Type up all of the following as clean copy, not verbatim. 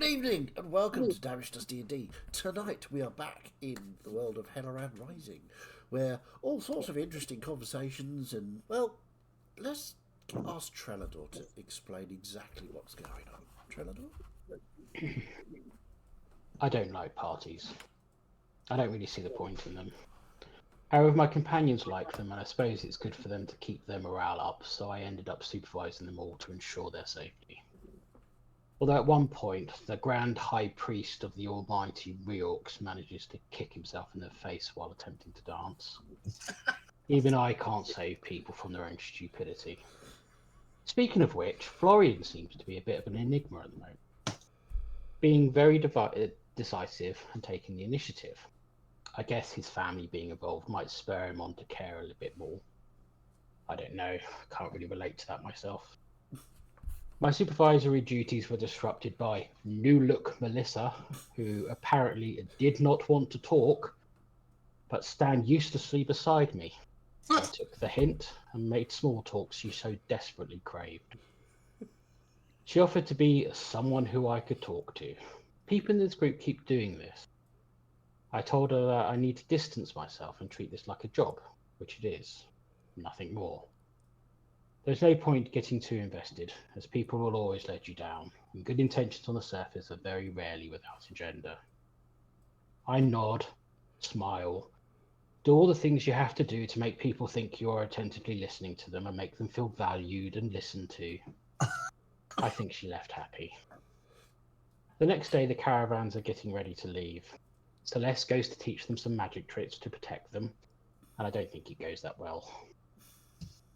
evening and welcome to Damage Does D&D. Tonight we are back in the world of Helloran Rising, where all sorts of interesting conversations and, well, let's ask Trelador to explain exactly what's going on. Trelador? I don't like parties. I don't really see the point in them. However, my companions like them, and I suppose it's good for them to keep their morale up, so I ended up supervising them all to ensure their safety. Although at one point, the Grand High Priest of the Almighty Reorx manages to kick himself in the face while attempting to dance. Even I can't save people from their own stupidity. Speaking of which, Florian seems to be a bit of an enigma at the moment, being very decisive and taking the initiative. I guess his family being involved might spur him on to care a little bit more. I don't know, I can't really relate to that myself. My supervisory duties were disrupted by New Look Melissa, who apparently did not want to talk, but stand uselessly beside me. I took the hint and made small talk she so desperately craved. She offered to be someone who I could talk to. People in this group keep doing this. I told her that I need to distance myself and treat this like a job, which it is. Nothing more. There's no point getting too invested, as people will always let you down, and good intentions on the surface are very rarely without agenda. I nod, smile, do all the things you have to do to make people think you are attentively listening to them and make them feel valued and listened to. I think she left happy. The next day the caravans are getting ready to leave. Celeste goes to teach them some magic tricks to protect them, and I don't think it goes that well.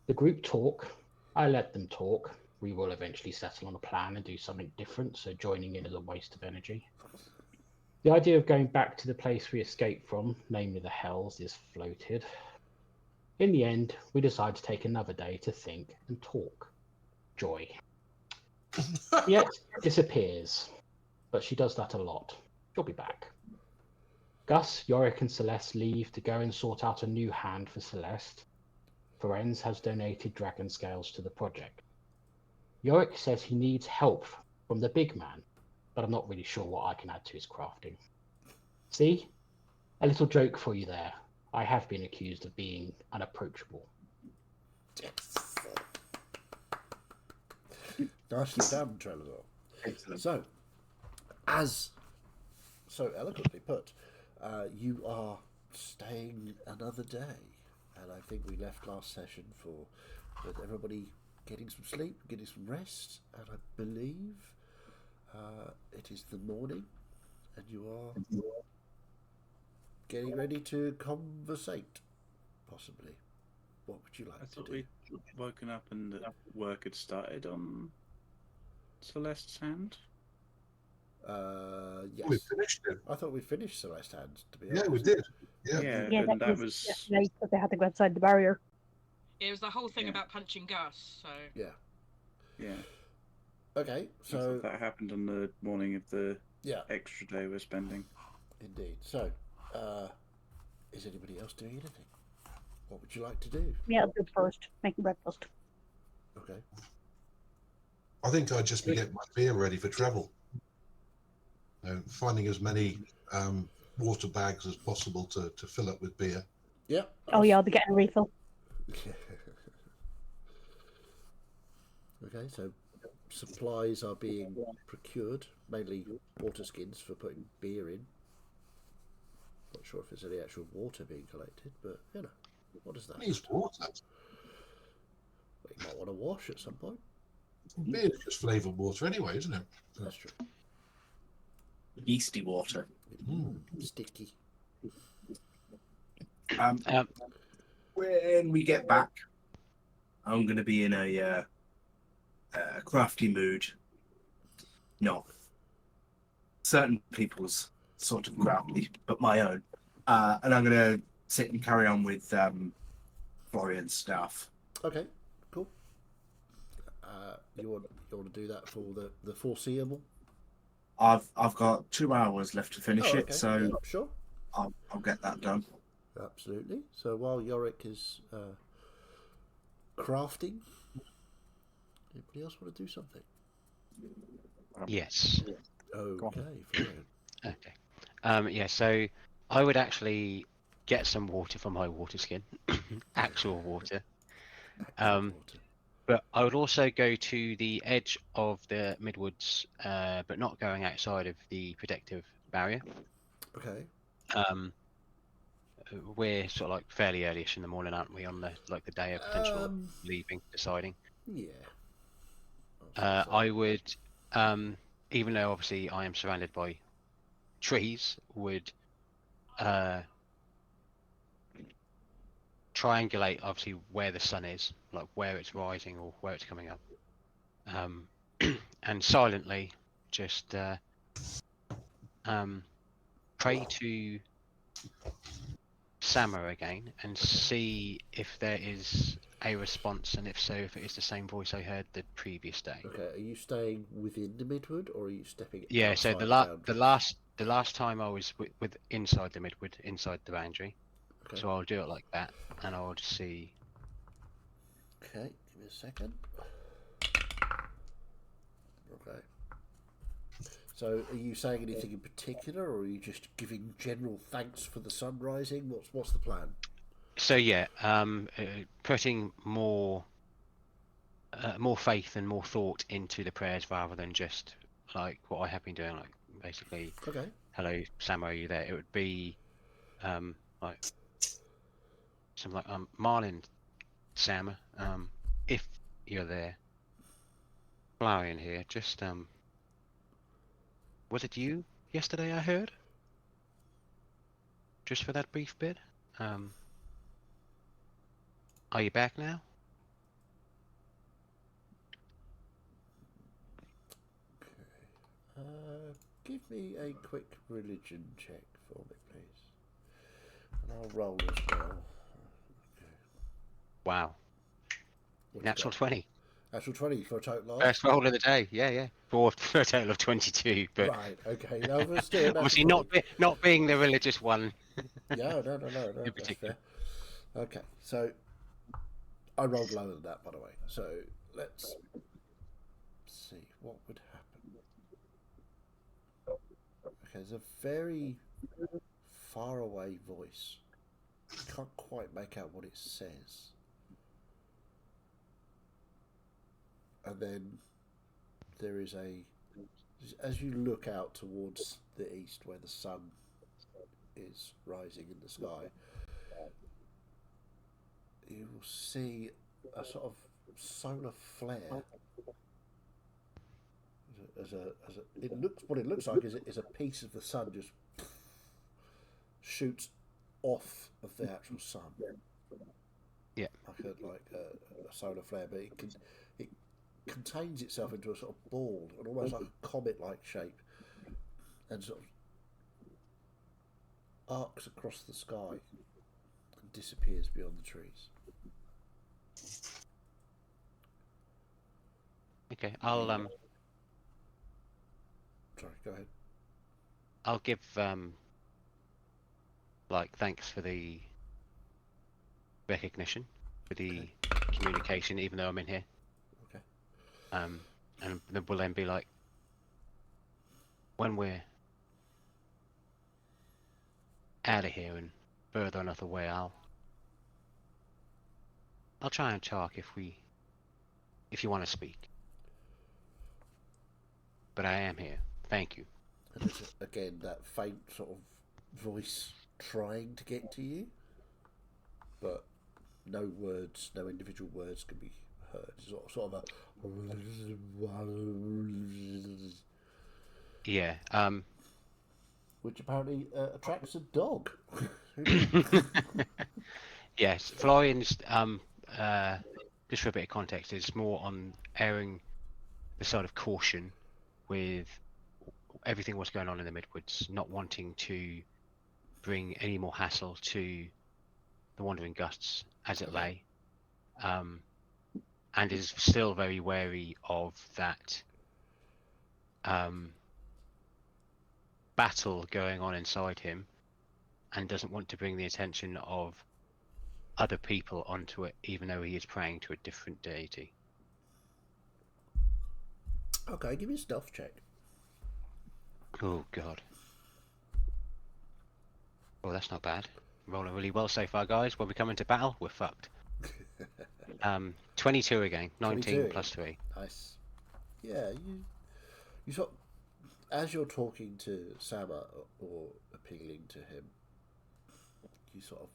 The group talk. I let them talk. We will eventually settle on a plan and do something different, so joining in is a waste of energy. The idea of going back to the place we escaped from, namely the Hells, is floated. In the end, we decide to take another day to think and talk. Joy. Yet disappears, but she does that a lot. She'll be back. Gus, Yorick and Celeste leave to go and sort out a new hand for Celeste. Ferenz has donated dragon scales to the project. Yorick says he needs help from the big man, but I'm not really sure what I can add to his crafting. See? A little joke for you there. I have been accused of being unapproachable. Yes. Nicely done, Trelador. Excellent. So, as so eloquently put, you are staying another day. And I think we left last session with everybody getting some sleep, getting some rest, and I believe it is the morning, and you are getting ready to conversate, possibly. What would you like I to thought do? we'd woken up and the work had started on Celeste's hand. Yes. We finished it. I thought we finished Celeste Hand, to be honest. Yeah, we did. Yeah. Yeah, and that was yesterday, but they had to go outside the barrier. It was the whole thing Yeah. about punching Gus, so... Yeah. yeah. Okay, so... that happened on the morning of the Yeah, extra day we're spending. indeed. So, is anybody else doing anything? What would you like to do? Yeah, I'll do first, making breakfast. Okay. I think I'd just be getting my beer ready for travel. Finding as many water bags as possible to fill up with beer. Yeah. Oh yeah, I'll be getting a refill. Okay, so supplies are being procured, mainly water skins for putting beer in. Not sure if there's any actual water being collected, but you know, what is that? It's water. Well, you might want to wash at some point. Beer is just flavoured water anyway, isn't it? That's true. Yeasty water. Sticky. When we get back, I'm going to be in a crafty mood. Not certain people's sort of crafty, but my own. And I'm going to sit and carry on with Florian's stuff. Okay, cool. You want to do that for the foreseeable? I've got 2 hours left to finish Oh, it, okay. so Yeah, sure. I'll get that done. Absolutely. So while Yorick is crafting, anybody else want to do something? Yes. Okay, fine. Okay. Yeah, so I would actually get some water from my water skin, actual water. Actual water. But I would also go to the edge of the midwoods, but not going outside of the protective barrier. Okay. We're sort of like fairly early-ish in the morning, aren't we? On the day of potential leaving, deciding. Yeah. So. I would, even though obviously I am surrounded by trees, would triangulate obviously where the sun is, like where it's rising or where it's coming up, and silently just pray to Sammer again and see if there is a response, and if so, if it is the same voice I heard the previous day. Okay, are you staying within the midwood, or are you stepping Yeah, so outside the last time I was with inside the midwood, inside the boundary. Okay. So I'll do it like that, and I'll just see. Okay, give me a second. Okay. So, are you saying anything in particular, or are you just giving general thanks for the sun rising? What's the plan? So yeah, putting more faith and more thought into the prayers rather than just like what I have been doing, like basically, Okay. hello, Sam, are you there? It would be like something like Marlin, Sam, if you're there, Florian here. Just was it you yesterday? I heard. Just for that brief bit. Are you back now? Okay. Give me a quick religion check for me, please. And I'll roll as well. Okay. Wow. What you Natural got? 20. Natural 20 for a total of? First roll of the day. Yeah. For a total of 22. But Right, okay. No, we're still obviously natural 20. not being the religious one. Yeah, no, In that's particular. fair. Okay, so I rolled lower than that, by the way. So let's see what would happen. Okay, there's a very far away voice. I can't quite make out what it says. And then there is as you look out towards the east where the sun is rising in the sky, you will see a sort of solar flare. What it looks like is a piece of the sun just shoots off of the actual sun. Yeah. Like a solar flare, but it contains itself into a sort of ball, and almost like a comet-like shape, and sort of arcs across the sky and disappears beyond the trees. Okay, I'll Sorry, go ahead. I'll give thanks for the recognition, for the communication, even though I'm in here. Okay. And then we'll then be like, when we're out of here and further enough away, I'll try and talk if you want to speak. But I am here. Thank you. And there's again that faint sort of voice trying to get to you, but no individual words can be heard. It's sort of a yeah. Which apparently attracts a dog. Yes, Florian's just for a bit of context, is more on airing the side of caution with everything what's going on in the Midwoods, not wanting to bring any more hassle to the Wandering Gusts as it lay, and is still very wary of that battle going on inside him, and doesn't want to bring the attention of other people onto it, even though he is praying to a different deity. Okay, give me a stealth check. Oh god. Well, that's not bad. Rolling really well so far, guys. When we come into battle, we're fucked. 22 again. 19 22 plus again. 3. Nice. Yeah, you sort of, as you're talking to Sama or appealing to him, you sort of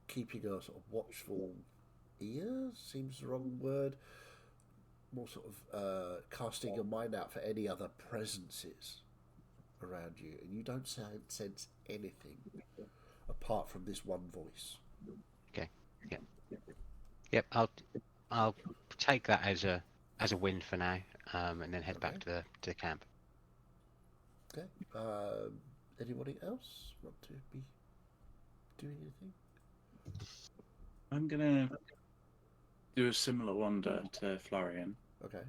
keeping a sort of watchful ear, seems the wrong word, more sort of casting your mind out for any other presences around you, and you don't sense anything apart from this one voice. Okay. Yep. Yep. I'll take that as a win for now, and then head back to the camp. Okay. Anybody else want to be doing anything? I'm gonna do a similar wonder to Florian Okay.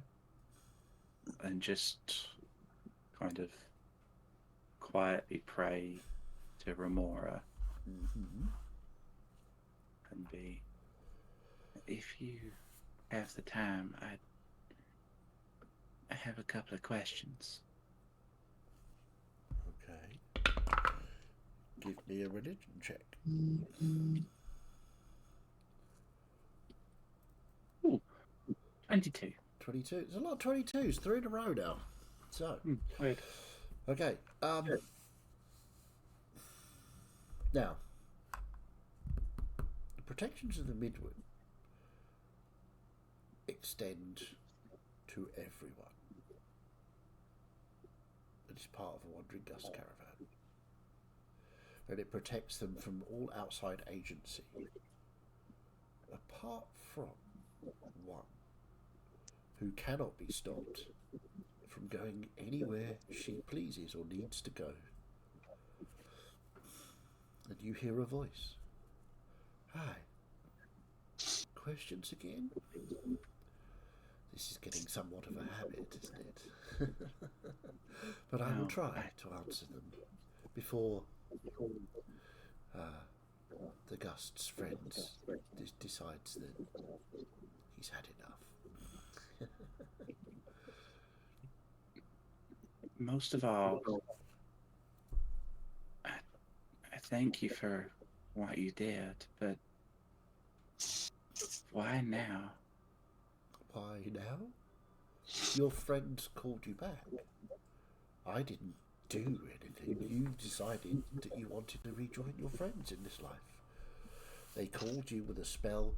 and just kind of quietly pray to Remora Mm-hmm. and be, if you have the time, I have a couple of questions. Okay. Give me a religion check. Ooh, 22. 22. There's a lot of 22s. 3 in a row now. So, Weird. okay. Now, the protections of the Midwood extend to everyone. It is part of a Wandering Gust caravan. And it protects them from all outside agency. Apart from one who cannot be stopped from going anywhere she pleases or needs to go. And you hear a voice. Hi. Questions again? This is getting somewhat of a habit, isn't it? But I will try to answer them before the Gust's friends decides that he's had enough. Most of all, I thank you for what you did, but why now? Why now? Your friends called you back. I didn't do anything. You decided that you wanted to rejoin your friends in this life. They called you with a spell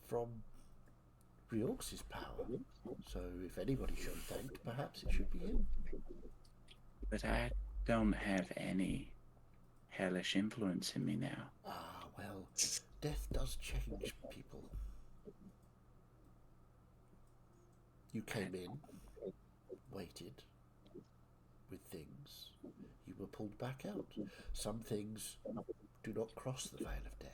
from Riox's power. So if anybody should be thanked, perhaps it should be him. But I don't have any hellish influence in me now. Ah, well, death does change people. You came in, waited with things. You were pulled back out. Some things do not cross the veil of death.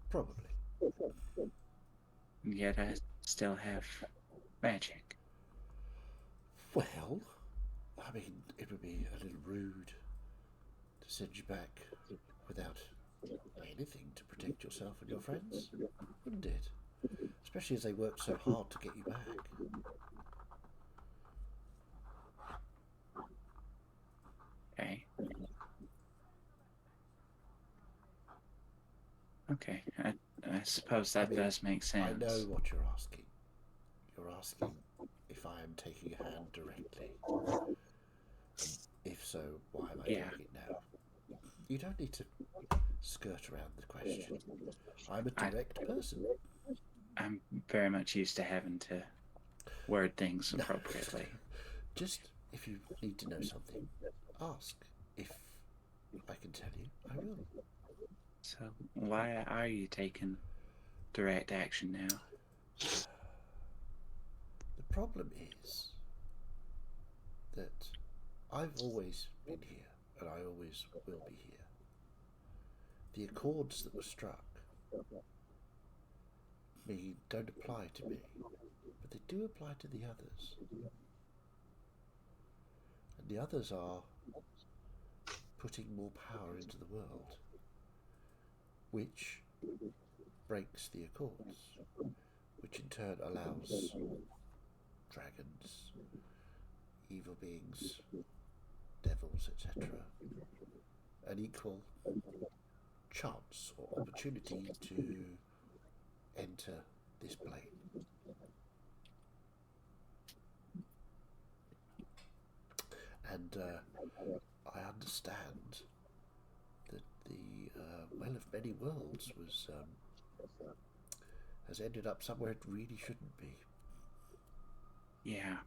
Probably. Yet I still have magic. Well, I mean, it would be a little rude to send you back without anything to protect yourself and your friends, wouldn't it? Especially as they worked so hard to get you back. Okay. I suppose that does make sense. I know what you're asking. You're asking if I am taking a hand directly. And if so, why am I doing it now? You don't need to skirt around the question. I'm a direct person. I'm very much used to having to word things appropriately. Just if you need to know something, ask. If I can tell you, I will. So why are you taking direct action now? The problem is that I've always been here, and I always will be here. The accords that were struck don't apply to me, but they do apply to the others. And the others are putting more power into the world, which breaks the accords, which in turn allows dragons, evil beings, devils, etc., an equal chance or opportunity to enter this plane. And I understand that the Well of Many Worlds has ended up somewhere it really shouldn't be. Yeah.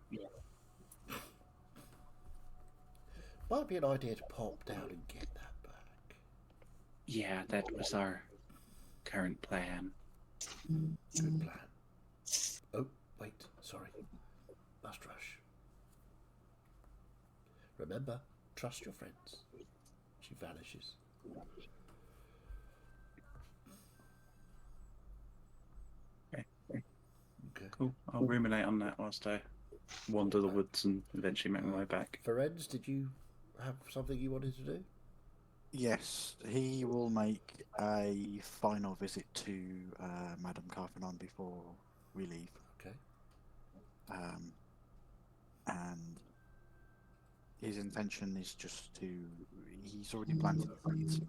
Might be an idea to pop down and get that back. Yeah, that was our current plan. Good plan. Oh, wait, sorry. Must rush. Remember, trust your friends. She vanishes. Okay. Cool. I'll ruminate on that whilst I wander the woods and eventually make my way back. Ferenz, did you have something you wanted to do? Yes, he will make a final visit to Madame Carpenon before we leave. Okay. And his intention is just to. He's already planted the seeds,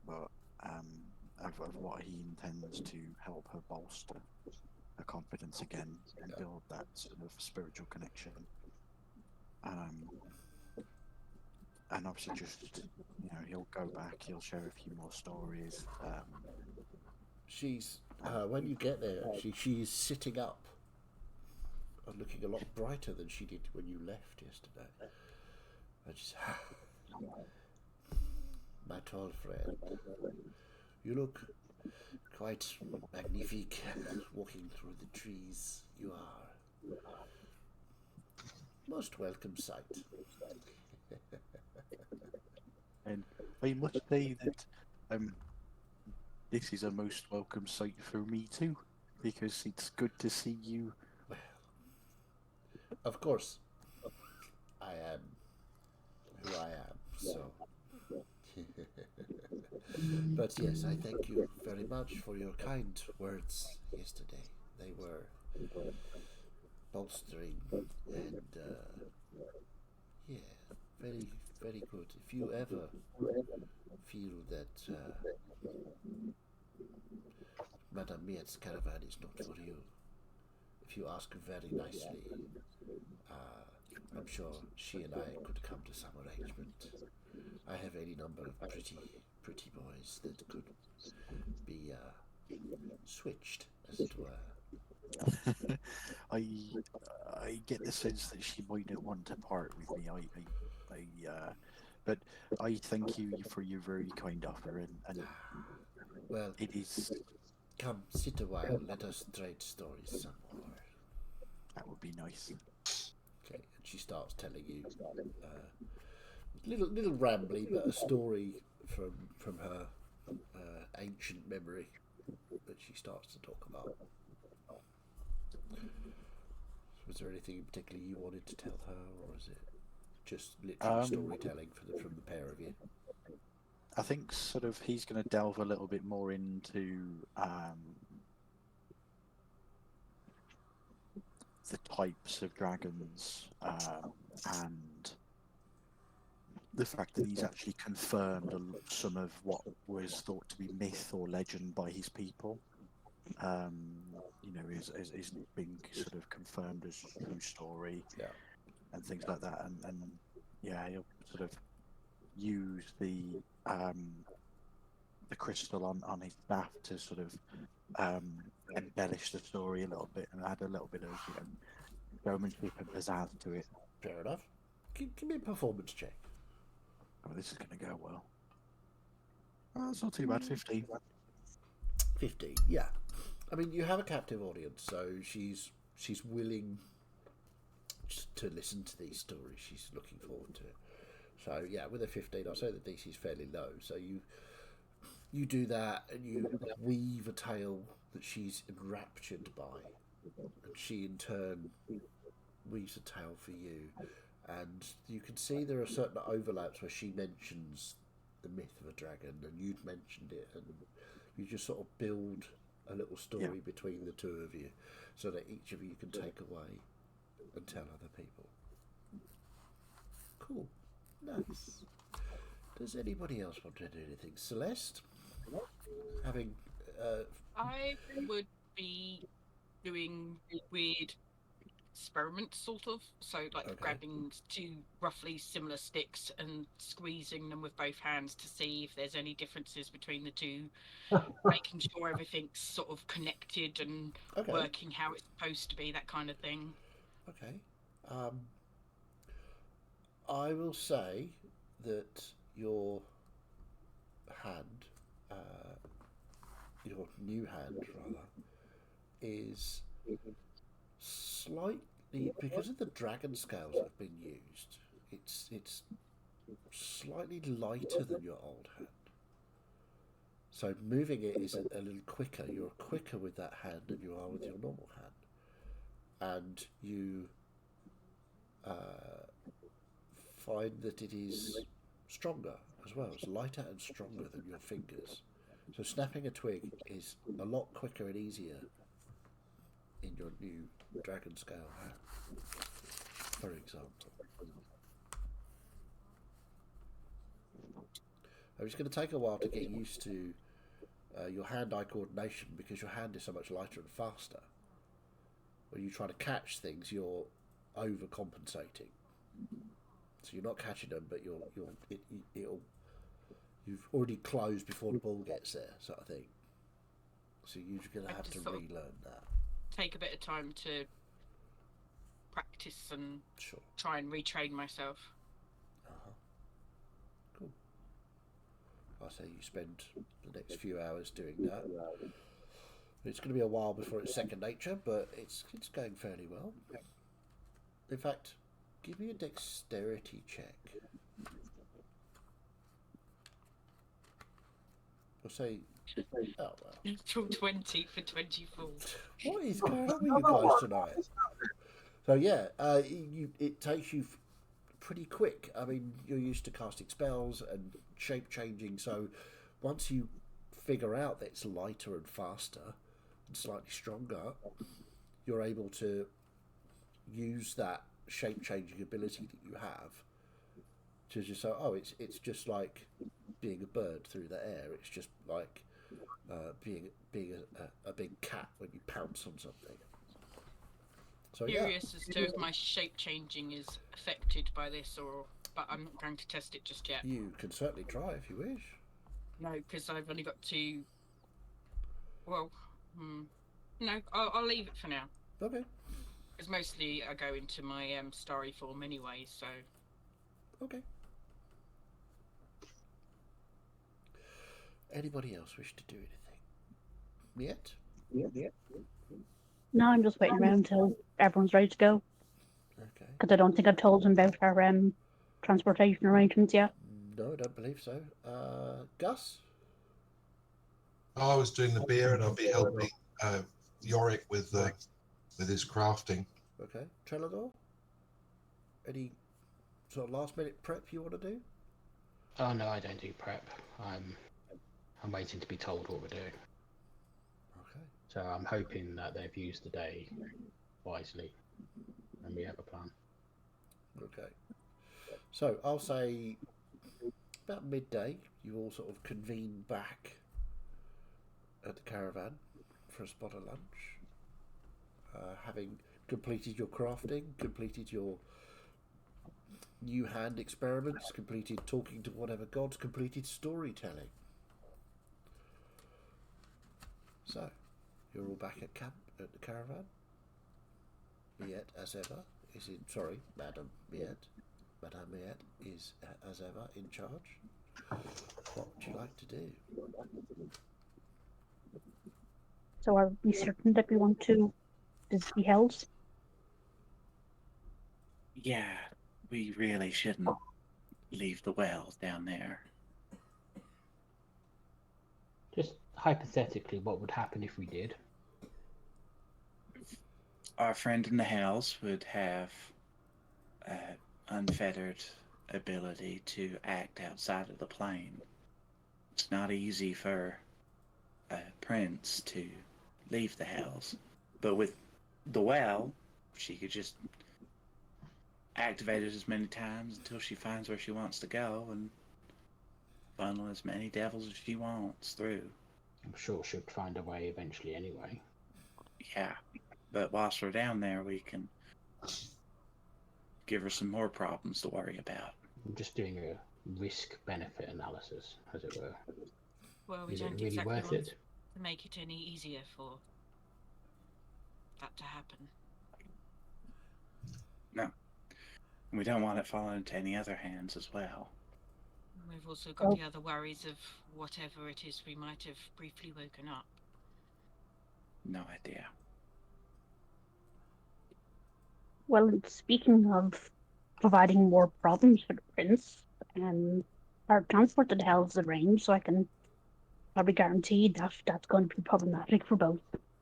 but of what he intends to help her bolster her confidence again and build that sort of spiritual connection. And obviously, just he'll go back. He'll share a few more stories. She's when you get there, she's sitting up and looking a lot brighter than she did when you left yesterday. And she's, my tall friend, you look quite magnifique walking through the trees. You are most welcome sight. And I must say that this is a most welcome sight for me too, because it's good to see you. Well, of course, I am who I am, so. But yes, I thank you very much for your kind words yesterday. They were bolstering and yeah, very, very good. If you ever feel that Madame Miet's caravan is not for you, if you ask very nicely, I'm sure she and I could come to some arrangement. I have any number of pretty boys that could be switched, as it were. I get the sense that she might not want to part with me. But I thank you for your very kind offer, and well, it is. Come, sit a while. Let us trade stories some more. That would be nice. Okay, and she starts telling you little rambly, but a story from her ancient memory that she starts to talk about. Was there anything in particular you wanted to tell her, or is it just literally storytelling from the pair of you? I think sort of he's going to delve a little bit more into the types of dragons and the fact that he's actually confirmed some of what was thought to be myth or legend by his people. Is being sort of confirmed as true story, and things like that. And yeah, he'll sort of use the crystal on his staff to sort of embellish the story a little bit and add a little bit of showmanship and pizzazz to it. Fair enough. Give me a performance check. Oh, this is going to go well. Oh, it's not too bad. 15. 15, yeah. I mean, you have a captive audience, so she's willing to listen to these stories. She's looking forward to it. So yeah, with a 15, I'll say the DC is fairly low. So you do that, and you weave a tale that she's enraptured by, and she in turn weaves a tale for you. And you can see there are certain overlaps where she mentions the myth of a dragon, and you'd mentioned it, and you just sort of build a little story between the two of you, so that each of you can take away and tell other people. Cool. Nice. Does anybody else want to do anything? Celeste? Having... I would be doing weird experiments, sort of. So, like, Okay. grabbing two roughly similar sticks and squeezing them with both hands to see if there's any differences between the two, making sure everything's sort of connected and Okay. working how it's supposed to be, that kind of thing. Okay. I will say that your hand, your new hand rather, is slightly, because of the dragon scales that have been used, it's slightly lighter than your old hand. So moving it is a little quicker. You're quicker with that hand than you are with your normal hand. And you find that it is stronger as well. It's lighter and stronger than your fingers. So snapping a twig is a lot quicker and easier in your new dragon scale hand, for example. It's going to take a while to get used to your hand-eye coordination, because your hand is so much lighter and faster. When you try to catch things, you're overcompensating. So you're not catching them, but you've already closed before the ball gets there, sort of thing. So you're going to have to relearn that. Take a bit of time to practice and Sure. try and retrain myself. Cool. I say you spend the next few hours doing that. It's going to be a while before it's second nature, but it's going fairly well. In fact, give me a dexterity check. I'll say, oh well. Natural 20 for 24. What is going on with you guys tonight? So yeah, it takes you pretty quick. I mean, you're used to casting spells and shape changing, so once you figure out that it's lighter and faster and slightly stronger, you're able to use that shape changing ability that you have to just say, oh, it's just like being a bird through the air. It's just like being a big cat when you pounce on something. So Curious as to if my shape changing is affected by this, but I'm not going to test it just yet. You can certainly try if you wish. No, because I've only got two. Well, no, I'll leave it for now. Okay. Because mostly I go into my starry form anyway, so. Okay. Anybody else wish to do anything? Yet? No, I'm just waiting around till everyone's ready to go. Okay. Because I don't think I've told them about our transportation arrangements yet. No, I don't believe so. Gus? I was doing the beer, and I'll be helping Yorick with his crafting. Okay. Trelador? Any sort of last minute prep you want to do? Oh no, I don't do prep. I'm waiting to be told what we're doing. Okay. So I'm hoping that they've used the day wisely and we have a plan. Okay. So I'll say about midday, you all sort of convene back at the caravan for a spot of lunch. Having completed your crafting, completed your new hand experiments, completed talking to whatever gods, completed storytelling. So, you're all back at camp at the caravan. Miette, as ever, is in... Sorry, Madame Miette. Madame Miette is, as ever, in charge. What would you like to do? So are we certain that we want to visit the hells? Yeah, we really shouldn't leave the wells down there. Just hypothetically, what would happen if we did? Our friend in the house would have unfettered ability to act outside of the plane. It's not easy for a prince to leave the house, but with the well, she could just activate it as many times until she finds where she wants to go and funnel as many devils as she wants through. I'm sure she'll find a way eventually anyway. Yeah, but whilst we're down there, we can give her some more problems to worry about. I'm just doing a risk-benefit analysis, as it were. Well, we Is it don't really exactly worth want it? to make it any easier for that to happen. No. We don't want it falling into any other hands as well. We've also got the other worries of whatever it is we might have briefly woken up. No idea. Well, speaking of providing more problems for the prince, our transport to the hell is arranged, so I can probably guarantee that that's going to be problematic for both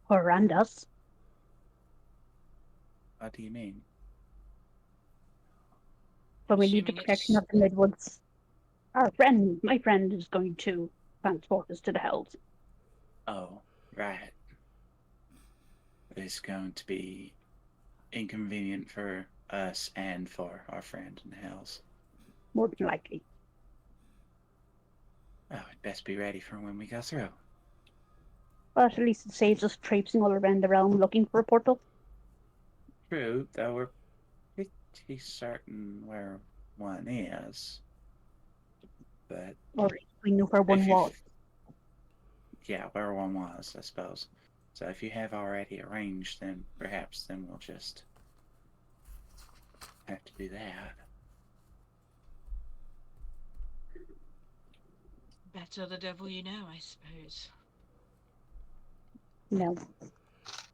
her and us. What do you mean? But we need the Assuming protection it's- of the Midwoods. My friend, is going to transport us to the Hells. Oh, right. It's going to be inconvenient for us and for our friend in the Hells. More than likely. Oh, we'd best be ready for when we go through. But at least it saves us traipsing all around the realm looking for a portal. True, though we're pretty certain where one is. But Or we knew where one if you- was. Yeah, where one was, I suppose. So if you have already arranged, then perhaps then we'll just have to do that. Better the devil you know, I suppose. No.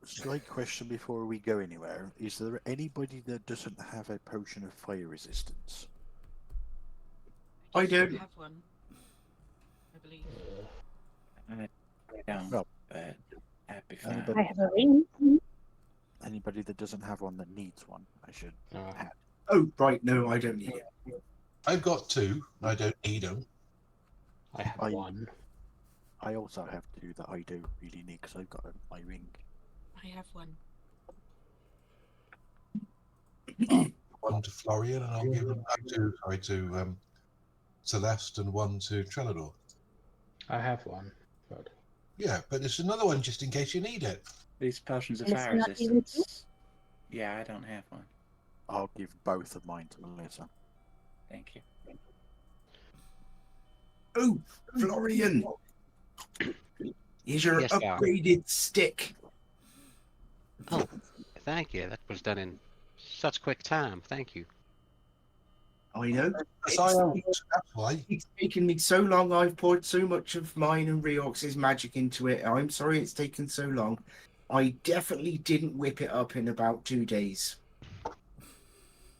Slight question before we go anywhere. Is there anybody that doesn't have a potion of fire resistance? I Just don't. have one, I believe. I don't, Well, but that'd be fine. anybody- I have a ring. Anybody that doesn't have one that needs one, I should add. Oh, right, no, I don't need it. I've got 2. I don't need them. I have I- one. I also have 2 that I don't really need because I've got my ring. I have one. One to Florian, and I'll give them to Celeste, and one to Trelador. I have one, but Yeah, but there's another one just in case you need it. These potions of And it's fire not even resistance. Yeah, I don't have one. I'll give both of mine to Melissa. Thank you. Oh, Florian! Here's your Yes, sir. upgraded stick. Oh, thank you. That was done in such quick time. Thank you. I know. That's why. It's taken me so long. I've poured so much of mine and Reox's magic into it. I'm sorry it's taken so long. I definitely didn't whip it up in about 2 days.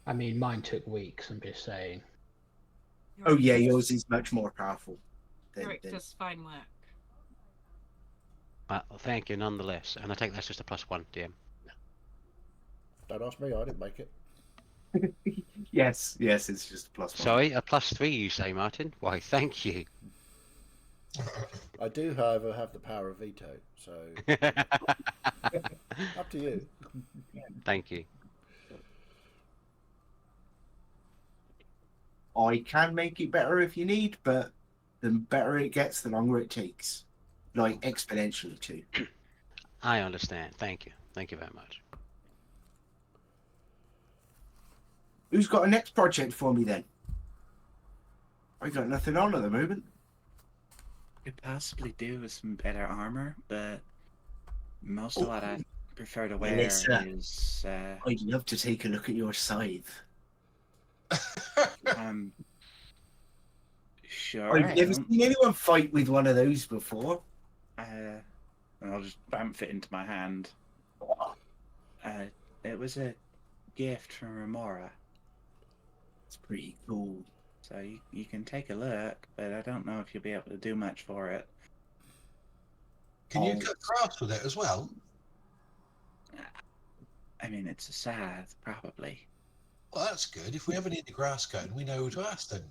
I mean, mine took weeks. I'm just saying. Oh yeah, yours is much more powerful. Eric does fine work. Well, thank you nonetheless. And I take that's just a +1, DM. Don't ask me, I didn't make it. Yes, it's just a +1. Sorry, a +3 you say, Martin? Why, thank you. I do, however, have the power of veto, so up to you. Thank you. I can make it better if you need, but the better it gets, the longer it takes. Like exponentially too. I understand. Thank you. Thank you very much. Who's got a next project for me then? I got nothing on at the moment. Could possibly do with some better armor, but most of what I prefer to wear Melissa. is I'd love to take a look at your scythe. Sure. I've never seen anyone fight with one of those before. I'll just bamf it into my hand. It was a gift from Remora. It's pretty cool. So you can take a look, but I don't know if you'll be able to do much for it. Can you cut grass with it as well? I mean, it's a scythe, probably. Well, that's good. If we ever need the grass cutting, we know who to ask then.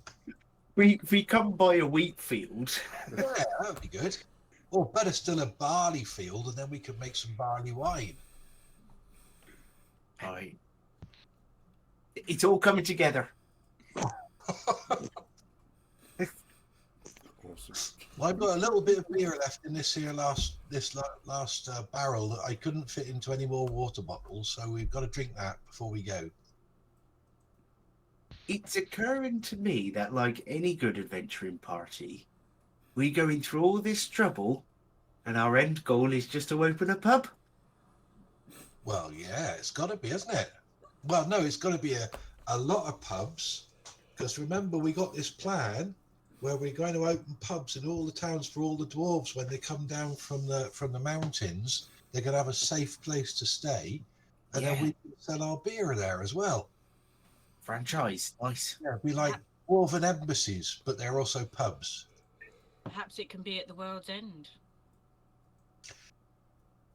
We come by a wheat field. Yeah, that'd be good. Or better still, a barley field, and then we could make some barley wine. Right. It's all coming together. Awesome. Well, I've got a little bit of beer left in this last barrel that I couldn't fit into any more water bottles, so we've got to drink that before we go. It's occurring to me that, like any good adventuring party, we going through all this trouble, and our end goal is just to open a pub. Well, yeah, it's got to be, isn't it? Well, no, it's got to be a lot of pubs, because remember we got this plan where we're going to open pubs in all the towns for all the dwarves when they come down from the mountains. They're going to have a safe place to stay, and then we can sell our beer there as well. Franchise, nice. Yeah, we like dwarven embassies, but they're also pubs. Perhaps it can be at the world's end.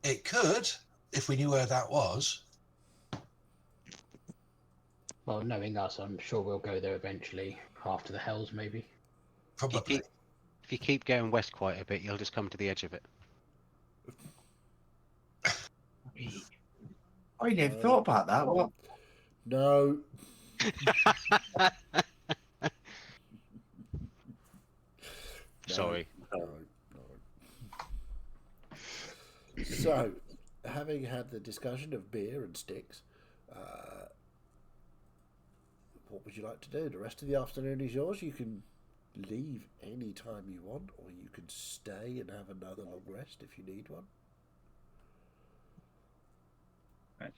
It could, if we knew where that was. Well, knowing us, I'm sure we'll go there eventually, after the Hells, maybe. Probably. If you keep going west quite a bit, you'll just come to the edge of it. I never thought about that. What? No. Sorry. No. So, having had the discussion of beer and sticks, what would you like to do? The rest of the afternoon is yours. You can leave any time you want, or you can stay and have another long rest if you need one.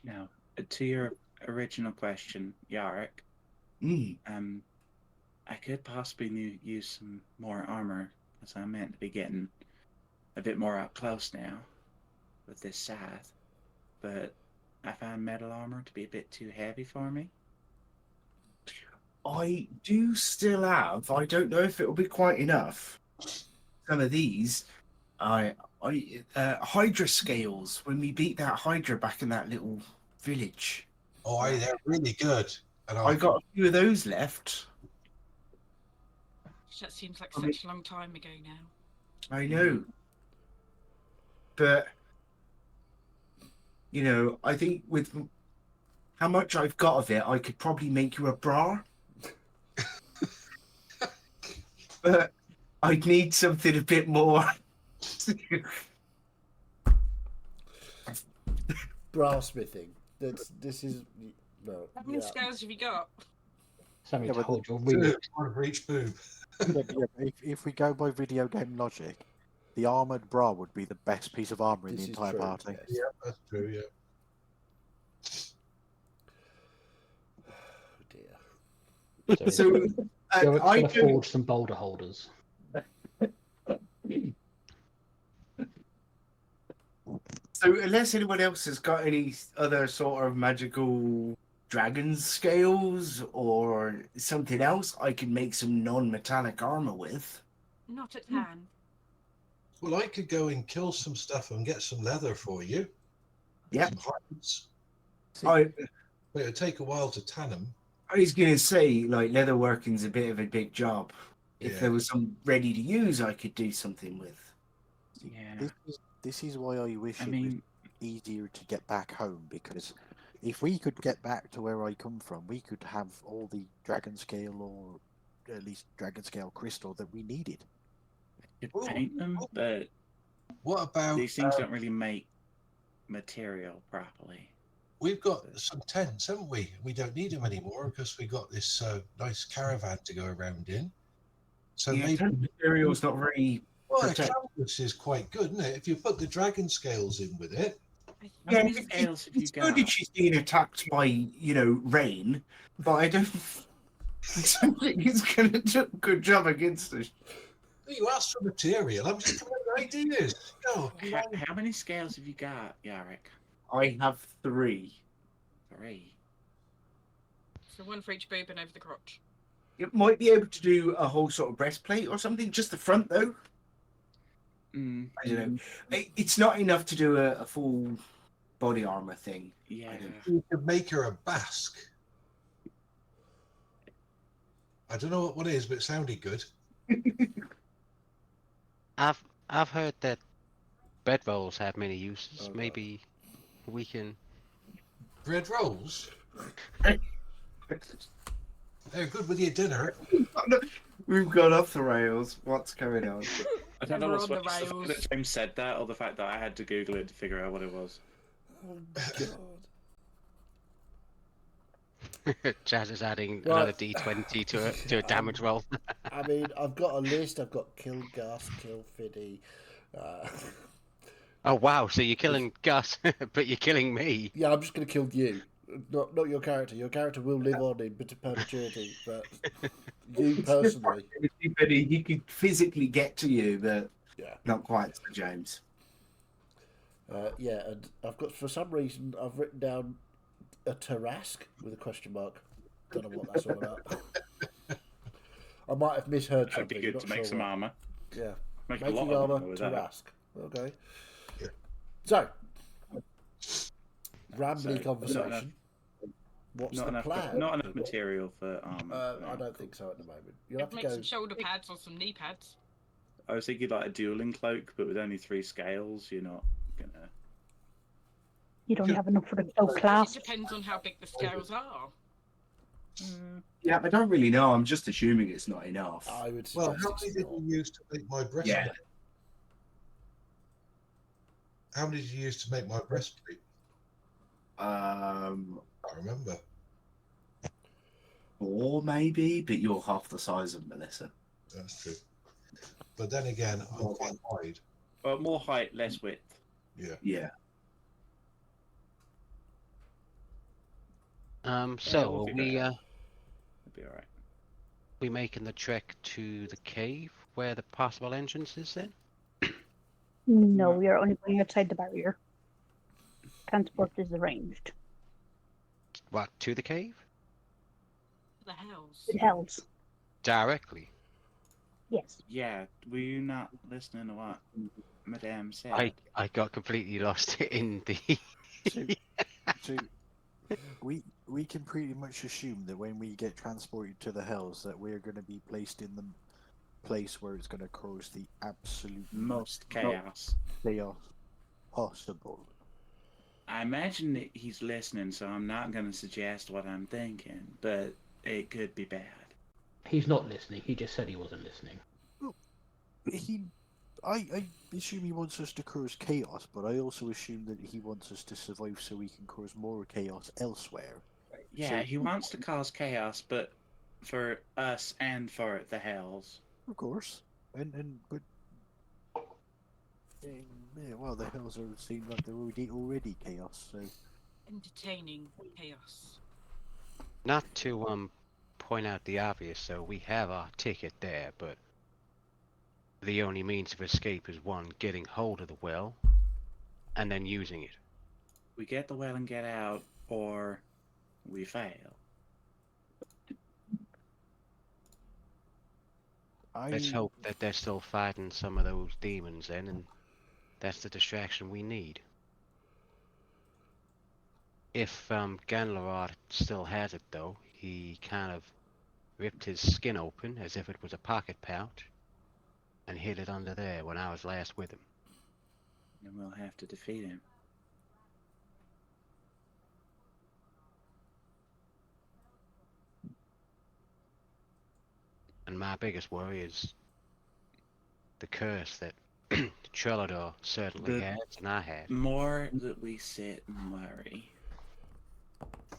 Now, to your original question, Yarrick, I could possibly use some more armor, because I'm meant to be getting a bit more up close now with this scythe, but I found metal armor to be a bit too heavy for me. I do still have. I don't know if it will be quite enough. Some of these, Hydra scales. When we beat that Hydra back in that little village. Oh, they're really good. And I got a few of those left. That seems like such a long time ago now. I know. But, you know, I think with how much I've got of it, I could probably make you a bra. But I'd need something a bit more. Brassmithing. This is no. How many scales have you got? Something to hold your Two, wings. one for each boob. If we go by video game logic, the armored bra would be the best piece of armor in This the is entire true, party. yes. Yeah, that's true, yeah. Oh dear. So, I gotta forge some boulder holders. So unless anyone else has got any other sort of magical dragon scales or something else, I can make some non-metallic armor with. Not at hand. Well, I could go and kill some stuff and get some leather for you. Yep. Some hides. I But it'd take a while to tan them. was going to say, like, leatherworking's a bit of a big job. If Yeah. there was some ready to use, I could do something with. Yeah. This is why I wish I it mean, was easier to get back home, because if we could get back to where I come from, we could have all the dragon scale, or at least dragon scale crystal that we needed. you could paint them, but What about these things don't really make material properly. we've got some tents, haven't we? We don't need them anymore because we got this nice caravan to go around in. So Yeah, maybe material's not very. well, a protect- canvas is quite good, isn't it? If you put the dragon scales in with it. How Yeah, many scales have you it's got? good if she's being attacked by, rain, but I don't think he's going to do a good job against us. You asked for material. I'm just coming with ideas. Go. How many scales have you got, Yarrick? I have 3. 3. So one for each boob and over the crotch. It might be able to do a whole sort of breastplate or something, just the front though. Mm, I don't know. It's not enough to do a full body armor thing. yeah. You could make her a basque. I don't know what one is, but it sounded good. I've heard that bedrolls have many uses. Oh, Maybe we can. Bread rolls? They're good with your dinner. We've gone off the rails. What's going on? I don't And know we're what's on the worse, the fact rails. that James said that, or the fact that I had to Google it to figure out what it was. Oh, God. Jazz is adding Right. another D20 to a damage roll. I mean, I've got a list. I've got kill Gus, kill Fiddy. Oh wow! So you're killing Gus, but you're killing me. Yeah, I'm just going to kill you. Not your character. Your character will live on in perpetuity, but you personally. He could physically get to you, but Yeah. not quite to James. Yeah, and I've got, for some reason, I've written down a Tarask with a question mark. Don't know what that's all about. I might have misheard That'd be something. good Not to make sure some what. armor. Yeah. Make a Making lot of armor, armor with that. Tarask. Okay. Yeah. So, rambly So, not conversation. enough- What's Not the enough, plan? not enough material for armor. I no. don't think so at the moment. You'll have to Make go. some shoulder pads or some knee pads. I was thinking like a dueling cloak, but with only 3 scales, you're not gonna. You don't have enough for the cloak It class. depends on how big the scales are. Yeah, I don't really know. I'm just assuming it's not enough. I would Well, suggest how many it's did not. you use to make my breastplate? Yeah. How many did you use to make my breastplate? I remember. 4 maybe, but you're half the size of Melissa. That's true. But then again, I'm quite wide. Well, more height, less width. Yeah. Yeah. So we'll are figure it we out. It'll be alright. we making the trek to the cave where the possible entrance is then? No, we are only going outside the barrier. Transport is arranged. What, to the cave? The hells. It helps. Directly. Yes. Yeah, were you not listening to what Madame said? I got completely lost in the So we can pretty much assume that when we get transported to the hells, that we're going to be placed in the place where it's going to cause the absolute Most chaos. chaos possible. I imagine that he's listening, so I'm not going to suggest what I'm thinking, but it could be bad. He's not listening. He just said he wasn't listening. I assume he wants us to cause chaos, but I also assume that he wants us to survive so we can cause more chaos elsewhere. Yeah, So- he wants to cause chaos, but for us and for the hells. Of course, but yeah, well, the hells are seem like they're already chaos. So Entertaining chaos. not to point out the obvious, so we have our ticket there, but the only means of escape is one, getting hold of the well, and then using it. We get the well and get out, or we fail. Let's hope that they're still fighting some of those demons then, and that's the distraction we need. If Ganlarod still has it though, he kind of ripped his skin open as if it was a pocket pouch and hid it under there when I was last with him. And we'll have to defeat him. And my biggest worry is the curse that Trellador certainly The- has and I have. More that we sit and worry,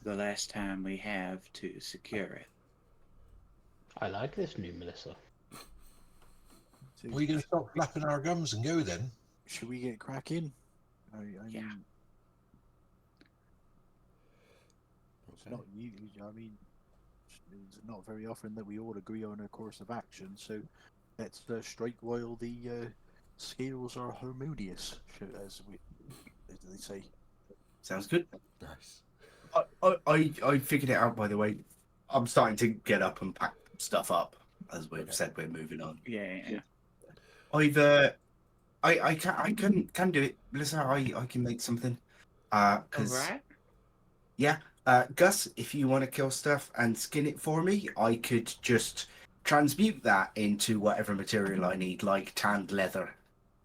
the less time we have to secure it. I like this new Melissa. so Are we going to stop flapping our gums and go then? should we get cracking? I Yeah. mean, it's not usually. I mean, it's not very often that we all agree on a course of action. So let's strike while the scales are harmonious, as they say. Sounds good. Nice. I figured it out, by the way. I'm starting to get up and pack stuff up, as we've said we're moving on. Yeah. I can do it, Melissa. I can make something. Cause Alright. yeah, Gus, if you want to kill stuff and skin it for me, I could just transmute that into whatever material I need, like tanned leather,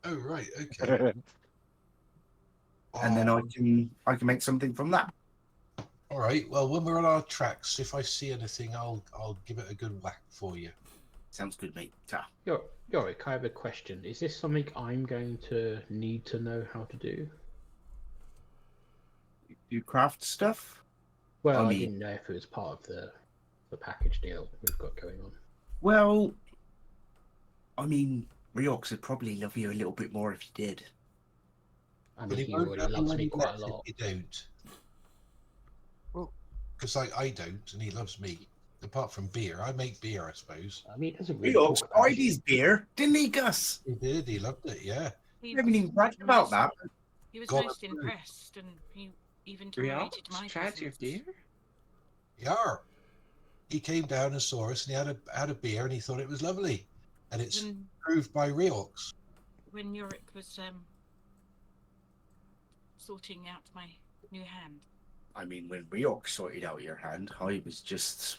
Oh, right. Okay. and then I can make something from that. All right. Well, when we're on our tracks, if I see anything, I'll give it a good whack for you. Sounds good, mate. Ta. Yorick, I have a question. Is this something I'm going to need to know how to do? You craft stuff? Well, I mean- didn't know if it was part of the package deal we've got going on. Well, I mean, Riox would probably love you a little bit more if you did. I But mean, he he won't already have you loves me any quite a less if lot. you don't. Well, Because I don't, and he loves me. Apart from beer, I make beer, I suppose. I mean, he doesn't really Riox talk about tried his beer, didn't he, Gus? He did. He loved it. Yeah. He I haven't even bragged about that. He was God. most impressed, and he even Riox, tolerated my tried your presence. beer? Yeah. He came down and saw us, and he had a beer, and he thought it was lovely, and it's When, proved by Riox. when Yorick was sorting out my new hand. I mean, when Riox sorted out your hand, I was just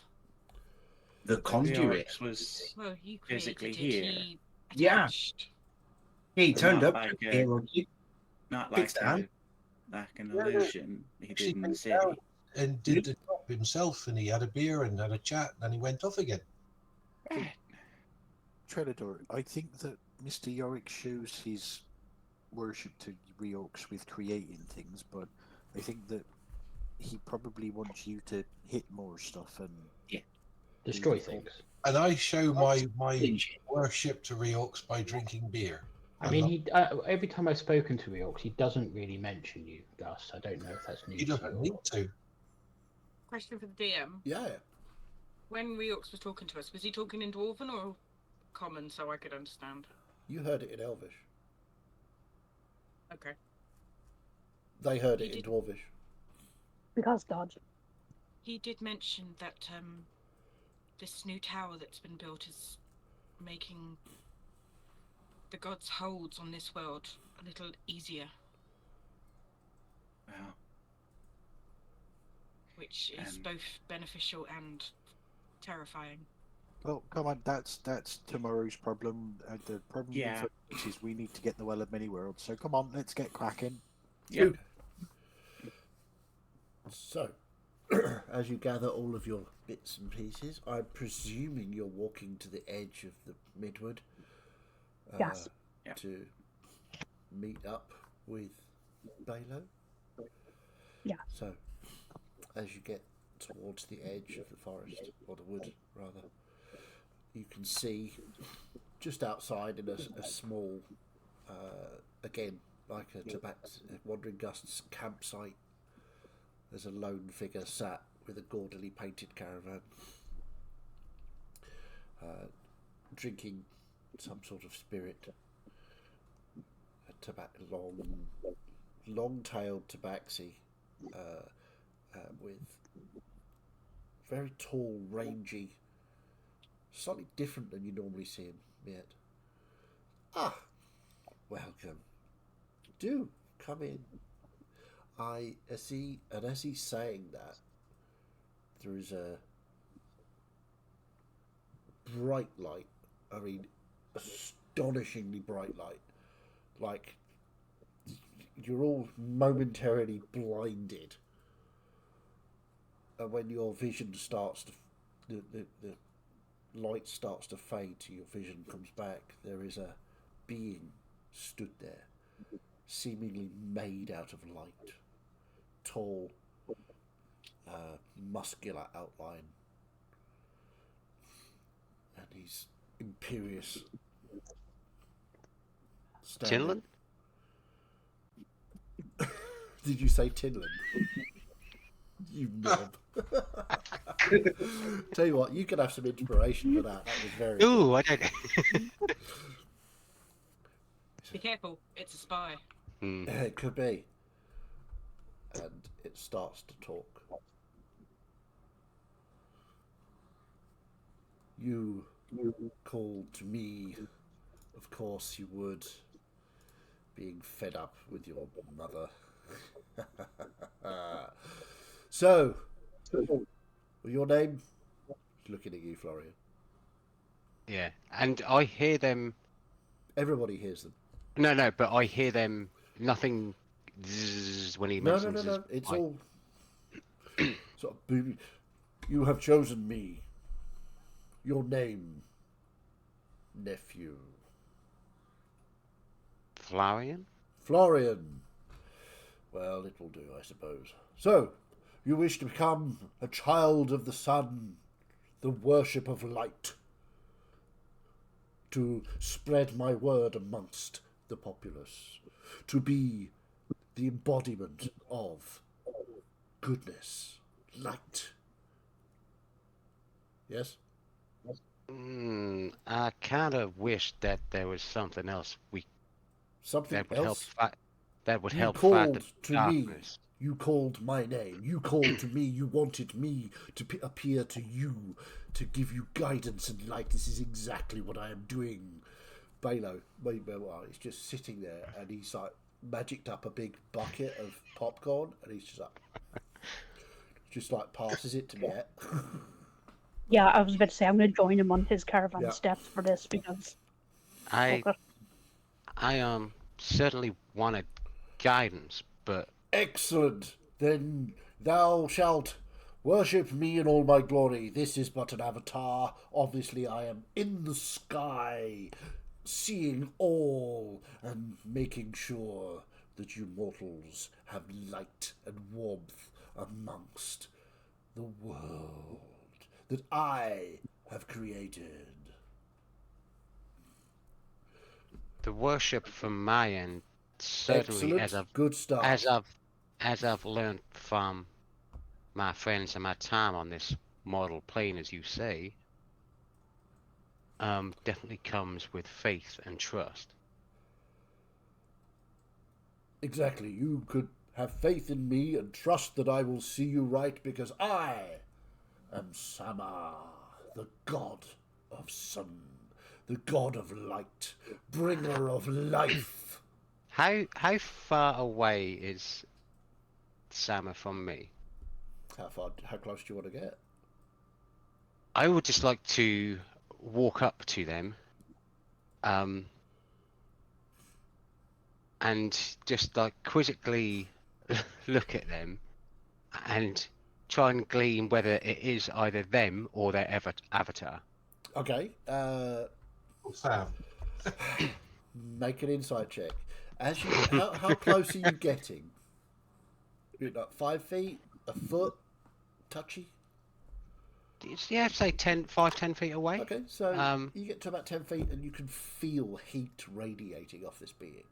the conduit. Riox was Well, you created physically it. here. He Yeah. attached. He turned Not up like to a- here on you. not Fix like that. like an Yeah. illusion he Actually did in the went city. down and did the job himself, and he had a beer and had a chat, and then he went off again. Right. Treador, I think that Mr. Yorick shows his worship to Riox with creating things, but I think that he probably wants you to hit more stuff and destroy things. And I show my worship to Riox by drinking beer. I mean, every time I've spoken to Riox, he doesn't really mention you, Gus. I don't know if that's new He to you. doesn't need to. Question for the DM. Yeah. When Riox was talking to us, was he talking in Dwarven or Common, so I could understand? You heard it in Elvish. Okay. They heard He it in did- Dwarvish. Because God. He did mention that this new tower that's been built is making the gods' holds on this world a little easier, Wow. which is both beneficial and terrifying. well, come on, that's tomorrow's problem. The problem Yeah. for us is we need to get the Well of Many Worlds. So come on, let's get cracking. Yeah. So, as you gather all of your bits and pieces, I'm presuming you're walking to the edge of the Midwood. Yes. Yeah. To meet up with Balo. Yeah. So, as you get towards the edge of the forest, or the wood rather, you can see just outside in a small, again, like a Wandering Gust's campsite, there's a lone figure sat with a gaudily painted caravan, drinking some sort of spirit, a long-tailed tabaxi, with very tall, rangy, slightly different than you normally see him yet. Ah, welcome. Do come in. As he's saying that, there is a bright light. I mean, astonishingly bright light. Like, you're all momentarily blinded. And when your vision starts to, the light starts to fade to your vision comes back, there is a being stood there, seemingly made out of light. Tall, muscular outline. And he's imperious. Tinlin? Did you say Tinlin? You knob. Tell you what, you could have some inspiration for that. That was very Ooh, I don't. Be careful, it's a spy. Hmm. good. It could be. And it starts to talk. You called to me. Of course you would. Being fed up with your mother. So, your name? Looking at you, Florian. Yeah, and I hear them. Everybody hears them. No, but I hear them. Nothing zzz when he No, mentions. no. It's I- all. sort of booming. You have chosen me. Your name, nephew. Florian? Florian. Well, it will do, I suppose. So, you wish to become a child of the sun, the worship of light, to spread my word amongst the populace, to be the embodiment of goodness, light. Yes? I kind of wish that there was something else Something that would help else? fight. That would You help fight the called to me. darkness. You called my name. You called to me. You wanted me to appear to you, to give you guidance and light. This is exactly what I am doing. Balo, he's just sitting there, and he's like magicked up a big bucket of popcorn, and he's just like passes it to me. Yeah, I was about to say I'm going to join him on his caravan Yeah. steps for this because I certainly wanted guidance, but Excellent. Then thou shalt worship me in all my glory. This is but an avatar. Obviously, I am in the sky, seeing all and making sure that you mortals have light and warmth amongst the world that I have created. the worship from my end certainly, Excellent. Good stuff. as I've learned from my friends and my time on this mortal plane, as you say, definitely comes with faith and trust. Exactly. You could have faith in me and trust that I will see you right because I am Sama, the god of sun, the god of light, bringer of life. How far away is Sama from me? How close do you want to get? I would just like to walk up to them, and just like quizzically look at them and try and glean whether it is either them or their avatar. Okay. Sam. Make an insight check. How close are you getting? Like 5 feet, a foot, touchy. Yeah, say 10 feet away. Okay, so you get to about 10 feet and you can feel heat radiating off this being.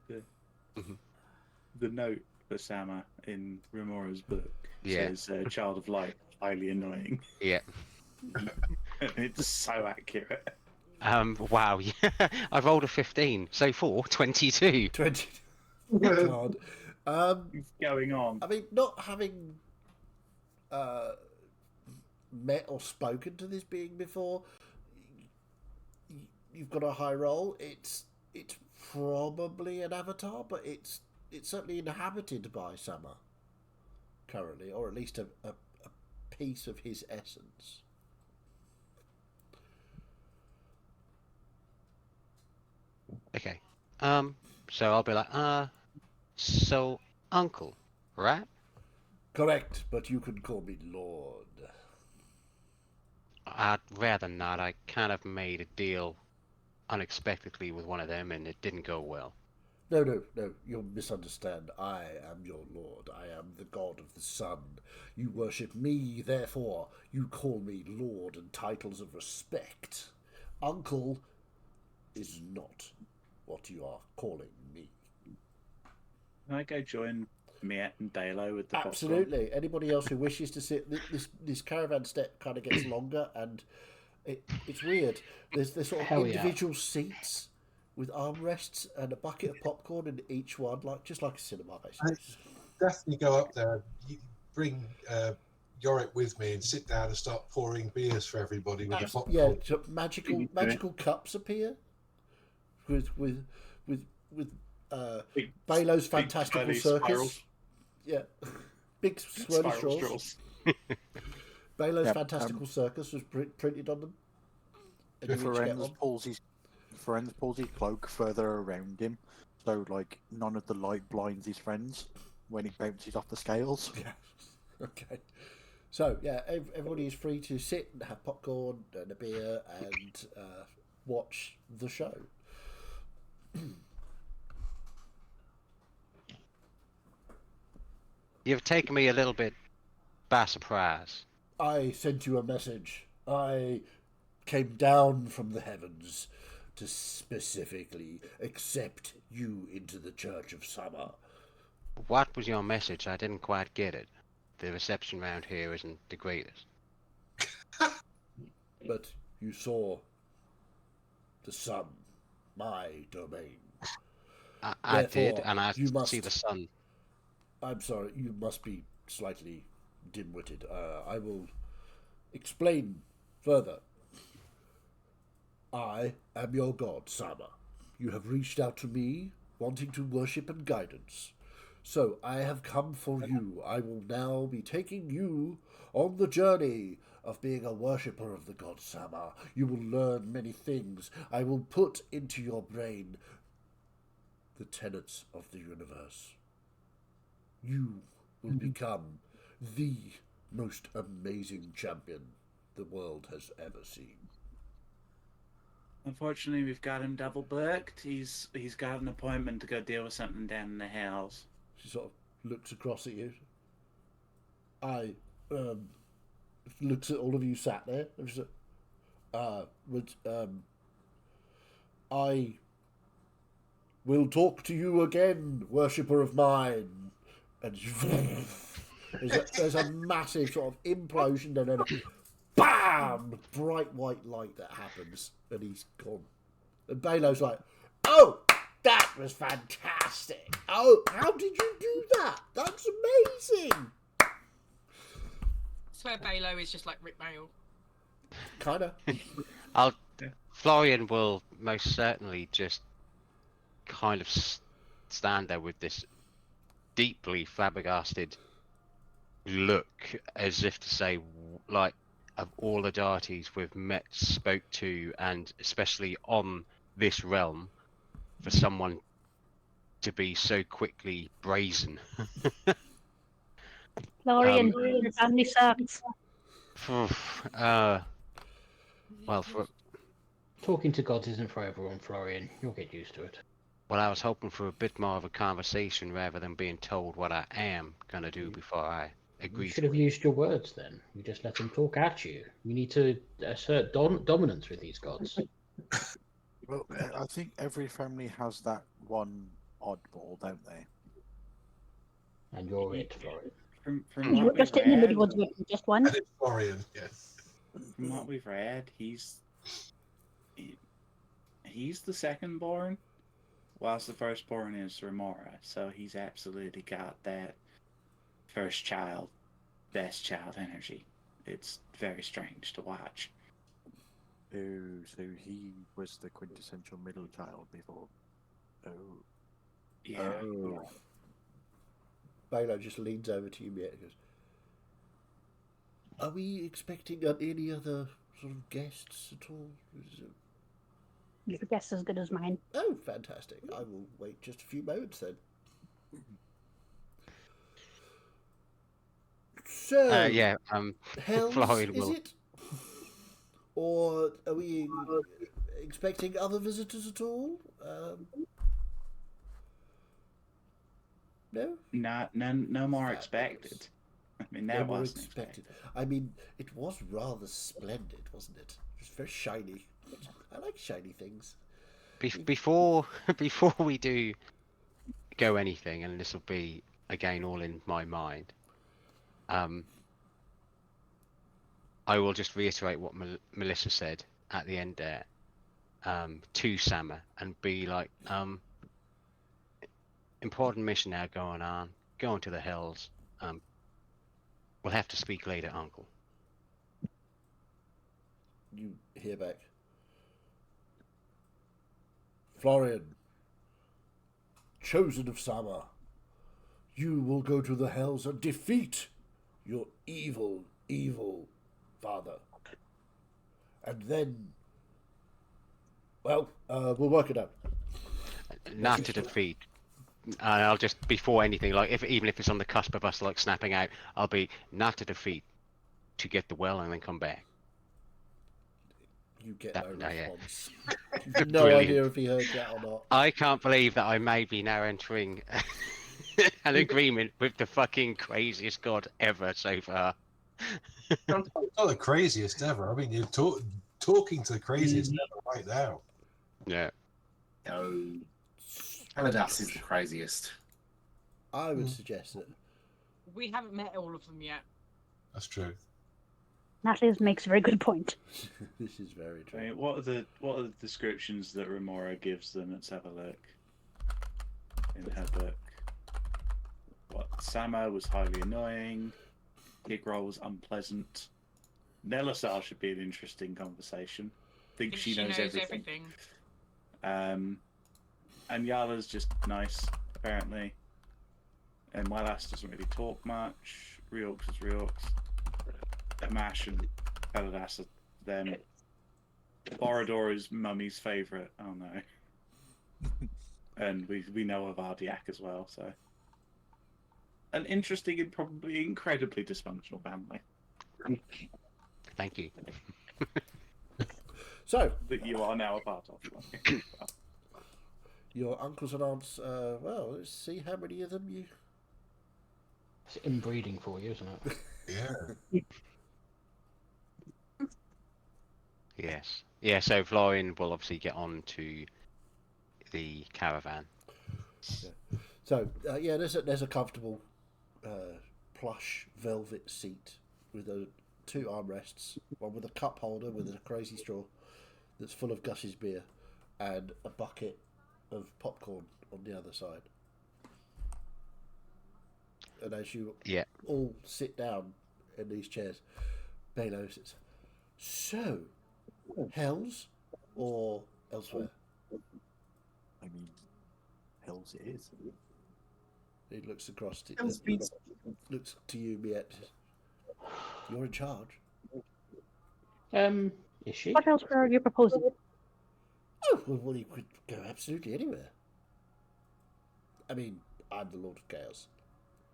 The note for Sama in Remora's book Yeah. says "Child of Light, highly annoying." Yeah. It's so accurate. Wow. Yeah. I rolled a 15, so 22. 20. God. What's going on? I mean, not having met or spoken to this being before, you've got a high roll. It's probably an avatar, but it's certainly inhabited by Sama currently, or at least a piece of his essence. Okay. So I'll be like, so uncle, right? Correct, but you can call me Lord. I'd rather not. I kind of made a deal unexpectedly with one of them, and it didn't go well. No, you misunderstand. I am your lord. I am the god of the sun. You worship me, therefore you call me lord and titles of respect. Uncle is not what you are calling me. Can I go join Miette and Dalo with the popcorn? Absolutely. Anybody else who wishes to sit, this caravan step kind of gets longer, and it's weird. There's sort of Hell yeah. individual seats with armrests and a bucket of popcorn in each one, just like a cinema, basically. Definitely go up there. You bring Yorick with me and sit down and start pouring beers for everybody with the popcorn. Yeah, so magical cups appear with Balo's fantastical circus. Spirals. Yeah, big swirly straws. Balo's fantastical circus was printed on them. And you each get one. Ferenz pulls his cloak further around him, so like none of the light blinds his friends when he bounces off the scales. Yeah. Okay. So yeah, everybody is free to sit and have popcorn and a beer and watch the show. You've taken me a little bit by surprise. I sent you a message. I came down from the heavens to specifically accept you into the Church of Summer. What was your message? I didn't quite get it. The reception round here isn't the greatest. But you saw the sun, my domain. I did, Therefore, and I you must- see the sun. I'm sorry, you must be slightly dim-witted. I will explain further. I am your god, Sama. You have reached out to me, wanting to worship and guidance. So I have come for you. I will now be taking you on the journey of being a worshipper of the god Sama. You will learn many things. I will put into your brain the tenets of the universe. You will become the most amazing champion the world has ever seen. Unfortunately, we've got him double booked. He's got an appointment to go deal with something down in the hills. She sort of looks across at you. I looks at all of you sat there. And she's like, I will talk to you again, worshipper of mine. And there's a massive sort of implosion and then a BAM! Bright white light that happens, and he's gone. And Balo's like, oh, that was fantastic. Oh, how did you do that? That's amazing. I swear Balo is just like Rick Mail. Kinda. Florian will most certainly just kind of stand there with this deeply flabbergasted look, as if to say, like, of all the deities we've met, spoke to, and especially on this realm, for someone to be so quickly brazen. Florian, your family sucks. Well, Talking to gods isn't for everyone, Florian. You'll get used to it. well, I was hoping for a bit more of a conversation rather than being told what I am gonna do before I You agree should to have it. used your words then. You just let them talk at you. You need to assert dominance with these gods. Well, I think every family has that one oddball, don't they? And you're it, Florian. From You what were just we've in the read, middle with just one. And it's Florian, yes. from what we've read, he's the second born, whilst the firstborn is Remora. So he's absolutely got that first child, best child energy. It's very strange to watch. Oh, so he was the quintessential middle child before. Oh. Yeah. Oh. Balo just leans over to you and goes, are we expecting any other sort of guests at all? Your guess is as good as mine. Oh, fantastic. I will wait just a few moments then. So, Yeah, Hells, Florian is will. it? Or are we expecting other visitors at all? No? No more Fabulous. expected. I mean, No that more wasn't expected. I mean, it was rather splendid, wasn't it? It was very shiny. I like shiny things. Before we do go anything, and this will be again all in my mind, I will just reiterate what Melissa said at the end there, to Sama, and be like, important mission now going on, going to the hills. We'll have to speak later, Uncle. You hear back. Florian, chosen of Sama, you will go to the hells and defeat your evil, evil father. And then, well, we'll work it out. Not to defeat. I'll just, before anything, like even if it's on the cusp of us like snapping out, I'll be not to defeat, to get the well and then come back. You get That- no no, yeah. response. You've no Brilliant. idea if he heard that or not. I can't believe that I may be now entering an agreement with the fucking craziest god ever so far. It's not the craziest ever. I mean, you're talking to the craziest ever right now. Yeah. No. Kaladas is the craziest. I would suggest that. We haven't met all of them yet. That's true. Natalie makes a very good point. This is very I true. mean, what are the descriptions that Remora gives them? Let's have a look. In her book. What? Sama was highly annoying. Gigrol was unpleasant. Nelasar should be an interesting conversation. Think she knows everything. And Yala's just nice, apparently. And Mylas doesn't really talk much. Reorx is Reorx. Mash and Kaladas are them. Borodor is Mummy's favourite. Oh no. And we know of Ardiak as well, so. An interesting and probably incredibly dysfunctional family. Thank you. So, That you are now a part of. your uncles and aunts, well, let's see how many of them you... It's inbreeding for you, isn't it? Yeah. Yes. Yeah, so Florian will obviously get on to the caravan. So, yeah, there's a comfortable plush velvet seat with two armrests, one with a cup holder with a crazy straw that's full of Gus's beer, and a bucket of popcorn on the other side. And as you all sit down in these chairs, Balo says, "So, Hells or elsewhere?" I mean, Hells it is. He looks across to looks to you, Miet. You're in charge. Is she? What else are you proposing? Oh, well, you could go absolutely anywhere. I mean, I'm the Lord of Chaos.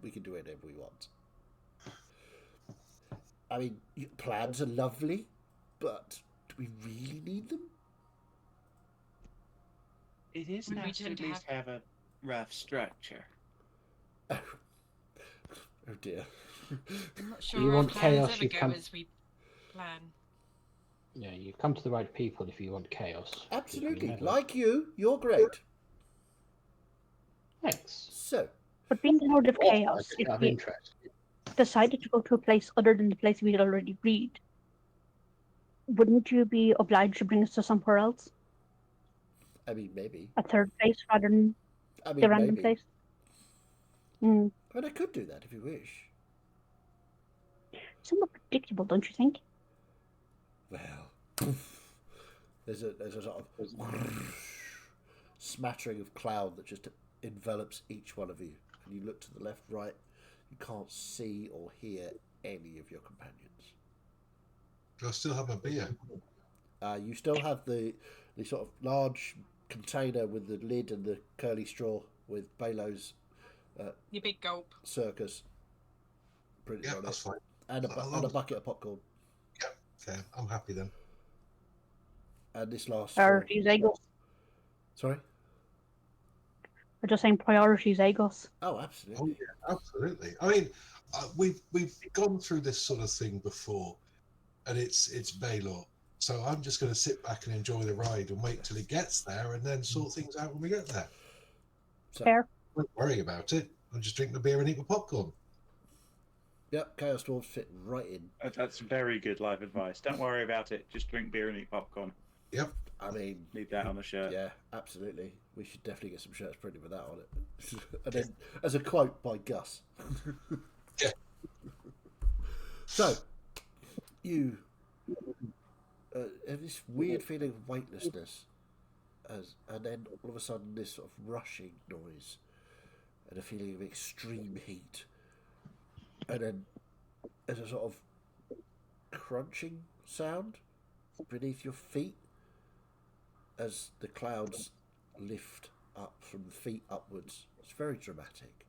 We can do whatever we want. I mean, plans are lovely, but do we really need them? It is We nice to tend at to least have a rough structure. Oh dear. I'm not You sure our want plans chaos, ever you go come- as we plan. Yeah, you come to the right people if you want chaos. Absolutely. Never. Like you, you're great. Thanks. So, But being the Lord of Chaos, Just if out of we interest. decided to go to a place other than the place we had already agreed, wouldn't you be obliged to bring us to somewhere else? I mean, maybe. A third place rather than I mean, the random maybe. place? Mm. But I could do that if you wish. Somewhat predictable, don't you think? Well, there's a sort of smattering of cloud that just envelops each one of you, and you look to the left, right. You can't see or hear any of your companions. Do I still have my beer? You still have the sort of large container with the lid and the curly straw with Balo's Your big gulp. circus printed Yeah, on that's it, fine. and a bucket of popcorn. Okay, I'm happy then. And this last Priorities, Agos. Sorry. We're just saying priorities, Agos. Oh, absolutely. Oh yeah, absolutely. I mean, we've gone through this sort of thing before, and it's Baylor. So I'm just going to sit back and enjoy the ride and wait till he gets there, and then sort things out when we get there. So, Fair. Don't worry about it. I'll just drink the beer and eat my popcorn. yep, Chaos Dwarves fit right in. That's very good life advice. Don't worry about it. Just drink beer and eat popcorn. Yep. I mean, Need that on the shirt. yeah, absolutely. We should definitely get some shirts printed with that on it. And then, as a quote by Gus. Yeah. So, you have this weird feeling of weightlessness, and then all of a sudden this sort of rushing noise, and a feeling of extreme heat, and then there's a sort of crunching sound beneath your feet as the clouds lift up from the feet upwards. It's very dramatic.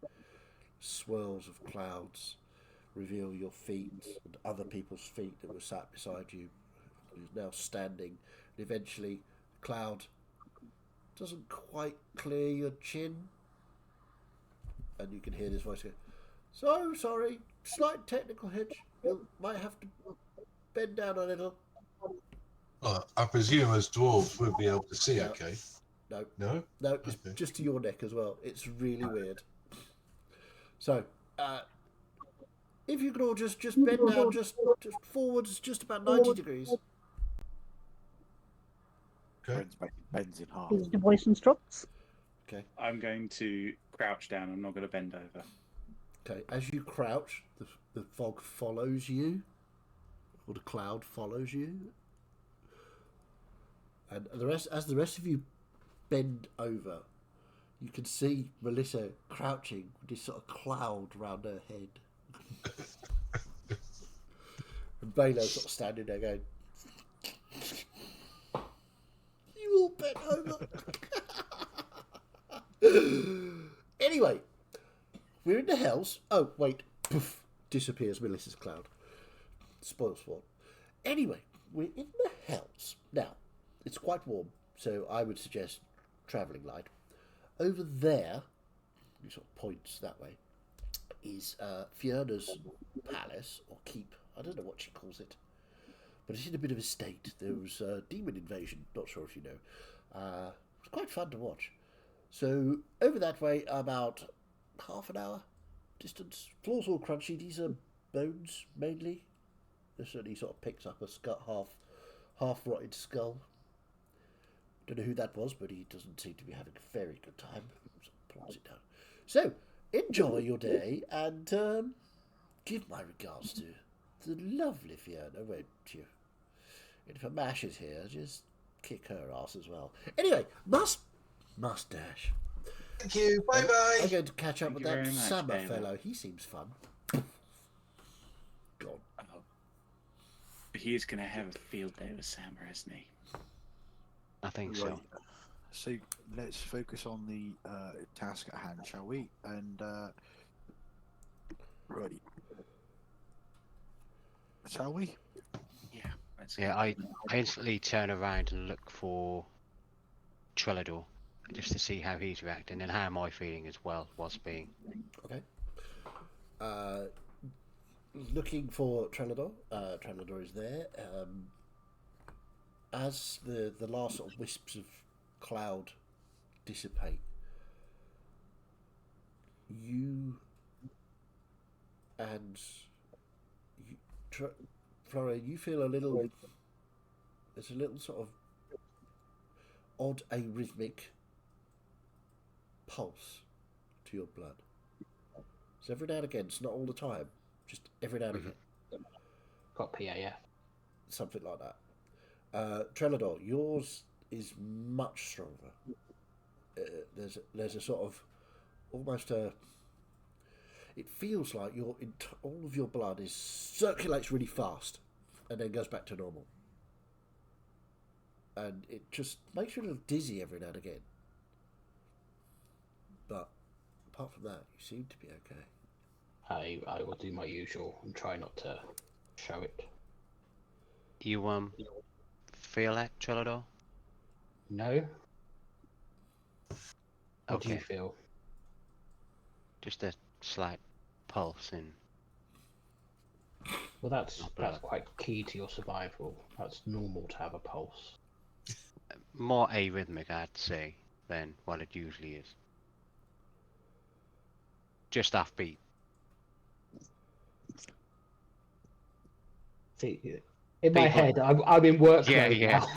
Swirls of clouds reveal your feet and other people's feet that were sat beside you, who's now standing. And eventually, Cloud doesn't quite clear your chin, and you can hear this voice go, "So sorry, slight technical hitch. You might have to bend down a little." I presume as dwarves we'll be able to see. No. Okay. No, No. no, it's Okay. just to your neck as well. It's really weird. So, if you could all just bend down, just forwards, just about 90 degrees. Okay. Bends in half. As the voice instructs. Okay. I'm going to crouch down. I'm not going to bend over. Okay. As you crouch, the fog follows you, or the cloud follows you, and as the rest of you bend over, you can see Melissa crouching with this sort of cloud round her head. And Balo's sort of standing there going, "You all bent over." Anyway, we're in the hells. Oh, wait. Poof. Disappears Melissa's cloud. Spoils sport. Anyway, we're in the hells. Now, it's quite warm, so I would suggest travelling light. Over there, he sort of points that way, is Fiona's palace, or keep. I don't know what she calls it. But it's in a bit of a state. There was a demon invasion, not sure if you know. It was quite fun to watch. So, over that way, about half an hour distance. Floor's all crunchy. These are bones, mainly. This certainly sort of picks up a half rotted skull. Don't know who that was, but he doesn't seem to be having a very good time. So plots it down. So, enjoy your day, and give my regards to the lovely Fiona, won't you? And if a mash is here, just kick her ass as well. Anyway, must dash. Thank you. Bye bye. I'm going to catch up Thank with you that very much, Summer Taylor. fellow. He seems fun. Gone. Oh. He's going to have a field day with Sammer, isn't he? I think Right. so. So let's focus on the task at hand, shall we? And right, shall we? Yeah. That's Yeah, I instantly turn around and look for Trellador, just to see how he's reacting and how am I feeling as well whilst being. Okay. Looking for Trellador. Trellador is there. As the last sort of wisps of cloud dissipate, you and Florian, you feel a little. There's a little sort of odd arrhythmic pulse to your blood. So every now and again, it's not all the time, just every now and again, Got PAF. something like that. Trellador, yours is much stronger. There's a sort of almost a. It feels like all of your blood circulates really fast, and then goes back to normal. And it just makes you a little dizzy every now and again. But apart from that, you seem to be okay. I will do my usual and try not to show it. You feel that, Trellador? No? What do you Okay. feel? Just a slight pulse in. Well, that's Not bad. quite key to your survival. That's normal to have a pulse. More arrhythmic, I'd say, than what it usually is. Just offbeat. See, in my People- head, I'm in work Yeah, mode yeah. now.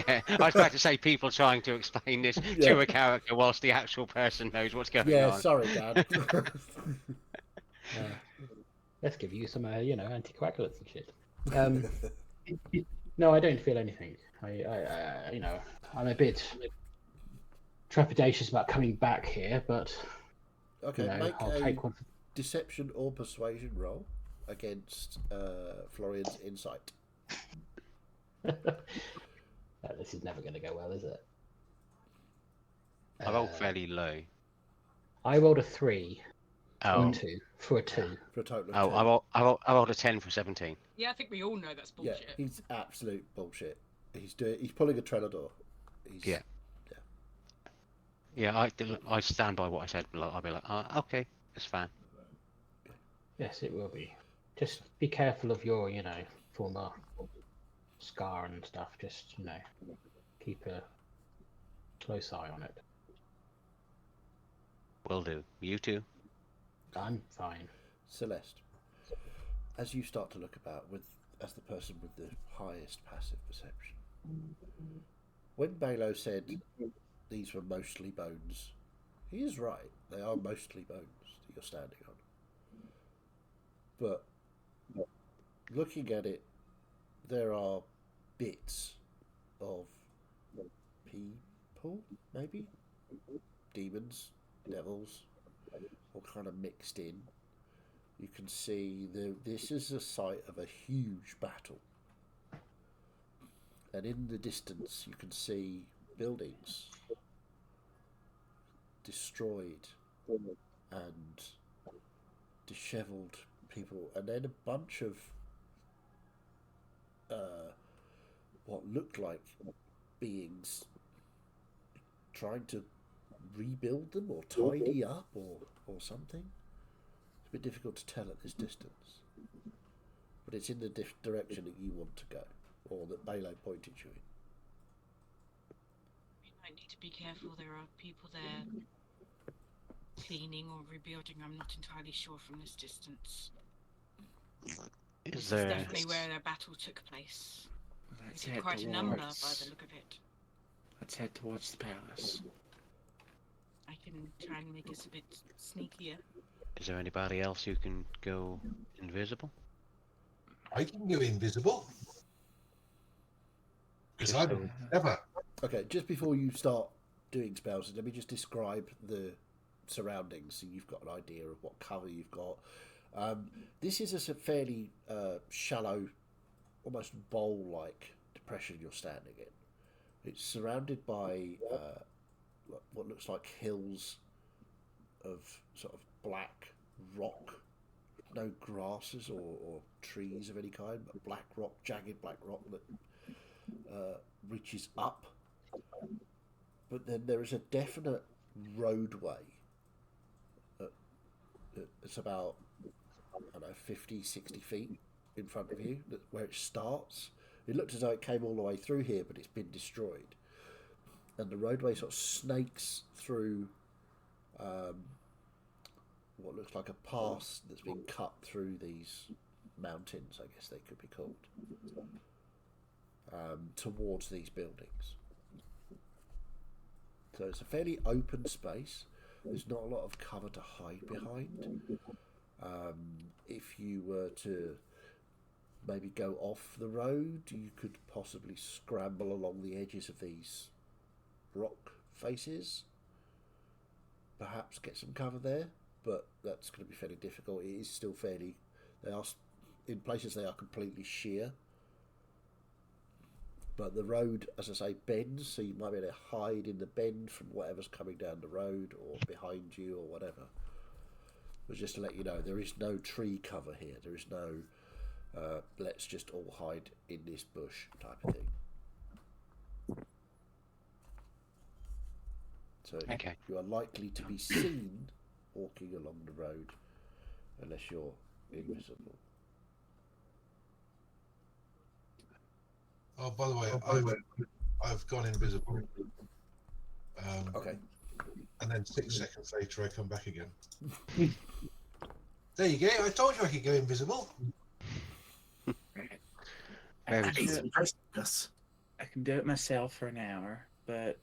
Yeah. I was about to say people trying to explain this Yeah. to a character whilst the actual person knows what's going Yeah, on. sorry, Dad. Let's give you some, anticoagulants and shit. No, I don't feel anything. I'm a bit trepidatious about coming back here, but Okay, make I'll a take one. deception or persuasion roll against Florian's insight. This is never going to go well, is it? I rolled fairly low. I rolled a 3. Oh, For a 2. for a total oh, of 2. I rolled a 10 for 17. Yeah, I think we all know that's Yeah, bullshit. he's absolute bullshit. He's pulling a Trelador. Yeah. Yeah, I stand by what I said. I'll be like, okay, it's fine. Yes, it will be. Just be careful of your, former scar and stuff. Just, keep a close eye on it. Will do. You too. I'm fine. Celeste, as you start to look about as the person with the highest passive perception, when Balo said these were mostly bones, he is right. They are mostly bones that you're standing on. But looking at it, there are bits of people, maybe? Demons, devils, all kind of mixed in. You can see this is a site of a huge battle. And in the distance, you can see buildings destroyed and dishevelled people, and then a bunch of what looked like beings trying to rebuild them or tidy up or something. It's a bit difficult to tell at this distance, but it's in the direction that you want to go, or that Balo pointed you in. We might need to be careful. There are people there cleaning or rebuilding. I'm not entirely sure from this distance. This is definitely where their battle took place. Let's We did head quite a number by towards. the look of it. Let's head towards the palace. I can try and make us a bit sneakier. Is there anybody else who can go invisible? I can go invisible. Because I'm clever. Okay, just before you start doing spells, let me just describe the surroundings so you've got an idea of what cover you've got. This is a fairly shallow, almost bowl-like depression you're standing in. It's surrounded by what looks like hills of sort of black rock, no grasses or trees of any kind, but black rock, jagged black rock that reaches up. But then there is a definite roadway. It's about, I don't know, 50, 60 feet in front of you, where it starts. It looked as though it came all the way through here, but it's been destroyed. And the roadway sort of snakes through what looks like a pass that's been cut through these mountains, I guess they could be called, towards these buildings. So it's a fairly open space. There's not a lot of cover to hide behind. If you were to maybe go off the road, you could possibly scramble along the edges of these rock faces, perhaps get some cover there, but that's going to be fairly difficult. It is still fairly, they are, in places they are completely sheer, but the road, as I say, bends, so you might be able to hide in the bend from whatever's coming down the road or behind you or whatever. But just to let you know, there is no tree cover here. There is no let's just all hide in this bush type of thing. So Okay. you are likely to be seen walking along the road unless you're invisible. Oh, by the way, I've gone invisible. Okay. And then 6 seconds later, I come back again. There you go. I told you I could go invisible. Right. Very I can good. I can do it myself for an hour, but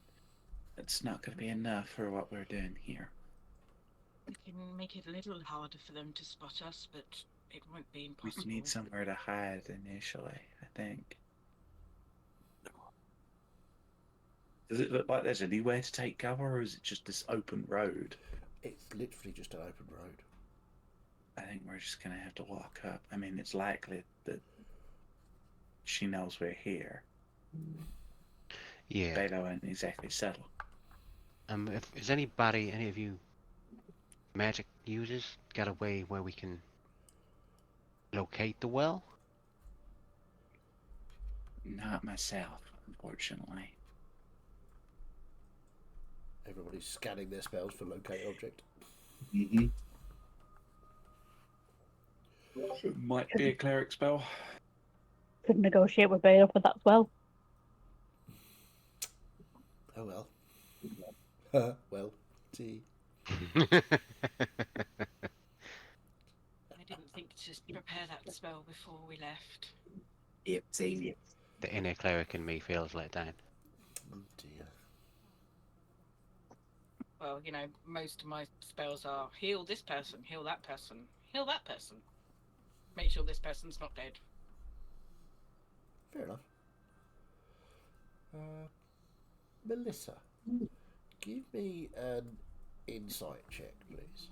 it's not going to be enough for what we're doing here. We can make it a little harder for them to spot us, but it won't be We impossible. need somewhere to hide initially, I think. Does it look like there's anywhere to take cover, or is it just this open road? It's literally just an open road. I think we're just going to have to walk up. I mean, it's likely that she knows we're here. Yeah. They don't exactly settle. If is anybody, any of you magic users, got a way where we can locate the well? Not myself, unfortunately. Everybody's scanning their spells for locate object. Mm-hmm. It might be a cleric spell. Could negotiate with Bale for that as well. Oh well. Well, see. I didn't think to prepare that spell before we left. Yep, same. The inner cleric in me feels let down. Oh dear. Well, you know, most of my spells are heal this person, heal that person, heal that person. Make sure this person's not dead. Fair enough. Melissa, give me an insight check, please.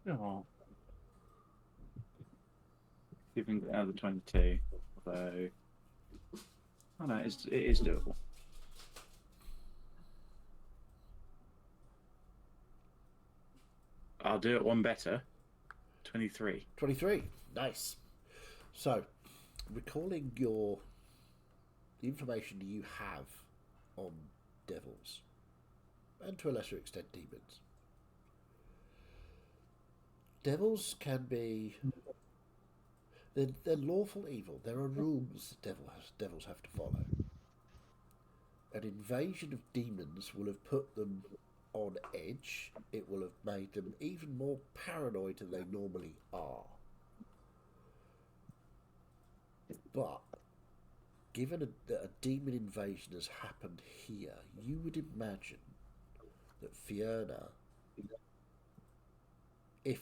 Oh. Giving out of the 22, although... Oh no, it is doable. I'll do it one better. 23. 23. Nice. So, recalling the information you have on devils, and to a lesser extent demons. Devils can be... They're lawful evil. There are rules devils have to follow. An invasion of demons will have put them on edge. It will have made them even more paranoid than they normally are. But given that a demon invasion has happened here, you would imagine that Fiona, if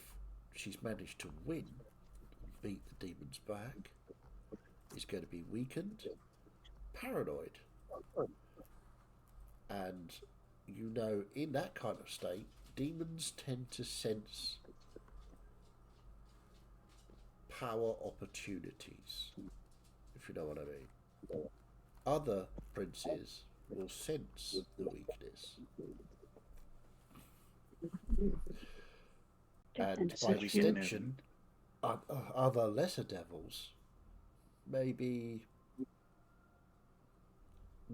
she's managed to win, beat the demons back, is going to be weakened, paranoid, and you know, in that kind of state, demons tend to sense power opportunities, if you know what I mean. Other princes will sense the weakness, and by extension, other lesser devils may be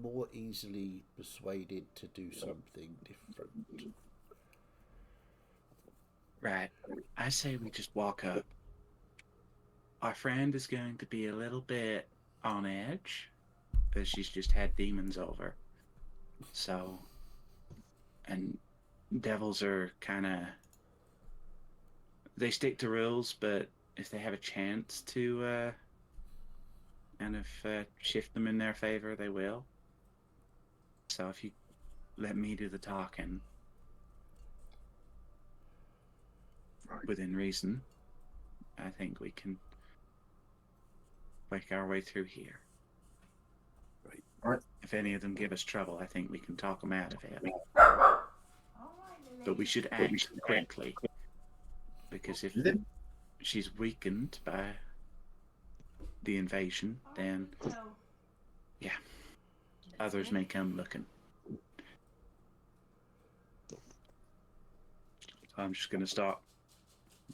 more easily persuaded to do something different. Right. I say we just walk up. Our friend is going to be a little bit on edge, because she's just had demons over. So, and devils are kind of... They stick to rules, but if they have a chance to kind of shift them in their favor, they will. So if you let me do the talking, within reason, I think we can work our way through here. Right. All right. If any of them give us trouble, I think we can talk them out of it. But we should act quickly, because if she's weakened by the invasion, then yeah, others may come looking. So I'm just going to start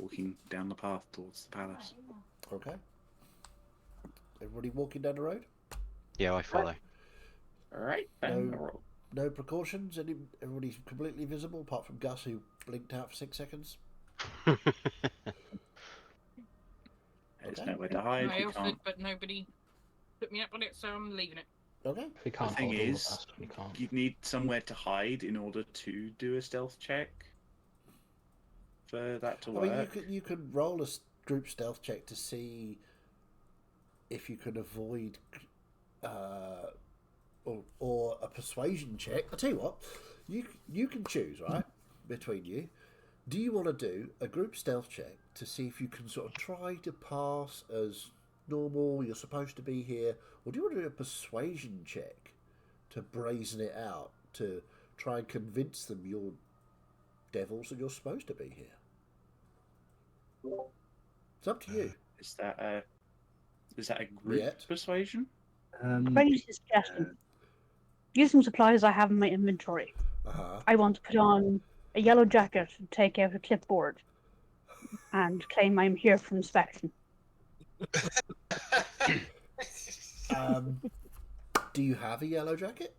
walking down the path towards the palace. Okay. Everybody walking down the road? Yeah, I follow. Alright, No precautions? Everybody's completely visible, apart from Gus, who blinked out for 6 seconds? There's nowhere to hide. I We offered, can't. but nobody put me up on it, so I'm leaving it. Okay. If we can't The thing hold all of is, us, we can't. you need somewhere to hide in order to do a stealth check for that to I work. mean, you could roll a group stealth check to see if you can avoid, or a persuasion check. I'll tell you what, you can choose, right, between you. Do you want to do a group stealth check to see if you can sort of try to pass as normal, you're supposed to be here, or do you want to do a persuasion check to brazen it out, to try and convince them you're devils and you're supposed to be here? It's up to you. Is that a group persuasion? Crazy suggestion. Use some supplies I have in my inventory. Uh-huh. I want to put on a yellow jacket, take out a clipboard, and claim I'm here for inspection. Do you have a yellow jacket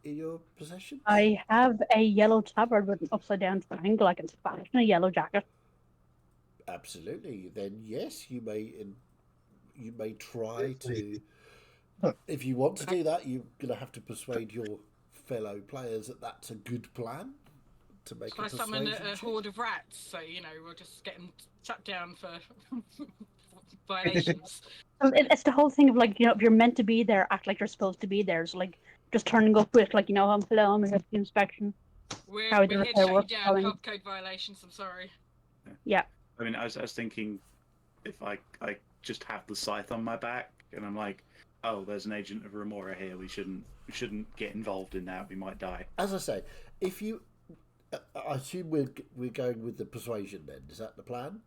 in your possession? I have a yellow tabard with an upside down triangle. I can fashion a yellow jacket. Absolutely. Then yes, you may try to. If you want to do that, you're going to have to persuade your fellow players that that's a good plan to make So a I summon persuasion a check. horde of rats, so we'll just get them shut down for violations. It's the whole thing of if you're meant to be there, act like you're supposed to be there. So just turning up with hello, I'm here for the inspection. We're How the here to repair shut you works, down. telling- Health code violations. I'm sorry. Yeah. I mean, I was thinking if I just have the scythe on my back and I'm like, oh, there's an agent of Remora here. We shouldn't get involved in that. We might die. As I say, if you, I assume we're going with the persuasion. Then is that the plan?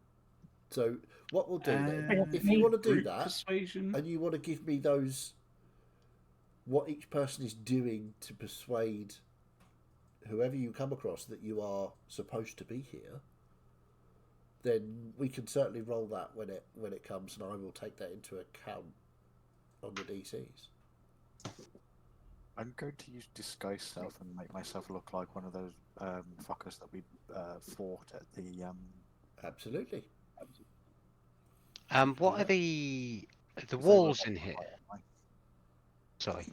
So what we'll do then, if you want to do Group that, persuasion. and you want to give me those, what each person is doing to persuade whoever you come across that you are supposed to be here, then we can certainly roll that when it comes, and I will take that into account on the DCs. I'm going to use disguise self and make myself look like one of those fuckers that we fought at the. Absolutely. What are the walls in here? Sorry,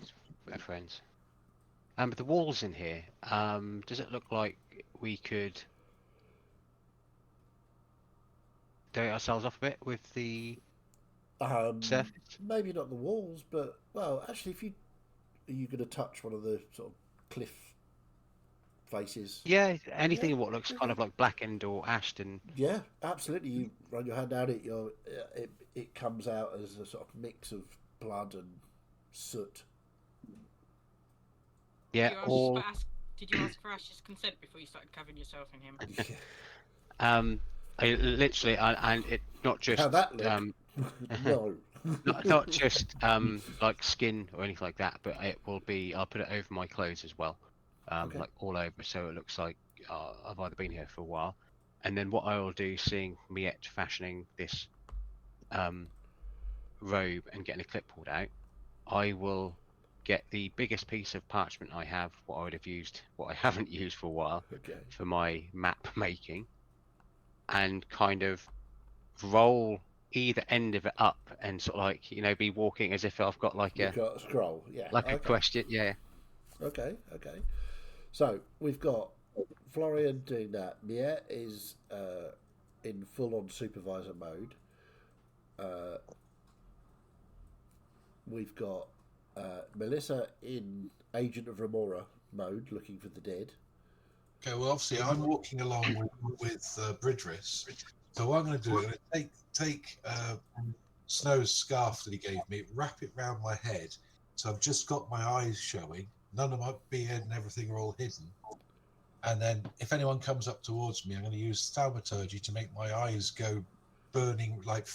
friends. The walls in here. Does it look like we could do ourselves off a bit with the surface? Maybe not the walls, but well, actually, are you going to touch one of the sort of cliff faces? Yeah, anything what looks kind of like blackened or ashed and. Yeah, absolutely. You run your hand down it, it comes out as a sort of mix of blood and soot. Yeah, did you ask for Ash's consent before you started covering yourself in him? I literally, and it not just How that look? No. not just like skin or anything like that, but it will be. I'll put it over my clothes as well, Okay. like all over, so it looks like I've either been here for a while. And then what I will do, seeing Miette fashioning this robe and getting a clipboard out, I will get the biggest piece of parchment I have, what I haven't used for a while, for my map making, and kind of roll either end of it up and sort of like, be walking as if I've got like You've got a scroll, yeah. Like a question, yeah. Okay. So we've got Florian doing that. Miette is in full-on supervisor mode. We've got Melissa in Agent of Remora mode, looking for the dead. Okay, well, obviously, I'm walking along with Bridris. So what I'm going to do, I'm going to take Snow's scarf that he gave me, wrap it round my head, so I've just got my eyes showing. None of my beard and everything are all hidden. And then if anyone comes up towards me, I'm going to use thaumaturgy to make my eyes go burning like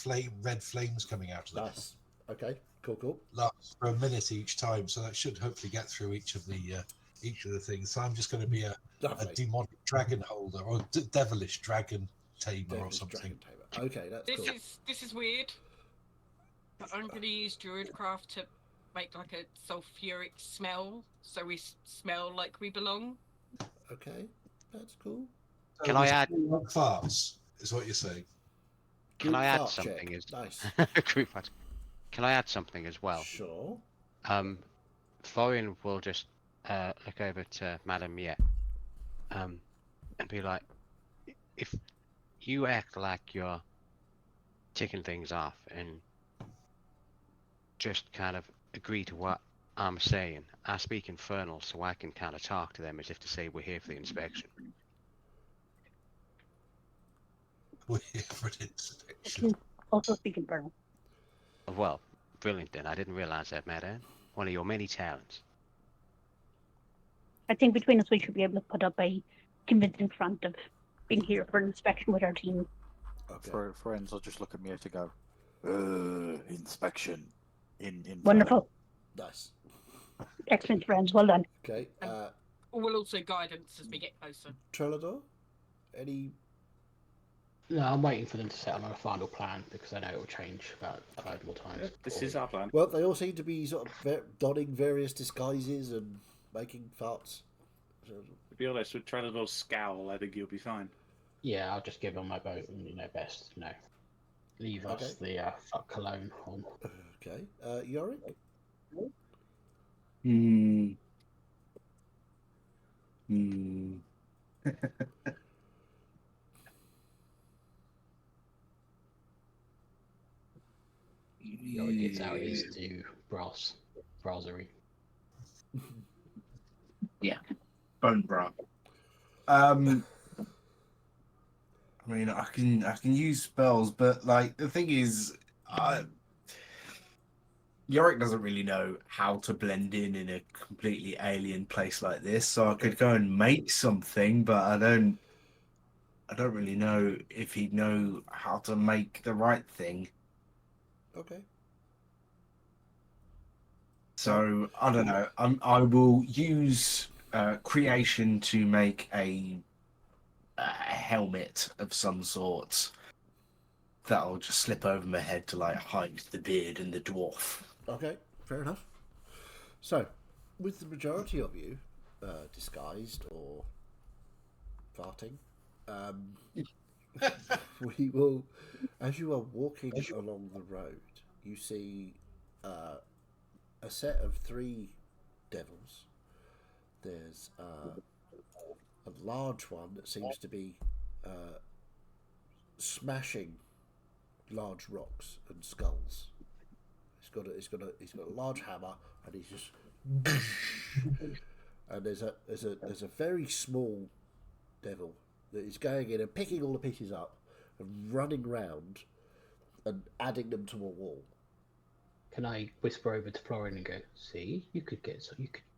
red flames coming out of them. Nice. Okay. Cool. Lasts for a minute each time, so that should hopefully get through each of the things. So I'm just going to be a demonic dragon holder or devilish dragon tamer or something. Okay, that's cool. This is weird. But I'm going to use Druidcraft to make like a sulfuric smell, so we smell like we belong. Okay, that's cool. So Can I add farts? Is what you're saying? Can I add something? Nice. Can I add something as well? Sure. Florian will just look over to Madame Miette and be like, if you act like you're ticking things off and just kind of agree to what I'm saying, I speak Infernal so I can kind of talk to them as if to say we're here for the inspection. We're here for the inspection. Also speak Infernal. Well, brilliant then. I didn't realise that, Madame. One of your many talents. I think between us we should be able to put up a convincing front of being here for an inspection with our team. Okay. For friends, I'll just look at me to go, inspection. In Wonderful. Nice. Excellent, friends. Well done. Okay. We'll also guidance as we get closer. Trelador, any? No, I'm waiting for them to settle on a final plan because I know it will change about 5 more times. This is our plan. Well, they all seem to be sort of donning various disguises and making farts. So, To be honest, with Trelador's scowl, I think you'll be fine. Yeah, I'll just give them my boat and best, leave us the fuck cologne on. okay, Yorick. Yorick gets out his new brasserie. Yeah, bone bra. I mean, I can use spells, but like the thing is, Yorick doesn't really know how to blend in a completely alien place like this. So I could go and make something, but I don't really know if he'd know how to make the right thing. Okay. So I don't know. I will use creation to make a helmet of some sort that'll just slip over my head to like hide the beard and the dwarf. Okay, fair enough. So, with the majority of you disguised or farting, we will, as you are walking along the road, you see a set of 3 devils. There's a large one that seems to be smashing large rocks and skulls. He's got a large hammer, and he's just and there's a very small devil that is going in and picking all the pieces up and running round and adding them to a wall. Can I whisper over to Florian and go, see, you could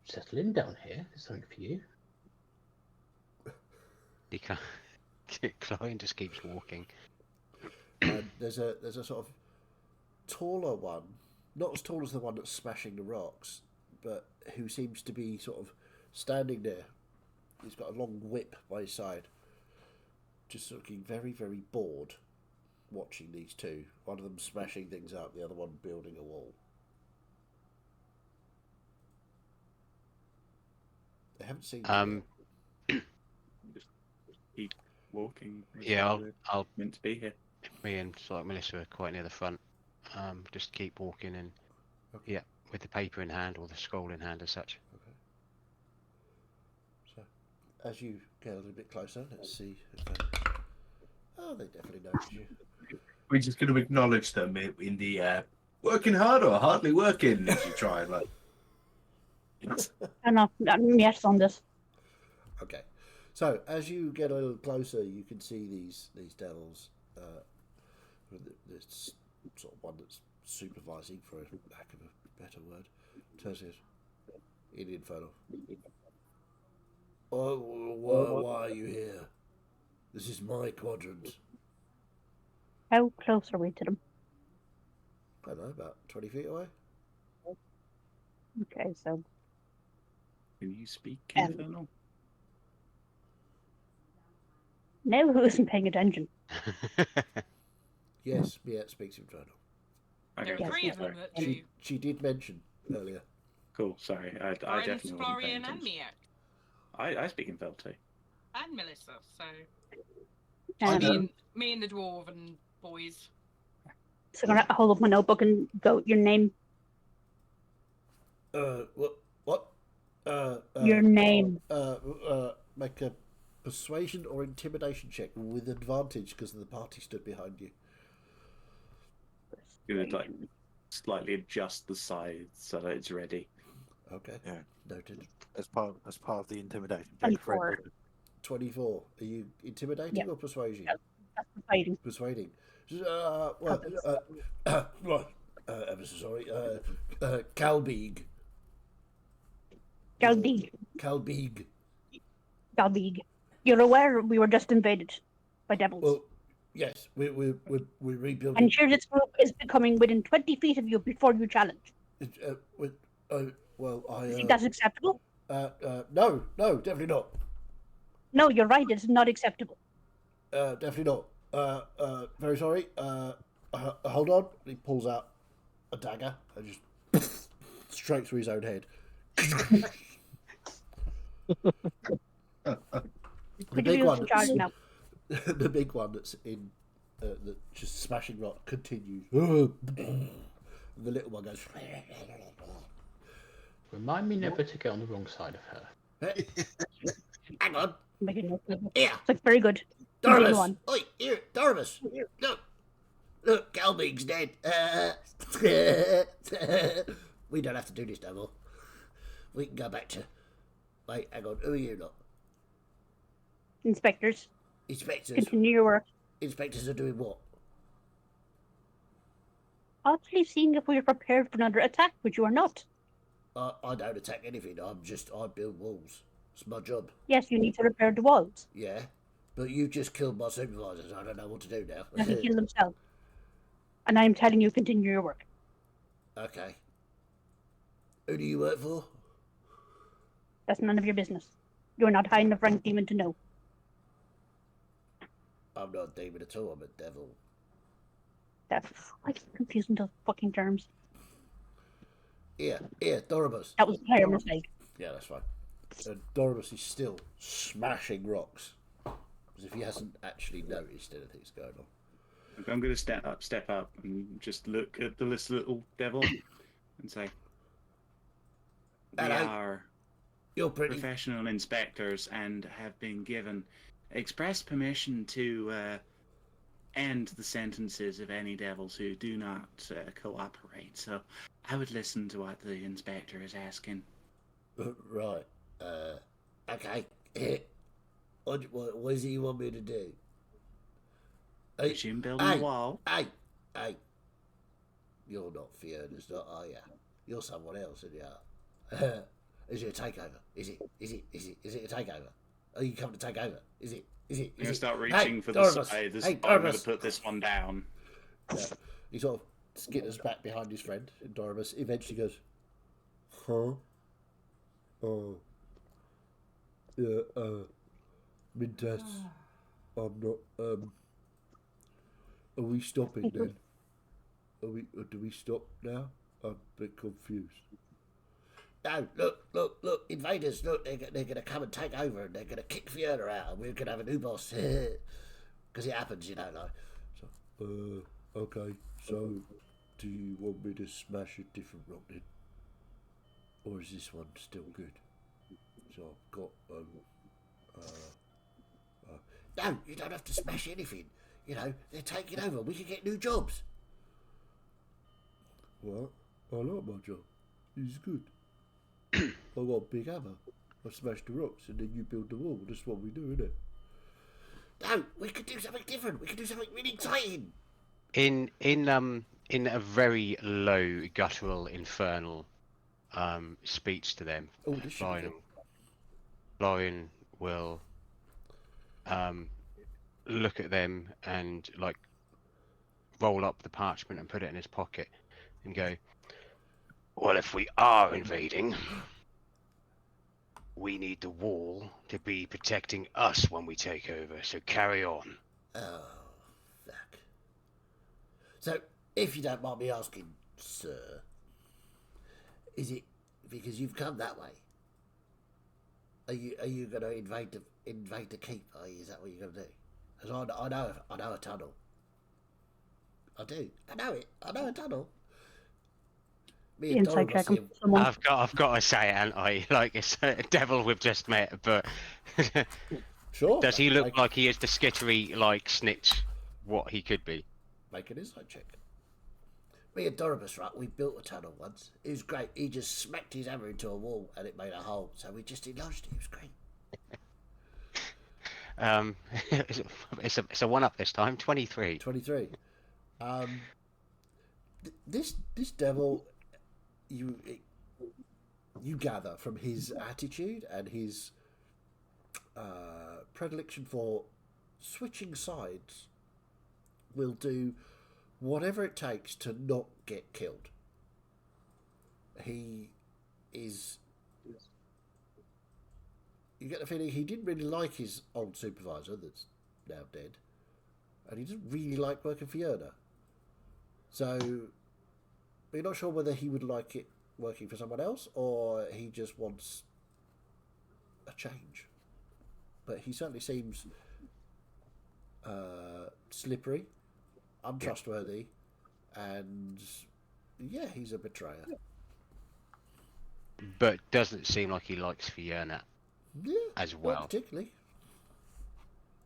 settle in down here. There's something for you. You can't. Florian just keeps walking. And there's a sort of taller one, not as tall as the one that's smashing the rocks, but who seems to be sort of standing there. He's got a long whip by his side, just looking very, very bored, watching these two. One of them smashing things up, the other one building a wall. They haven't seen them yet. Just keep walking. Yeah, I'll meant to be here. Me and Melissa are quite near the front. Just keep walking and Okay. with the paper in hand or the scroll in hand as such. Okay. So, as you get a little bit closer, let's see if they... Oh, they definitely notice you. We're just going to acknowledge them in the working hard or hardly working as you try and like. No, yes on this. Okay. So, as you get a little closer, you can see these devils. This sort of one that's supervising, for lack of a better word. Tertius. In Inferno. Oh, why are you here? This is my quadrant. How close are we to them? I don't know, about 20 feet away. Okay, so Can you speak Infernal? now who isn't paying attention? Yes, Miette speaks Infernal. There Okay, are 3 of them that do. She did mention earlier. cool. Sorry, I Friends, definitely wasn't paying Florian and attention. Miette. I speak Infernal too. And Melissa, so Um, me and the dwarven boys. So I'm gonna hold up my notebook and go. Your name. What? Your name. Make a persuasion or intimidation check with advantage because the party stood behind you. You would like slightly adjust the size so that it's ready. Okay. Yeah. Noted. As part of the intimidation. 24. 24. Are you intimidating Yep. or persuasion? Yep. That's the fighting. Persuading. Ever so sorry. Calbeeg. Galdig. Calbeeg. Galdig. You're aware we were just invaded by devils. Well, yes, we're rebuilding. And here this group is becoming within 20 feet of you before you challenge. Well, You think that's acceptable? No, definitely not. No, you're right. It's not acceptable. Definitely not. Very sorry. Hold on. He pulls out a dagger and just straight through his own head. The big one. In charge now. The big one that's in that just smashing rock continues. The little one goes. Remind me never to get on the wrong side of her. Hang on. Make it Here, It's like very good. Continue Dormus. on. Oi, here, Dormus. Look, Galbig's dead. We don't have to do this no more. We can go back to. Wait, hang on. Who are you lot? Inspectors, Inspectors. continue your work. Inspectors are doing what? Actually seeing if we are prepared for another attack, which you are not. I don't attack anything. I build walls. It's my job. Yes, you need to repair the walls. Yeah, but you just killed my supervisors. I don't know what to do now. Let them kill themselves. And I am telling you, continue your work. Okay. Who do you work for? That's none of your business. You're not high enough rank demon to know. I'm not a demon at all. I'm a devil. I get confused in those fucking terms. Here, Doribus. That was a player mistake. Yeah, that's fine. Doribus is still smashing rocks. As if he hasn't actually noticed anything's going on. I'm going to step up and just look at this little devil and say, we Hello. are You're pretty. professional inspectors and have been given express permission to end the sentences of any devils who do not cooperate. So I would listen to what the inspector is asking. Right. Okay. What is it you want me to do? Is you building a wall? Hey. You're not Fiona's, not are you? You're someone else, aren't you? Is it a takeover? Is it a takeover? Are you coming to take over? Is it? I'm going to start Hey, reaching for the Doribus. side. Hey, I'm going Doribus. to put this one down. Yeah. He sort of skitters back behind his friend, and Doribus eventually goes, huh? Oh. Yeah, Mintas. I'm not, are we stopping then? Do we stop now? I'm a bit confused. No, look, invaders, look, they're going to come and take over and they're going to kick Fiona out and we're going to have a new boss. Because it happens, you know, like. So, okay, so do you want me to smash a different rock then? Or is this one still good? So I've got, no, you don't have to smash anything. You know, they're taking over. We can get new jobs. What? I like my job. It's good. I got a big hammer. I smash the rocks and then you build the wall. That's what we do, isn't it? No, we could do something different. We could do something really exciting. In a very low, guttural, infernal speech to them, Florian will look at them and like roll up the parchment and put it in his pocket and go, well, if we are invading, we need the wall to be protecting us when we take over, so carry on. Oh, fuck. So, if you don't mind me asking, sir, is it because you've come that way? Are you going to invade the keep? Is that what you're going to do? Because I know a tunnel. I do. I know it. I know a tunnel. Me and Inside Doribus check here. on someone. I've got to say, aren't I? Like, it's a devil we've just met, but Sure. does he look like he is the skittery, like, snitch what he could be? Make an insight check. Me and Doribus, right, we built a tunnel once. It was great. He just smacked his hammer into a wall and it made a hole. So we just enlarged it. It was great. It's a one-up this time, 23. 23. This devil, you gather from his attitude and his predilection for switching sides, will do whatever it takes to not get killed. He is you get the feeling he didn't really like his old supervisor that's now dead, and he doesn't really like working for Yerna. So you're not sure whether he would like it working for someone else or he just wants a change. But he certainly seems slippery, untrustworthy, and yeah, he's a betrayer. But doesn't seem like he likes Fiona Yeah, as well. not particularly.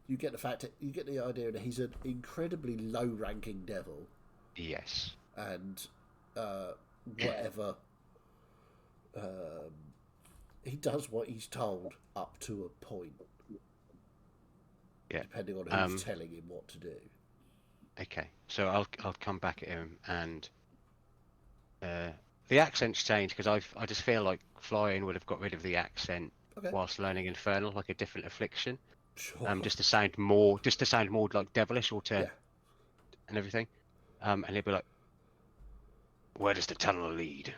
You get the idea that he's an incredibly low-ranking devil. Yes. And whatever he does what he's told up to a point. Yeah. Depending on who's telling him what to do. Okay, so I'll come back at him, and the accent's changed because I just feel like Florian would have got rid of the accent whilst learning Infernal, like a different affliction. Sure. Just to sound more like devilish or to and everything. And he'd be like, "Where does the tunnel lead?"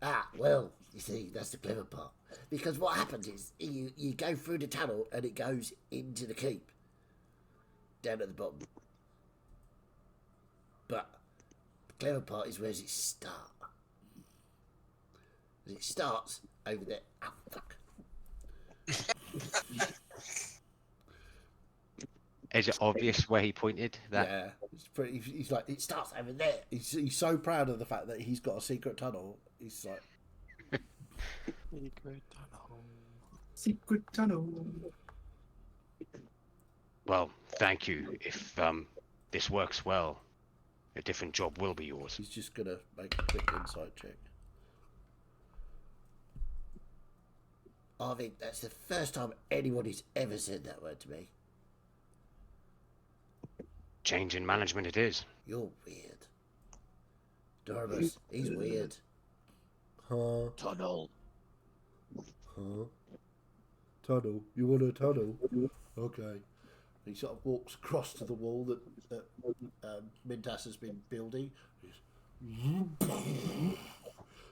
Ah, well, you see, that's the clever part. Because what happens is you go through the tunnel and it goes into the keep. Down at the bottom. But the clever part is where does it start? It starts over there. Oh, fuck. Is it obvious where he pointed? That Yeah, it's pretty. He's like, it starts over there. He's so proud of the fact that he's got a secret tunnel. He's like, Secret tunnel. Secret tunnel. Well, thank you. If this works well, a different job will be yours. he's just gonna make a quick insight check. I think that's the first time anybody's ever said that word to me. Change in management it is. You're weird. Dormus, he's weird. Huh? Tunnel. Huh? Tunnel? You want a tunnel? Okay. He sort of walks across to the wall that Mintas has been building.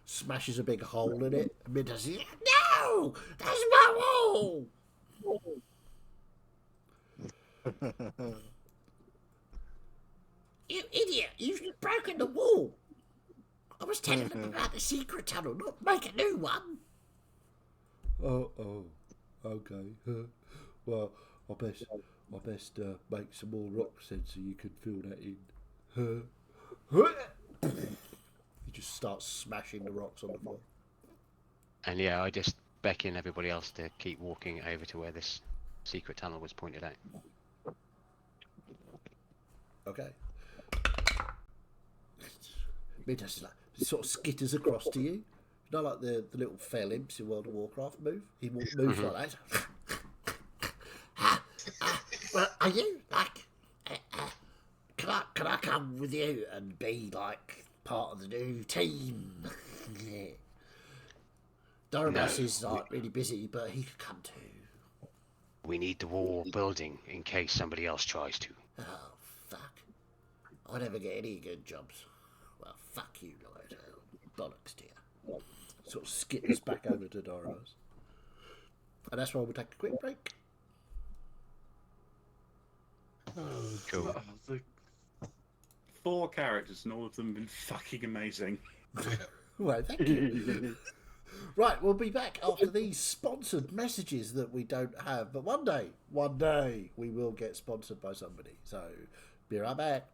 Smashes a big hole in it. And Mintas says, "No! That's my wall!" You idiot! You've broken the wall! I was telling them about the secret tunnel, not make a new one! Oh, okay. Well, I best make some more rocks then so you can fill that in. He just starts smashing the rocks on the floor. And yeah, I just beckon everybody else to keep walking over to where this secret tunnel was pointed out. Okay. Midas is like, sort of skitters across to you. You know, like the little fell imps in World of Warcraft move? He moves like that. Well, are you, like, can I come with you and be, like, part of the new team? Dorobus is, like, really busy, but he could come too. We need the wall building in case somebody else tries to. Oh, fuck. I never get any good jobs. Well, fuck you, Lloyd. Bollocks to you. Sort of skitters back over to Dorobus. And that's why we'll take a quick break. Cool. The 4 characters and all of them have been fucking amazing. Well, thank you. Right, we'll be back after these sponsored messages that we don't have. But one day, we will get sponsored by somebody. So, be right back.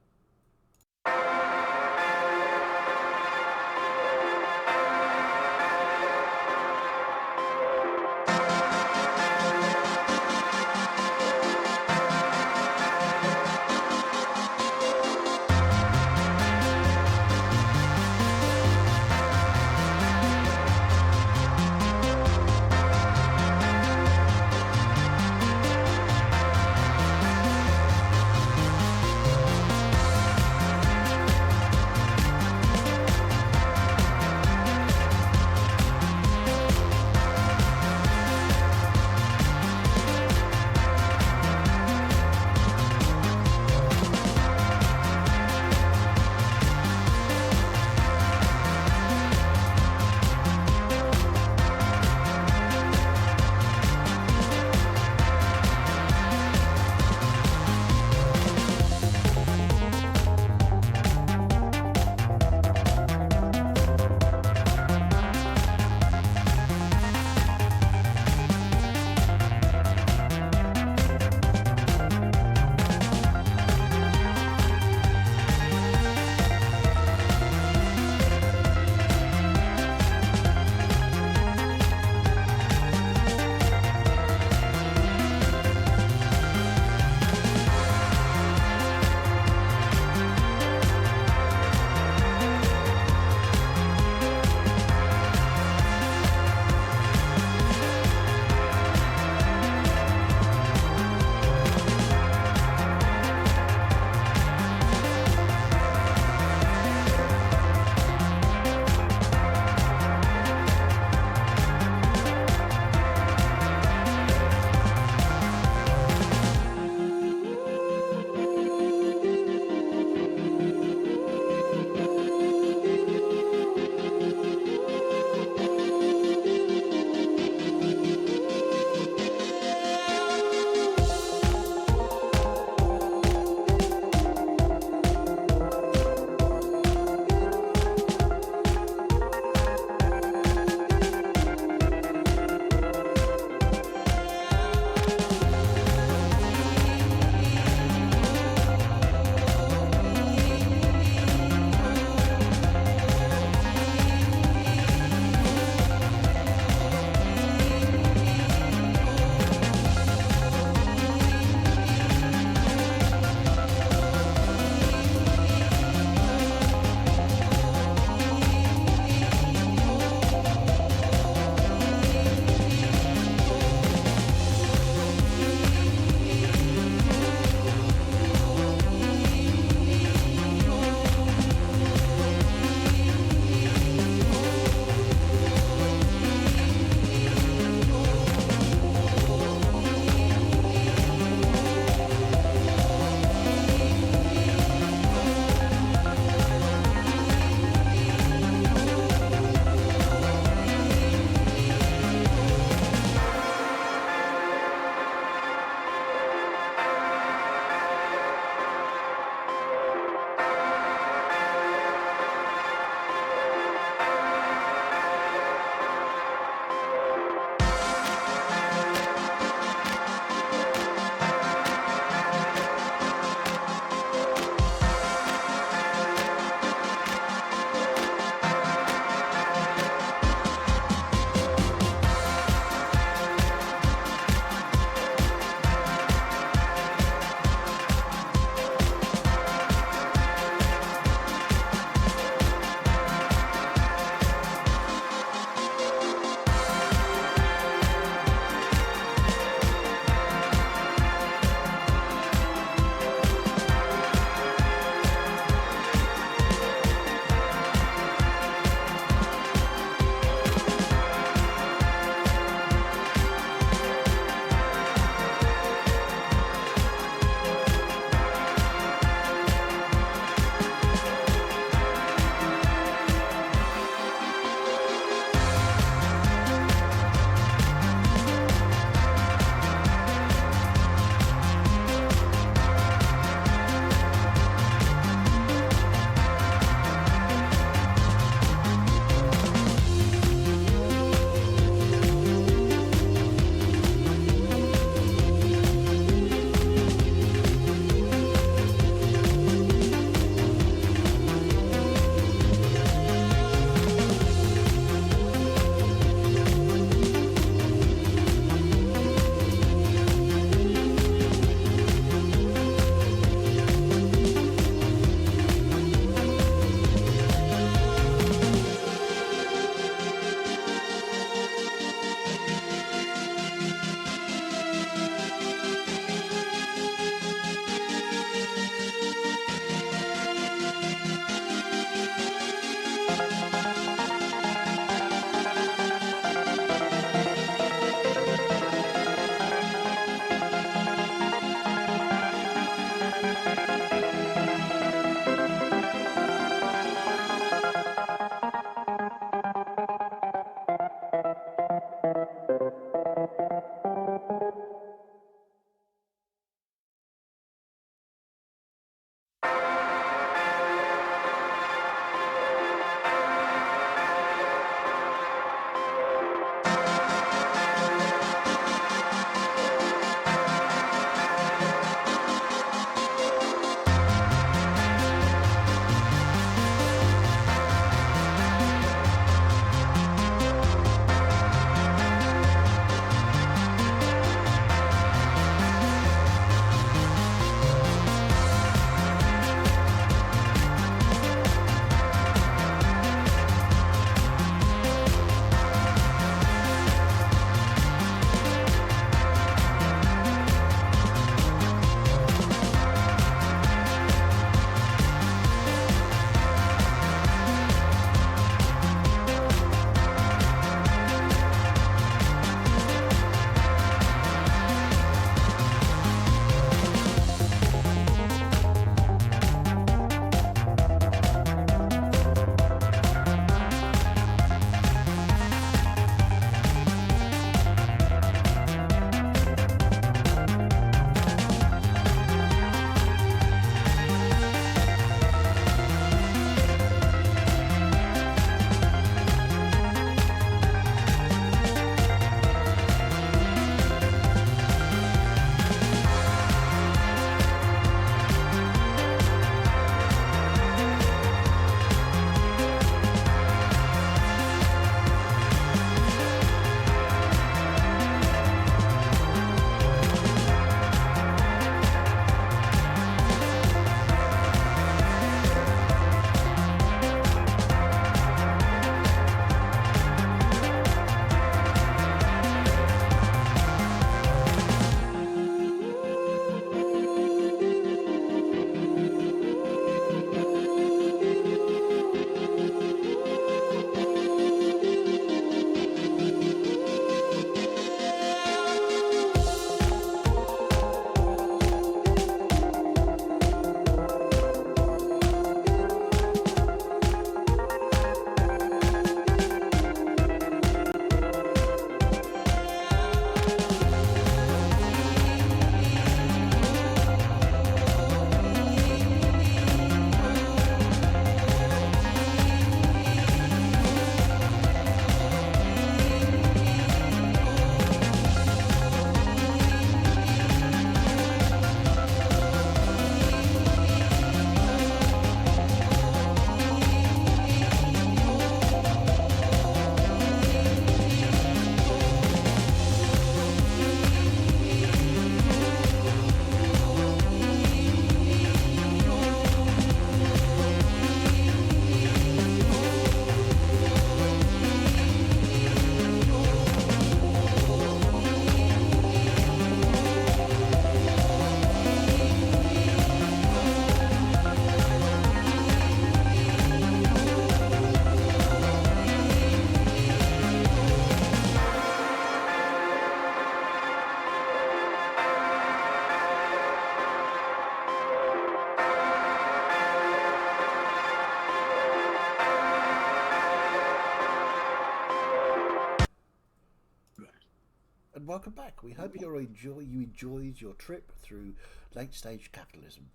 welcome back. We hope you enjoyed your trip through late stage capitalism.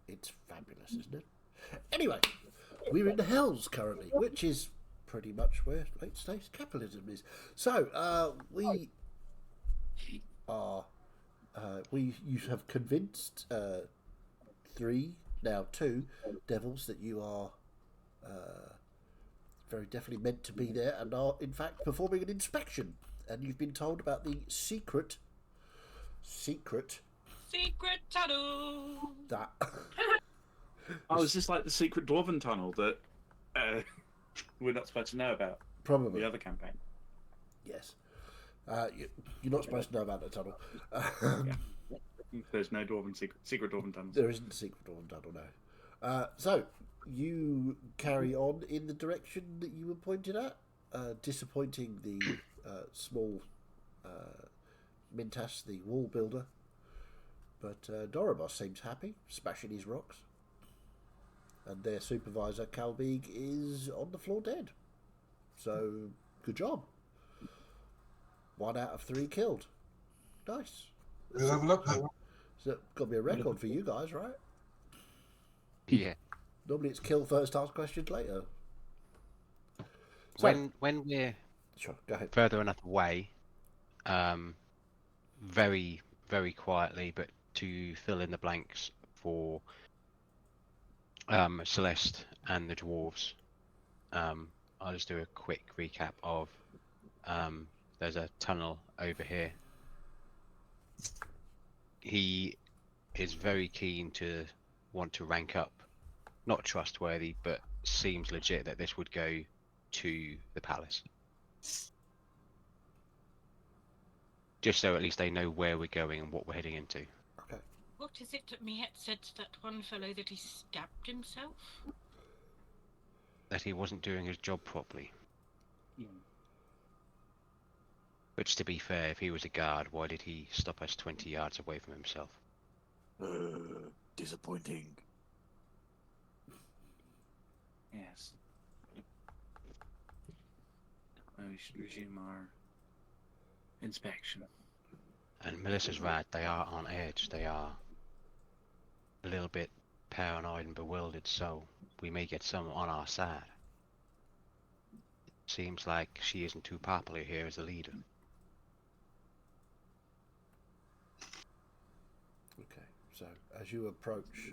It's fabulous, isn't it? Anyway, we're in the hells currently, which is pretty much where late stage capitalism is. So we are you have convinced two devils that you are very definitely meant to be there and are in fact performing an inspection, and you've been told about the secret tunnel. That Oh, is this like the secret dwarven tunnel that we're not supposed to know about? probably The other campaign. yes. You're not supposed to know about the tunnel. There's no secret dwarven tunnels. There isn't a secret dwarven tunnel now. So you carry on in the direction that you were pointed at, disappointing the small Mintas, the wall builder. But Dorobos seems happy, smashing his rocks. And their supervisor, Calbeeg, is on the floor dead. So, good job. 1 out of 3 killed. Nice. We'll have a look. So, got to be a record for you guys, right? Yeah. Normally it's kill first, ask questions later. So, When we're sure, go ahead. further enough away, very, very quietly, but to fill in the blanks for Celeste and the dwarves, I'll just do a quick recap of there's a tunnel over here. He is very keen to want to rank up, not trustworthy, but seems legit that this would go to the palace. Just so at least they know where we're going and what we're heading into. Okay. What is it that Miette said to that one fellow that he stabbed himself? That he wasn't doing his job properly. Which, to be fair, if he was a guard, why did he stop us 20 yards away from himself? Disappointing. Yes. We should resume our inspection. And Melissa's right, they are on edge. They are a little bit paranoid and bewildered, so we may get some on our side. Seems like she isn't too popular here as a leader. Okay, so as you approach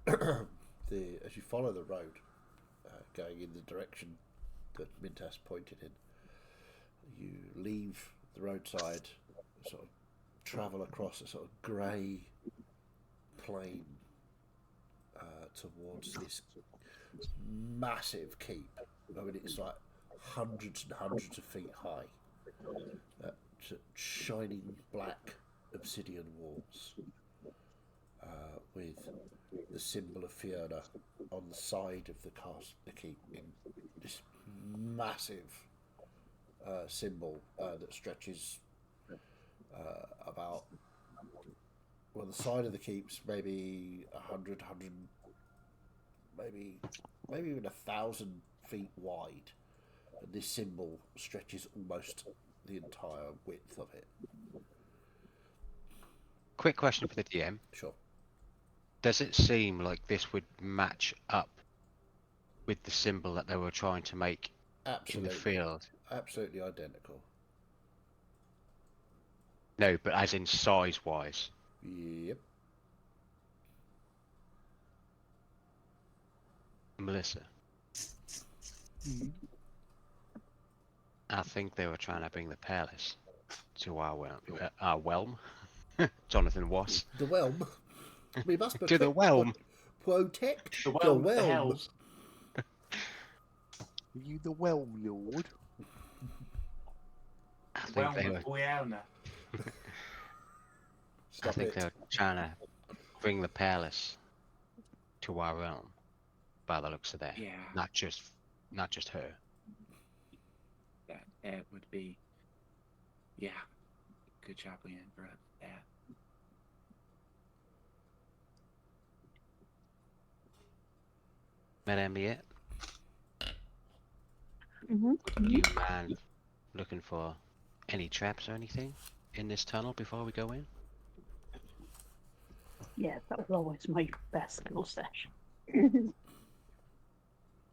as you follow the road, going in the direction that Mintas pointed in, you leave the roadside, sort of travel across a sort of grey plain towards this massive keep. I mean, it's like hundreds and hundreds of feet high. Shining black obsidian walls with the symbol of Fiona on the side of the keep in this massive symbol that stretches about, well, the side of the keep's maybe 100, maybe even 1,000 feet wide, and this symbol stretches almost the entire width of it. Quick question for the DM. Sure. Does it seem like this would match up with the symbol that they were trying to make in the field? Absolutely identical. No, but as in size-wise. Yep. Melissa. I think they were trying to bring the palace to our realm. Jonathan was. The realm. We must to the realm. Protect The the realm. realm. The hells. Are you the Whelm Lord? I think Realm they of were. Boyana. I think they were trying to bring the palace to our realm, by the looks of that. Yeah. Not just her. That would be, yeah. Good job, Leanne, for that. Madame Miette, Mm-hmm. do you mind looking for any traps or anything in this tunnel before we go in? Yeah, that was always my best skill set.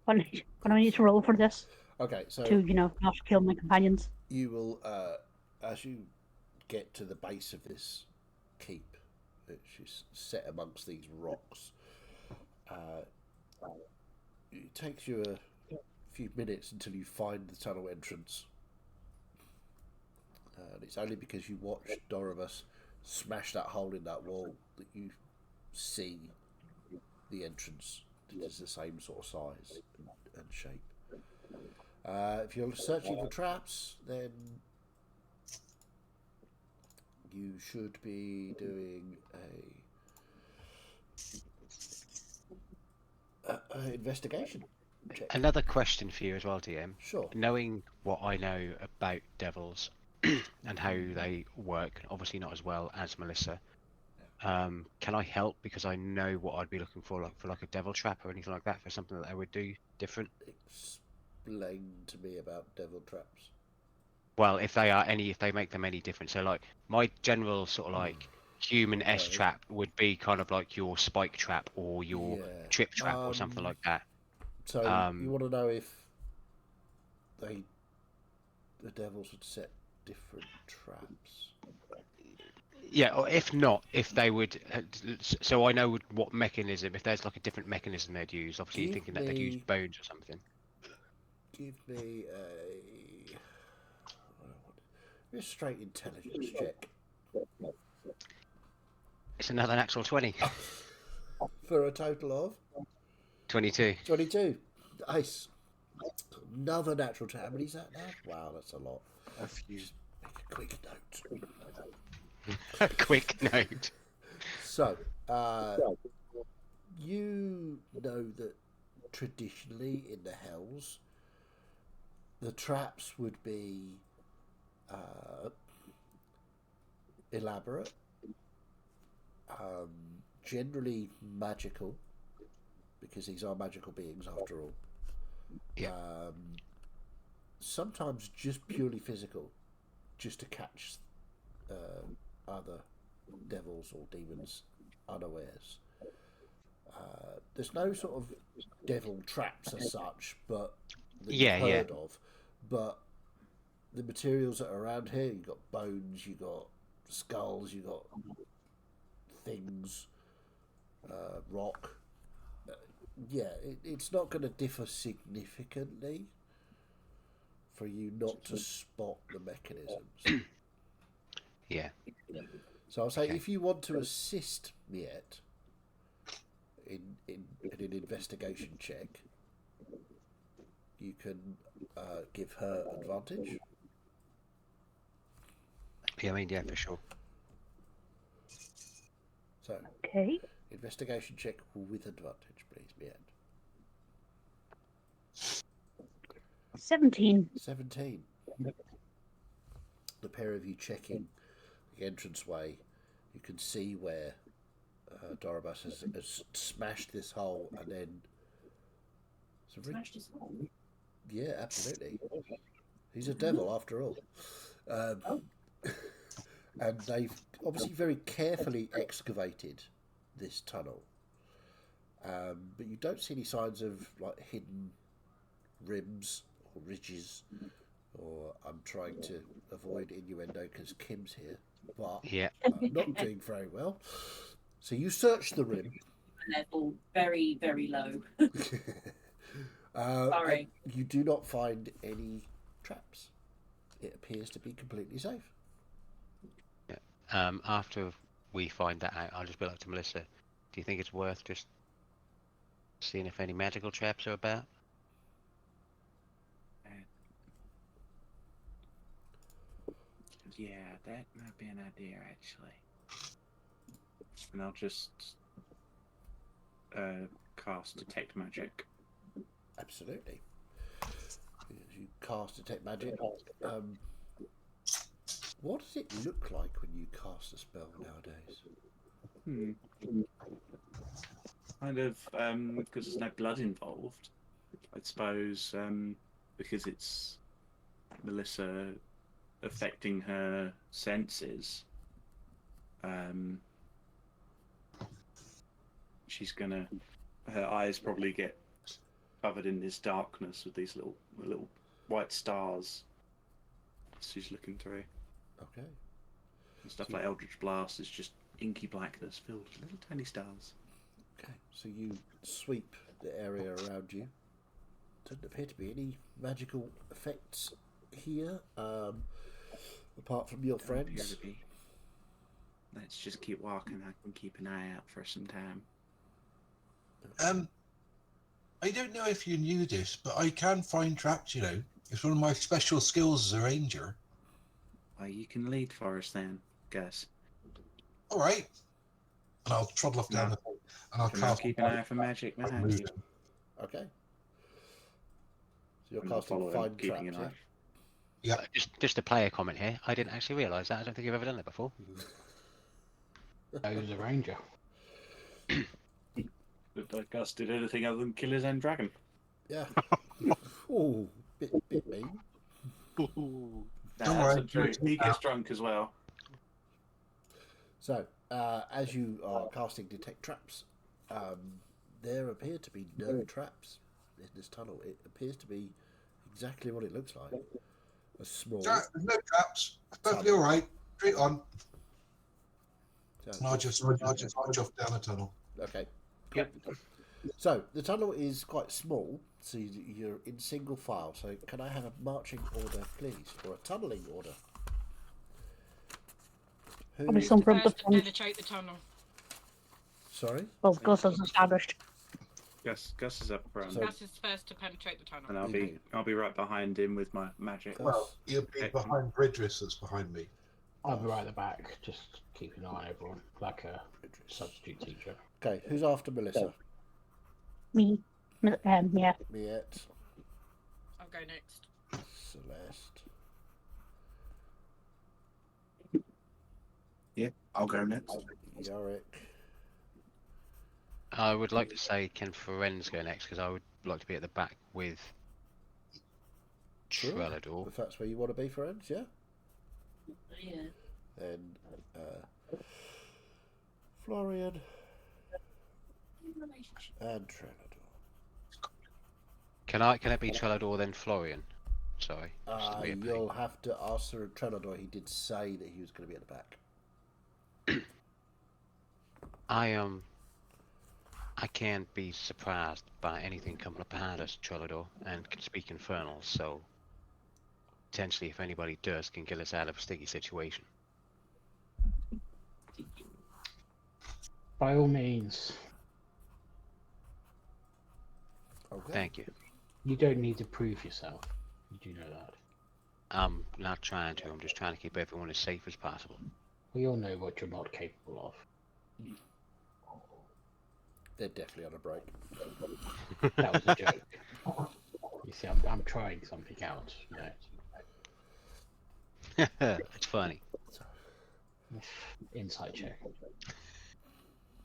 What do I need to roll for this? Okay, so To, not kill my companions. you will, as you get to the base of this keep, which is set amongst these rocks, it takes you a few minutes until you find the tunnel entrance. And it's only because you watched Dorobus smash that hole in that wall that you see the entrance. It is the same sort of size and shape. If you're searching for traps, then you should be doing a investigation check. Another question for you as well, DM. Sure. Knowing what I know about devils and how they work, obviously not as well as Melissa, can I help because I know what I'd be looking for, like a devil trap or anything like that, for something that I would do different? Explain to me about devil traps. Well, if they make them any different. So like my general sort of like human S trap would be kind of like your spike trap or your trip trap or something like that. So you want to know if the devils would set different traps? Yeah, or if not, if they would. So I know what mechanism. If there's like a different mechanism they'd use. Obviously, you're thinking that they'd use bones or something. Give me a straight intelligence check. It's another natural 20. For a total of 22. 22. Nice. Another natural check. How many's that now? Wow, that's a lot. A few. Just make a quick note. A quick note. So, you know that traditionally in the Hells, the traps would be elaborate, generally magical, because these are magical beings after all. Yeah. Sometimes just purely physical, just to catch other devils or demons unawares. There's no sort of devil traps as such, but that you've heard of. But the materials that are around here, you've got bones, you've got skulls, you've got things, rock. It's not going to differ significantly for you not to spot the mechanisms. Yeah. So I'll say if you want to assist Miette in an investigation check, you can give her advantage. Yeah, I mean, yeah, for sure. So, okay. Investigation check with advantage, please, Miette. 17. 17. The pair of you checking the entranceway, you can see where Dorobus has smashed this hole and then... Smashed his hole? Yeah, absolutely. He's a devil after all. And they've obviously very carefully excavated this tunnel. But you don't see any signs of like hidden rims or ridges, or I'm trying to avoid innuendo because Kim's here, but not doing very well. So you search the rim. Level very, very low. Sorry. You do not find any traps. It appears to be completely safe. After we find that out, I'll just be like to Melissa, do you think it's worth just seeing if any magical traps are about? Yeah, that might be an idea, actually. And I'll just cast Detect Magic. Absolutely. You cast Detect Magic. What does it look like when you cast a spell nowadays? Kind of, because there's no blood involved, I suppose, because it's Melissa affecting her senses, she's gonna. Her eyes probably get covered in this darkness with these little white stars. She's looking through. Okay. And stuff like Eldritch Blast is just inky blackness filled with little tiny stars. Okay, so you sweep the area around you. Doesn't appear to be any magical effects here, apart from your Don't appear friends. to be. Let's just keep walking. I can keep an eye out for some time. I don't know if you knew this, but I can find traps, you know. It's one of my special skills as a ranger. Well, you can lead for us then, Gus. All right. And I'll trundle off down No. the hall, and I'll And I'll cast. keep an eye out for magic behind you. Okay. So you're And I'll casting follow him, find keeping traps, an yeah? eye. Yeah. Just a player comment here. I didn't actually realise that. I don't think you've ever done that before. I was a ranger. But Gus did anything other than kill his own dragon. Yeah. Oh, bit mean. Don't That's worry. not true. He gets drunk as well. So, as you are casting detect traps, there appear to be no traps in this tunnel. It appears to be exactly what it looks like. A small... There's no traps. It's perfectly all right. Straight on. So, And I'll just march off down the tunnel. okay. Cool. So, the tunnel is quite small, so you're in single file. So, can I have a marching order, please? Or a tunnelling order? Probably some from the First to front. penetrate the tunnel. Sorry? Well, Gus has established. Gus is up front, So- Gus is first to penetrate the tunnel. and I'll be right behind him with my magic. Well, you'll be behind Bridris that's behind me. I'll be right at the back, just keeping an eye on everyone, like a substitute teacher. Okay, who's after Melissa? Me. Yeah. Miette, I'll go next. Celeste. Yeah, I'll go next. Yorick. I would like to say, can Ferenz go next? Because I would like to be at the back with Sure. Trelador. If that's where you want to be, friends, yeah? Yeah. Then, Florian and Trelador. Can it be Trelador then Florian? Sorry. just to be a pain. You'll have to ask Sir Trelador. He did say that he was going to be at the back. I can't be surprised by anything coming up behind us, Trelador, and can speak Infernal, so potentially if anybody does, can get us out of a sticky situation. By all means, Okay. Thank you. you don't need to prove yourself. You do know that. I'm not trying to, I'm just trying to keep everyone as safe as possible. We all know what you're not capable of. They're definitely on a break. That was a joke. You see, I'm trying something out. You know, It's funny. insight check.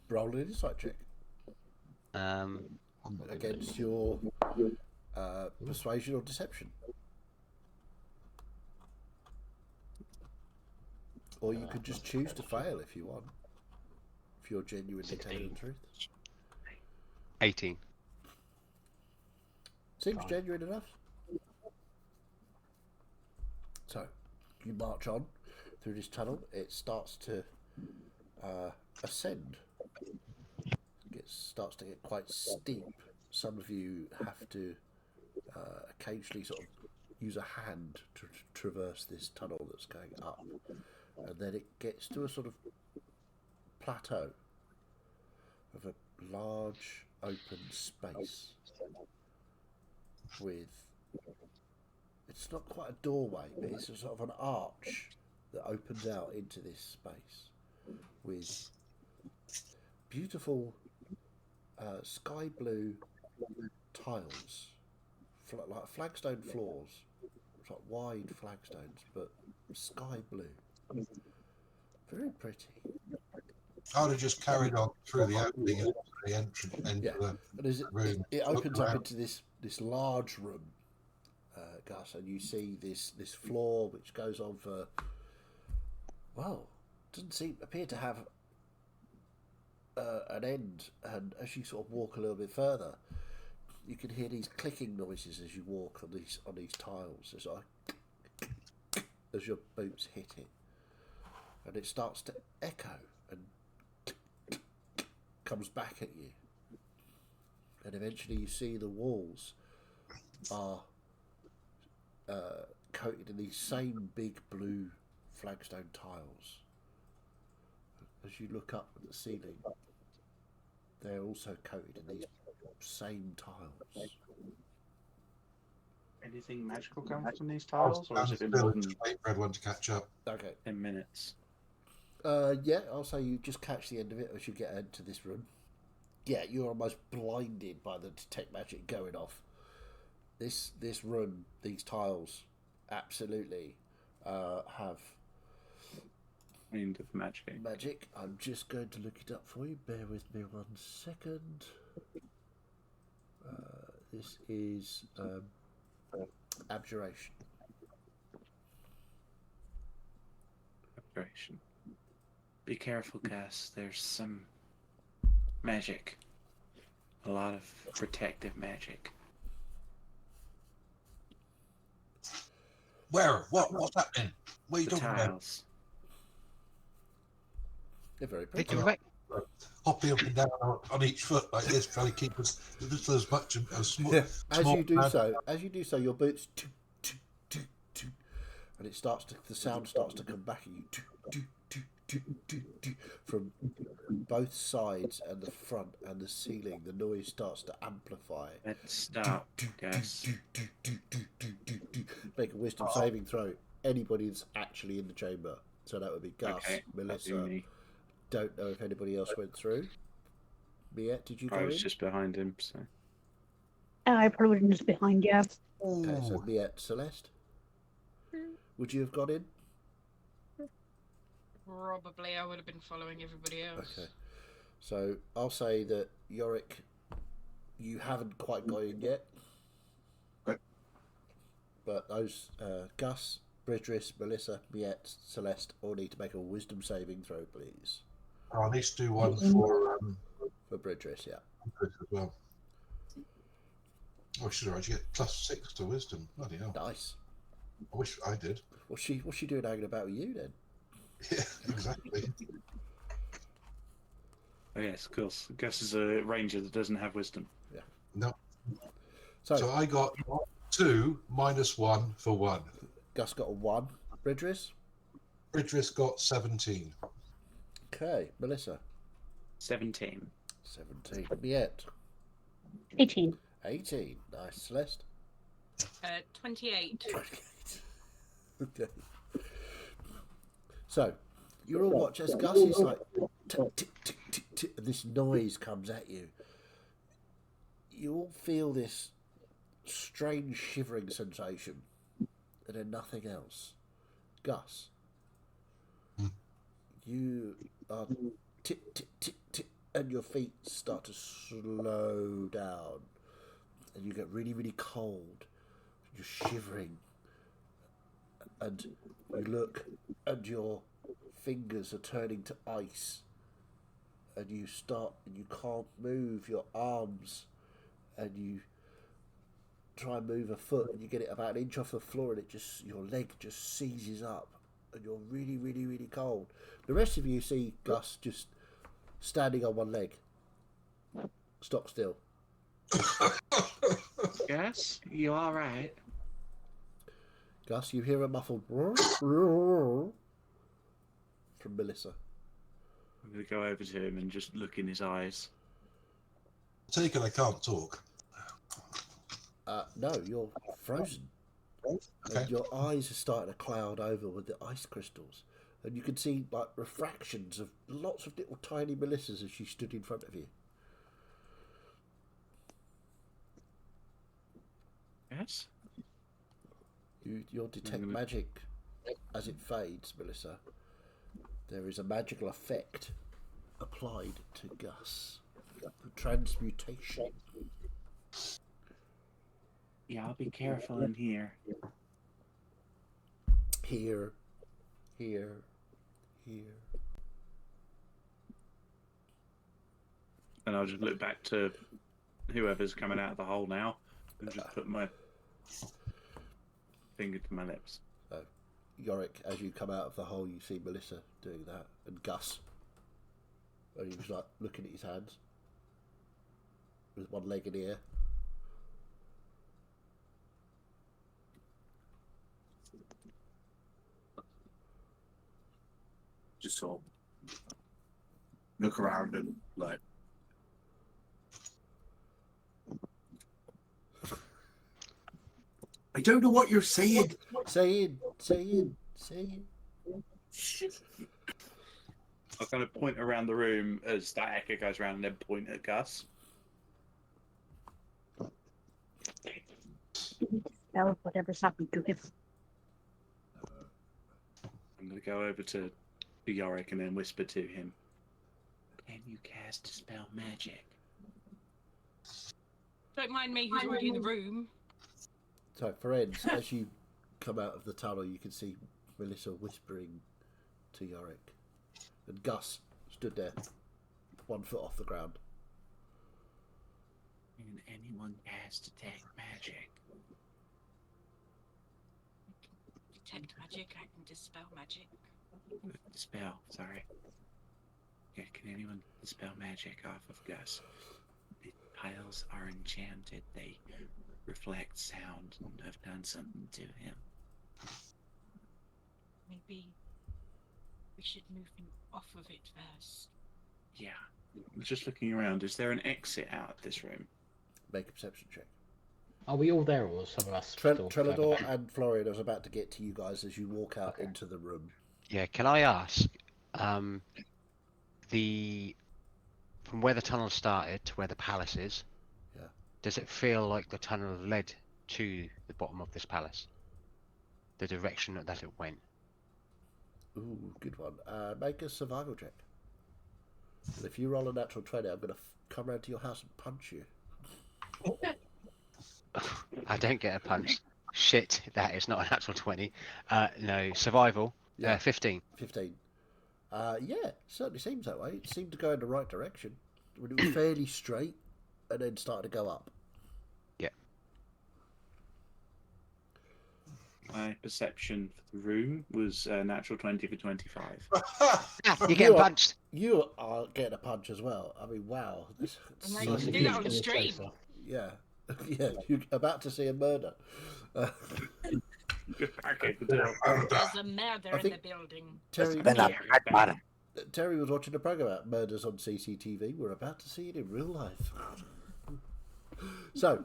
Roll an insight check Um, against your persuasion or deception. Or you could just choose to fail if you want. If you're genuinely 16. telling the truth. 18. Seems Fine. genuine enough. So, you march on through this tunnel. It starts to ascend. It starts to get quite steep. Some of you have to occasionally sort of use a hand to traverse this tunnel that's going up. And then it gets to a sort of plateau of a large open space with, it's not quite a doorway, but it's a sort of an arch that opens out into this space with beautiful sky blue tiles, like flagstone floors, like wide flagstones, but sky blue. Very pretty. I would have just carried on through the opening into the entrance into Yeah. the And as room. it opens Look up around. into this large room, Gus, and you see this floor which goes on for, well, doesn't appear to have an end. And as you sort of walk a little bit further, you can hear these clicking noises as you walk on these tiles, as your boots hit it, and it starts to echo and comes back at you, and eventually you see the walls are coated in these same big blue flagstone tiles. As you look up at the ceiling, they're also coated in these same tiles. Anything magical comes from these tiles, or is it been still more than wait for everyone to catch up. Okay. 10 minutes? Yeah, I'll say you just catch the end of it as you get into this room. Yeah, you're almost blinded by the detect magic going off. This room, these tiles, absolutely have Kind of magic. magic. I'm just going to look it up for you. Bear with me 1 second. This is abjuration. Abjuration. Be careful, Cass. There's some magic. A lot of protective magic. Where? What's happening? What are you The talking about? tiles. They're very They pretty. direct. Hopping up and down on each foot like this, trying to keep us just as much as small. Yeah. As small you do man. so, your boots, and the sound starts to come back at you, from both sides and the front and the ceiling. The noise starts to amplify. Let's stop, Gus. Make a wisdom saving throw. Anybody that's actually in the chamber. So that would be Gus, Okay, that'd be Melissa. me. Don't know if anybody else went through. Miette, did you go I was in? just behind him, so. I probably wouldn't just behind you. Okay, so Ooh. Miette, Celeste. Would you have got in? Probably I would have been following everybody else. Okay. So I'll say that Yorick, you haven't quite got in yet. Okay. But those Gus, Bridris, Melissa, Miette, Celeste all need to make a wisdom saving throw, please. I need to do one for For Bridris, yeah. Chris as well. I should actually get +6 to wisdom. Bloody hell. Nice. I wish I did. What's she doing hanging about with you then? Yeah, exactly. Oh, yes, of course. Gus is a ranger that doesn't have wisdom. No. So, So I got 2 -1 for 1. Gus got a 1. Bridris? Bridris got 17. Okay. Melissa? 17. 17. Miette? 18. 18. Nice. Celeste? 28. Okay. So, you all watch as Gus is like, tick, tick, tick, tick, tick, and this noise comes at you. You all feel this strange shivering sensation, and then nothing else. Gus, you are tick, tick, tick, tick, and your feet start to slow down, and you get really, really cold. You're shivering. And you look, and your fingers are turning to ice, and you can't move your arms, and you try and move a foot, and you get it about an inch off the floor, and your leg just seizes up, and you're really, really, really cold. The rest of you see Gus just standing on one leg, stock still. Gus, you alright? Gus, you hear a muffled from Melissa. I'm going to go over to him and just look in his eyes. Take it I can't talk. No, you're frozen. Okay. And your eyes are starting to cloud over with the ice crystals. And you can see like refractions of lots of little tiny Melissas as she stood in front of you. Yes? You'll detect magic as it fades, Melissa. There is a magical effect applied to Gus. Transmutation. Yeah, I'll be careful in here. Here. And I'll just look back to whoever's coming out of the hole now and just put my finger to my lips. So, Yorick, as you come out of the hole, you see Melissa doing that, and Gus. And he was like looking at his hands with one leg in the air. Just sort of look around and like. I don't know what you're saying. Say it. I'll kind of point around the room as that echo goes around and then point at Gus. Dispel whatever's happened to him. I'm going to go over to Yorick and then whisper to him. Can you cast Dispel Magic? Don't mind me, who's already in the room. So, friends, as you come out of the tunnel, you can see Melissa whispering to Yorick. And Gus stood there, 1 foot off the ground. Can anyone cast Detect Magic? Detect magic, I can dispel magic. Dispel, sorry. Yeah, can anyone dispel magic off of Gus? The tiles are enchanted. They reflect sound and have done something to him. Maybe we should move him off of it first. Yeah. Just looking around, is there an exit out of this room? Make a perception check. Are we all there, or some of us? still further Trelador back? and Florian is about to get to you guys as you walk out into the room. Yeah, can I ask, from where the tunnel started to where the palace is, Yeah. does it feel like the tunnel led to the bottom of this palace? The direction that it went? Ooh, good one. Make a survival check. And if you roll a natural 20, I'm going to come round to your house and punch you. I don't get a punch. Shit, that is not a natural 20. No, survival, Yeah. 15. 15. Yeah, certainly seems that way. It seemed to go in the right direction. When it was fairly straight and then started to go up. Yeah. My perception for the room was natural 20 for 25. You're getting punched. You are getting a punch as well. I mean, wow. And I So can it's do that on a stream. closer. Yeah. Yeah, you're about to see a murder. Okay, good deal. There's a murder I in think the building. Terry was watching a program about murders on CCTV. We're about to see it in real life. So,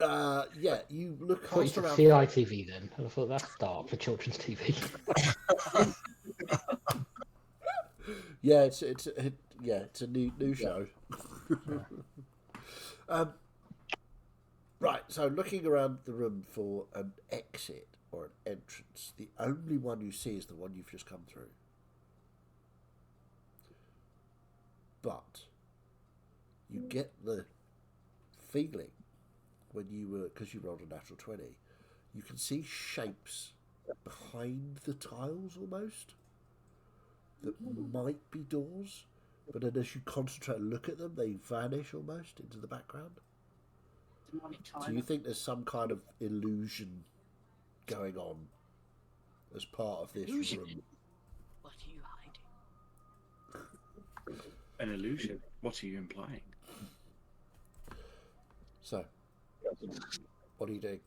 yeah, you look I thought you cast said around. CITV then. I thought that's dark for children's TV. Yeah, it's a new show. Right, so looking around the room for an exit or an entrance, the only one you see is the one you've just come through. But you get the feeling when you were, because you rolled a natural 20, you can see shapes behind the tiles almost that might be doors, but then as you concentrate and look at them, they vanish almost into the background. So you think there's some kind of illusion going on as part of this room. What are you hiding? An illusion? What are you implying? So, what are you doing?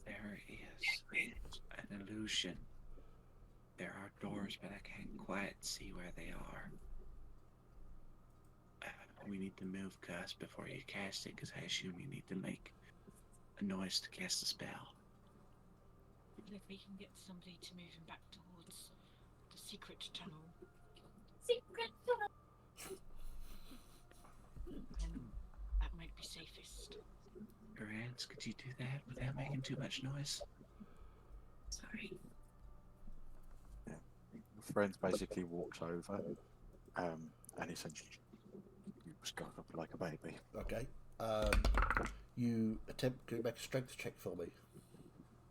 There is an illusion. There are doors, but I can't quite see where they are. We need to move Gus before you cast it, because I assume you need to make a noise to cast the spell. If we can get somebody to move him back towards the secret tunnel. Then that might be safest. Rance, could you do that without making too much noise? Sorry. Friends basically walks over, and essentially you Just got up like a baby. Okay. You attempt to make a strength check for me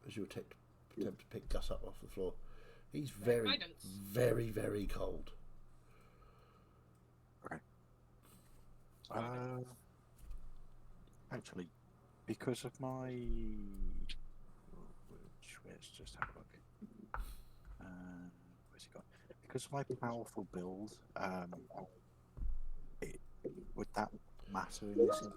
as you attempt to pick Gus up off the floor. He's very, Guidance. very, very cold. Okay. Actually, because of my... Let's just have a look. Where's it gone? Because of my powerful build, would that matter in this instance?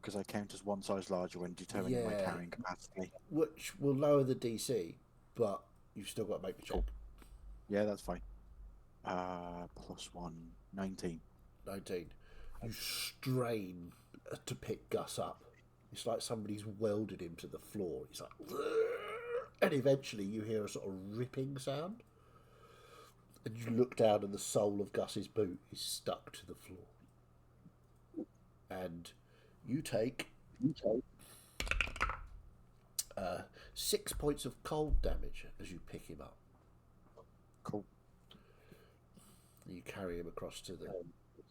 Because I count as one size larger when determining my carrying capacity. Which will lower the DC, but you've still got to make the check. Cool. Yeah, that's fine. +1, 19. 19. You strain to pick Gus up. It's like somebody's welded him to the floor. He's like... And eventually you hear a sort of ripping sound. And you look down and the sole of Gus's boot is stuck to the floor. And you take 6 points of cold damage as you pick him up. Cool. You carry him across to the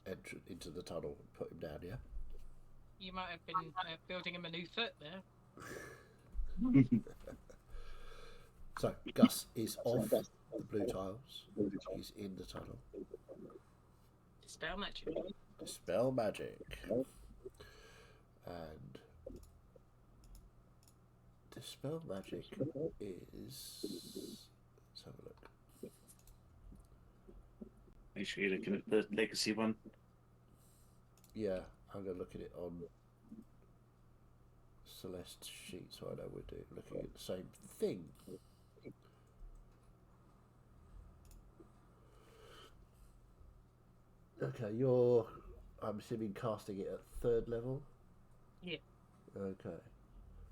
entrance into the tunnel and put him down, yeah? You might have been building him a new foot there. So, Gus is off the blue tiles. He's in the tunnel. Dispel magic. Dispel magic. And Dispel magic is... Let's have a look. Make sure you're looking at the legacy one. Yeah, I'm going to look at it on Celeste's sheet so I know we're looking at the same thing. Okay, you're, I'm assuming, casting it at 3rd level? Yeah. Okay.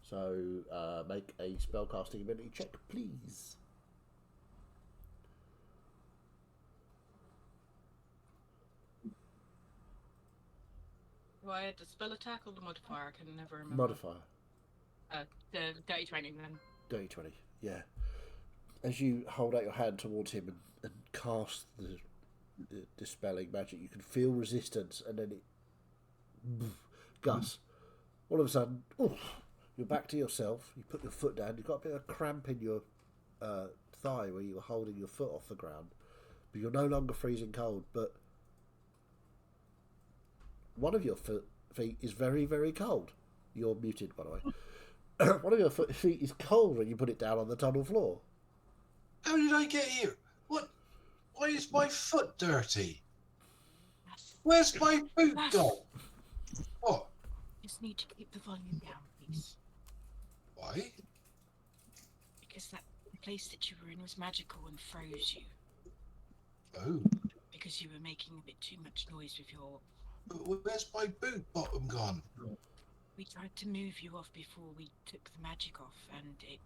So, make a spellcasting ability check, please. Do I add the spell attack or the modifier? I can never remember. Modifier. The dirty 20 then. Dirty 20, yeah. As you hold out your hand towards him and cast the dispelling magic, you can feel resistance, and then it... Gus, all of a sudden, you're back to yourself. You put your foot down. You've got a bit of a cramp in your thigh where you were holding your foot off the ground, but you're no longer freezing cold. But one of your feet is very, very cold. You're muted, by the way. One of your feet is cold when you put it down on the tunnel floor. How did I get here? What? Why is my foot dirty? Where's my boot gone? What? Just need to keep the volume down, please. Why? Because that place that you were in was magical and froze you. Oh. Because you were making a bit too much noise with your... But where's my boot bottom gone? We tried to move you off before we took the magic off, and it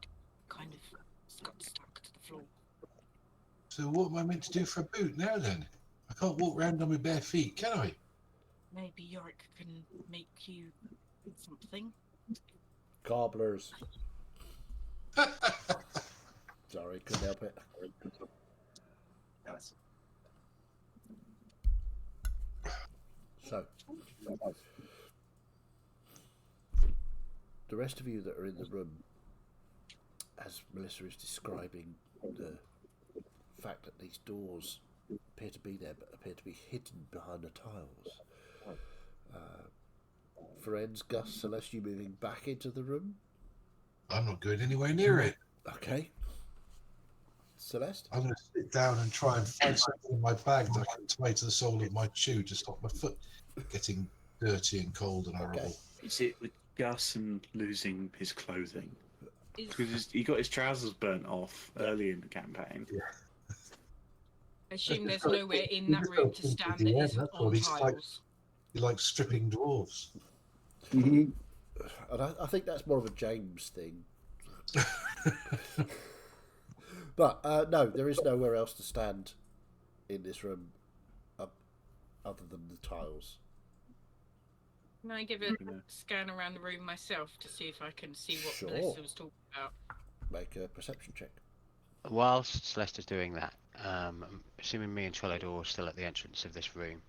kind of got stuck to the floor. So what am I meant to do for a boot now then? I can't walk around on my bare feet, can I? Maybe Yorick can make you something. Cobblers. Sorry, couldn't help it. Yes. So, the rest of you that are in the room, as Melissa is describing the fact that these doors appear to be there but appear to be hidden behind the tiles. Friends, Gus, Celeste, you moving back into the room? I'm not going anywhere near it. Okay. Celeste? I'm going to sit down and try and find something in my bag that I can tie to the sole of my shoe to stop my foot getting dirty and cold and horrible. Okay. Is it with Gus and losing his clothing? Because he got his trousers burnt off early in the campaign. Yeah. I assume there's nowhere in that room to stand that isn't on tiles. He likes stripping dwarves. And I think that's more of a James thing. But no, there is nowhere else to stand in this room other than the tiles. Can I give a scan around the room myself to see if I can see what Sure. Melissa was talking about? Make a perception check. Whilst Celeste's doing that, I'm assuming me and Trellador are still at the entrance of this room.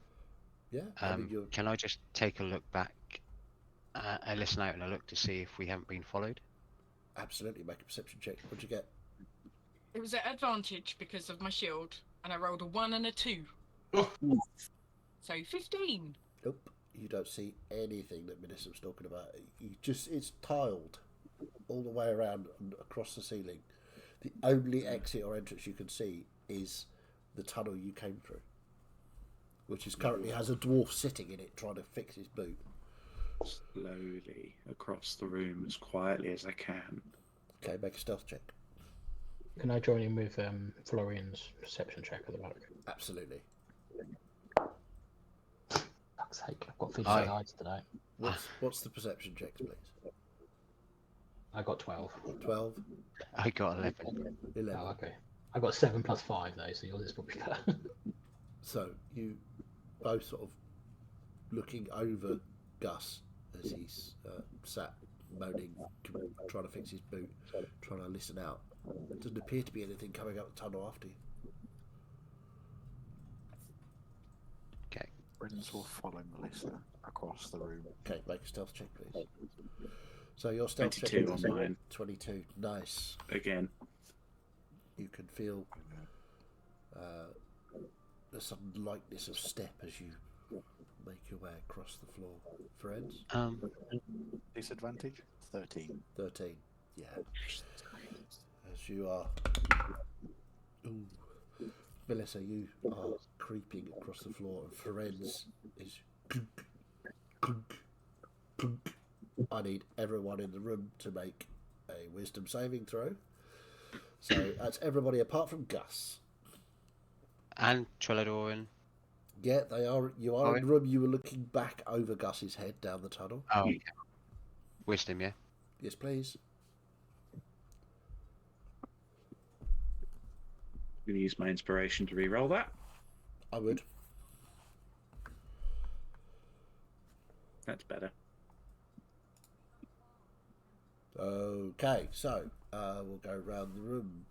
Yeah, I mean, you're Can I just take a look back, and listen out and a look to see if we haven't been followed? absolutely make a perception check. What'd you get? It was at advantage because of my shield, and I rolled a 1 and a 2. Oh. So 15. Nope, you don't see anything that Melissa was talking about. It's tiled all the way around and across the ceiling. The only exit or entrance you can see is the tunnel you came through, which is currently has a dwarf sitting in it trying to fix his boot. Slowly across the room as quietly as I can. Okay, make a stealth check. Can I join in with Florian's perception check at the back? Absolutely. Fuck's sake, I've got 50 eyes today. What's the perception checks, please? I got 12. 12. I got 11. 11. Oh, okay. I got 7 plus 5 though, so yours is probably better. So you both sort of looking over Gus as he's sat moaning, trying to fix his boot, trying to listen out. There doesn't appear to be anything coming up the tunnel after you. Okay. Prince will follow Melissa across the room. Okay, make a stealth check, please. So your stealth check 22 is on mine. 22. Nice. Again. You can feel the sudden lightness of step as you make your way across the floor. Friends? Disadvantage? 13. 13. Yeah. As you are... Ooh. Melissa, you are creeping across the floor, and Ferenz is... Clunk, clunk, clunk. I need everyone in the room to make a wisdom saving throw. So that's everybody apart from Gus. And Trellador and... Yeah, they are. You are in the room. You were looking back over Gus's head down the tunnel. Oh, okay. Wisdom, yeah? Yes, please. I'm going to use my inspiration to re-roll that. I would. That's better. Okay, so we'll go around the room.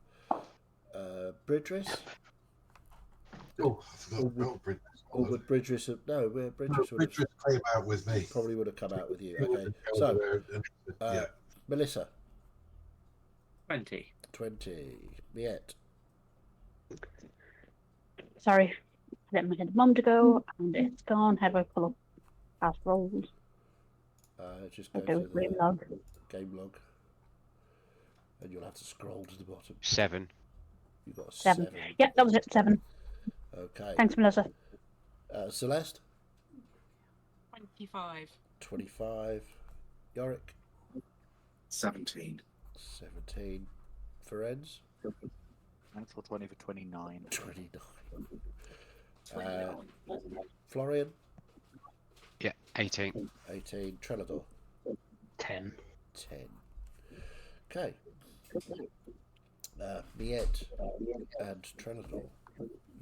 Bridris? Oh, I forgot about Bridris. Or would Bridris have... No, Bridris would have... Bridris came out with me. Probably would have come out with you. Okay, so yeah. Melissa. 20. 20. Miette. Sorry, I let my head a moment ago, and it's gone. How do I pull up past rolls? Just go I don't to the game log. game log. And you'll have to scroll to the bottom. 7. You got a 7. 7. Yep, that was it. 7. Okay. Thanks, Melissa. Celeste? 25. 25. Yorick? 17. 17. Ferenz? Natural 20 for 29. 29. Florian? Yeah, 18. 18. Trellador? 10. 10. Okay. Miette and Trellador,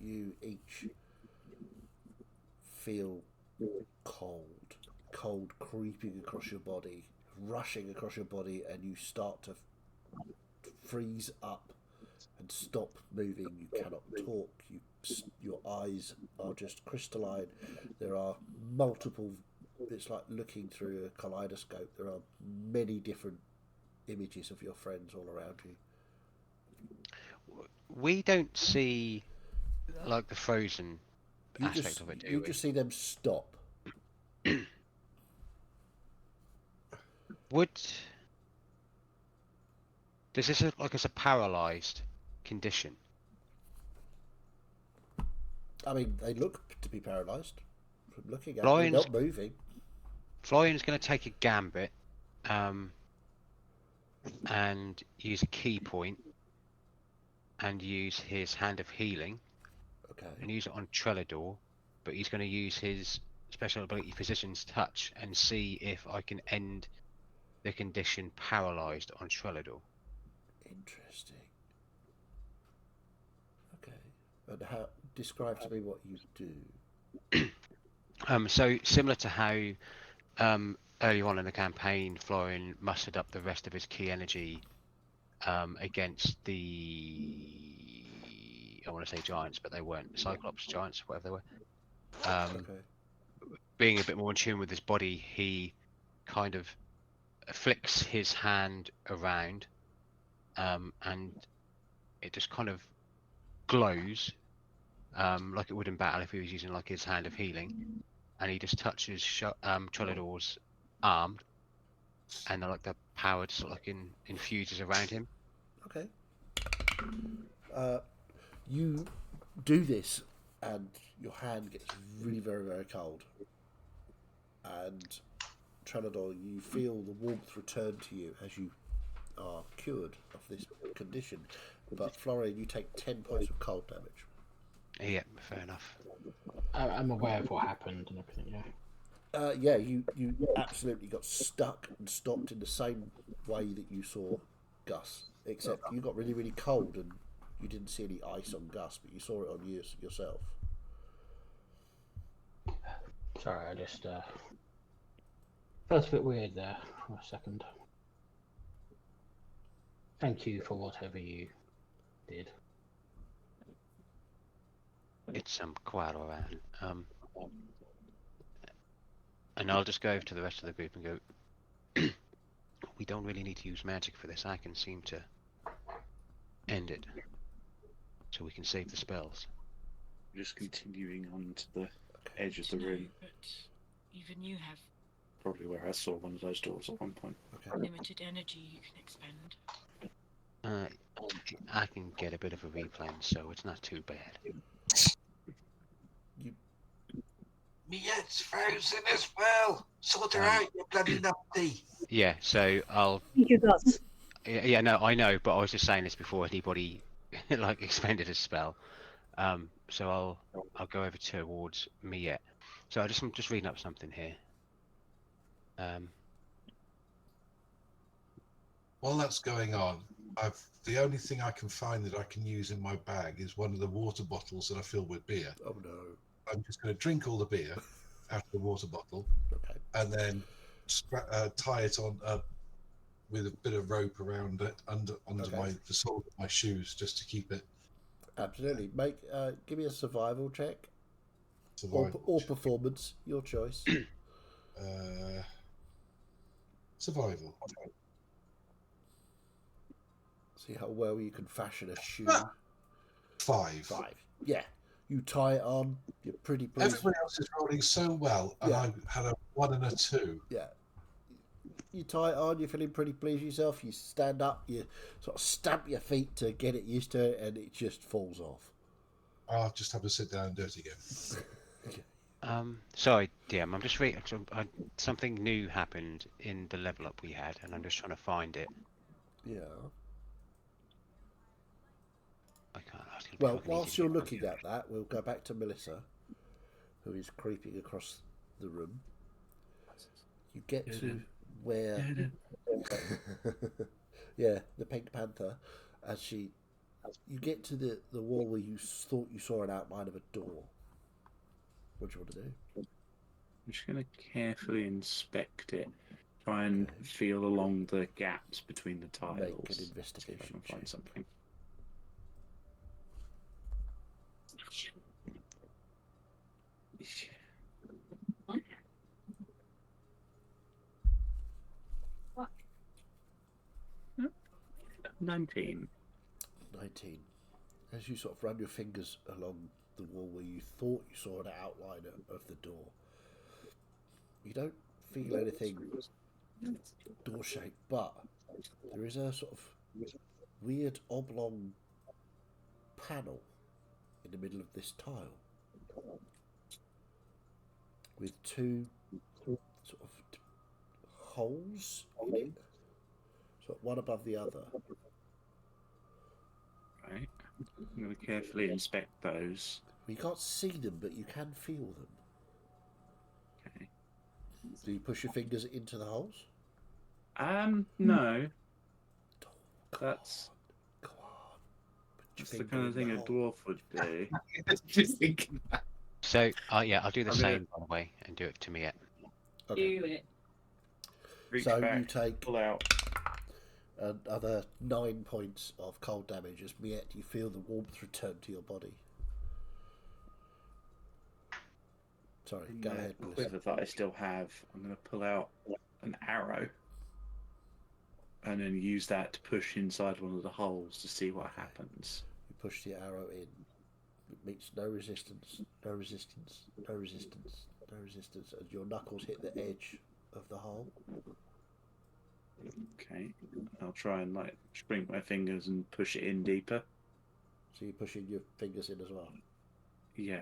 you each feel cold creeping across your body, rushing across your body, and you start to freeze up and stop moving. You cannot talk. Your eyes are just crystalline. There are multiple... It's like looking through a kaleidoscope. There are many different images of your friends all around you. We don't see, like, the frozen aspect of it, do you we? just see them stop. Does this look like it's a paralysed condition? I mean, they look to be paralysed from looking at Florian's- them, not moving. Florian's going to take a gambit and use a key point and use his Hand of Healing Okay. and use it on Trellador, but he's going to use his special ability Physician's Touch and see if I can end the condition paralysed on Trellador. Interesting. Okay. And how? Describe to me what you do. So similar to how early on in the campaign, Florian mustered up the rest of his key energy against the, I want to say giants, but they weren't, Cyclops giants, whatever they were. Okay. Being a bit more in tune with his body, he kind of flicks his hand around, and it just kind of glows, like it would in battle if he was using like his hand of healing, and he just touches Cholador's arm, and like the power just sort of like infuses around him. Okay. You do this, and your hand gets really very, very cold. And Cholador, you feel the warmth return to you as you are cured of this condition. But Florian, you take 10 points of cold damage. Yeah, fair enough. I'm aware of what happened and everything, yeah. Yeah, you absolutely got stuck and stopped in the same way that you saw Gus, except you got really, really cold and you didn't see any ice on Gus, but you saw it on yourself. Sorry, I just felt a bit weird there for a second. Thank you for whatever you did. It's quite alright. And I'll just go over to the rest of the group and go, we don't really need to use magic for this. I can seem to end it, so we can save the spells. Just continuing on to the edge of the room. But even you have Probably where I saw one of those doors at one point. Okay. limited energy you can expend. I can get a bit of a replan, so it's not too bad. Me head's frozen as well. Sort her out, you bloody nutty. Yeah, so I'll. Thank you, Gus. Yeah, no, I know, but I was just saying this before anybody like expended a spell. So I'll go over towards Miette. So I'm just reading up something here. While that's going on, the only thing I can find that I can use in my bag is one of the water bottles that I fill with beer. Oh no. I'm just going to drink all the beer out of the water bottle, Okay. and then tie it on with a bit of rope around it under Okay. the sole of my shoes, just to keep it. Absolutely. Give me a survival check. Survival. Or performance, your choice. Survival. See how well you can fashion a shoe. 5. Yeah. You tie it on. You're pretty pleased. Everybody else is rolling so well, and Yeah. I had a 1 and a 2. Yeah. You tie it on. You're feeling pretty pleased with yourself. You stand up. You sort of stamp your feet to get it used to it, and it just falls off. I'll just have to sit down and do it again. Sorry, DM. I'm just reading. Something new happened in the level up we had, and I'm just trying to find it. Yeah. I can't. Well, whilst you're looking at that, we'll go back to Melissa, who is creeping across the room. You get to where, yeah, the Pink Panther, you get to the wall where you thought you saw an outline of a door. What do you want to do? I'm just going to carefully inspect it, try and feel along the gaps between the tiles. Make an See if I investigation can find check. something. What? 19. 19. As you sort of run your fingers along the wall where you thought you saw an outline of the door, you don't feel anything door shaped, but there is a sort of weird oblong panel in the middle of this tile with two sort of holes in it, sort of one above the other. Right. I'm going to carefully inspect those. You can't see them, but you can feel them. Okay. Do you push your fingers into the holes? No. Oh, That's Come on. That's the kind of thing a dwarf would do. Just thinking that. So, yeah, I'll do the I'm same, by the way, and do it to Miette. Okay. Do it. Reach So back, you take pull out. Another 9 points of cold damage as Miette, you feel the warmth return to your body. Sorry, go ahead, The Melissa. quiver that I still have, I'm going to pull out an arrow and then use that to push inside one of the holes to see what happens. You push the arrow in. It meets no resistance, no resistance, no resistance, no resistance, and your knuckles hit the edge of the hole. Okay, I'll try and shrink my fingers and push it in deeper. So you're pushing your fingers in as well? Yeah,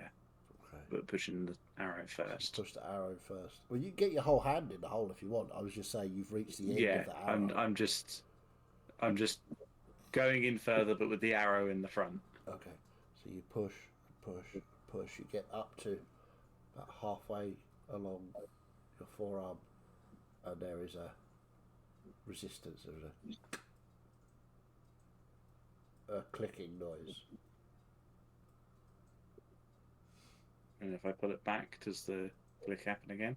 Okay. but pushing the arrow first. Push the arrow first. Well, you can get your whole hand in the hole if you want. I was just saying you've reached the end of the arrow. I'm just going in further, but with the arrow in the front. Okay, so you push, push, push. You get up to about halfway along your forearm, and there is a resistance. There's a clicking noise. And if I pull it back, does the click happen again?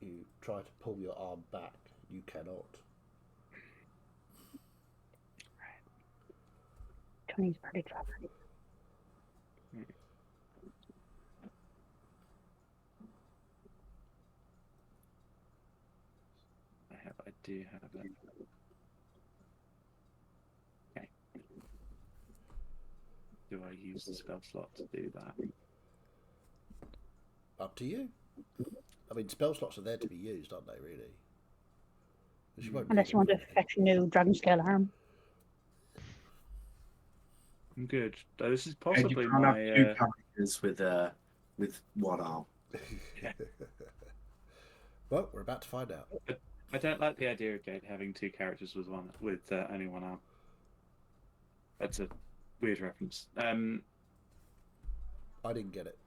You try to pull your arm back. You cannot. 20's pretty clever. I do have it. Okay. Do I use the spell slot to do that? Up to you. I mean, spell slots are there to be used, aren't they, really? 'Cause won't Unless need you want to them. fetch a new dragon scale arm. I'm good. Though this is And possibly you can't have two my. characters with one arm. Well, we're about to find out. I don't like the idea of Jade having two characters with only one arm. That's a weird reference. I didn't get it.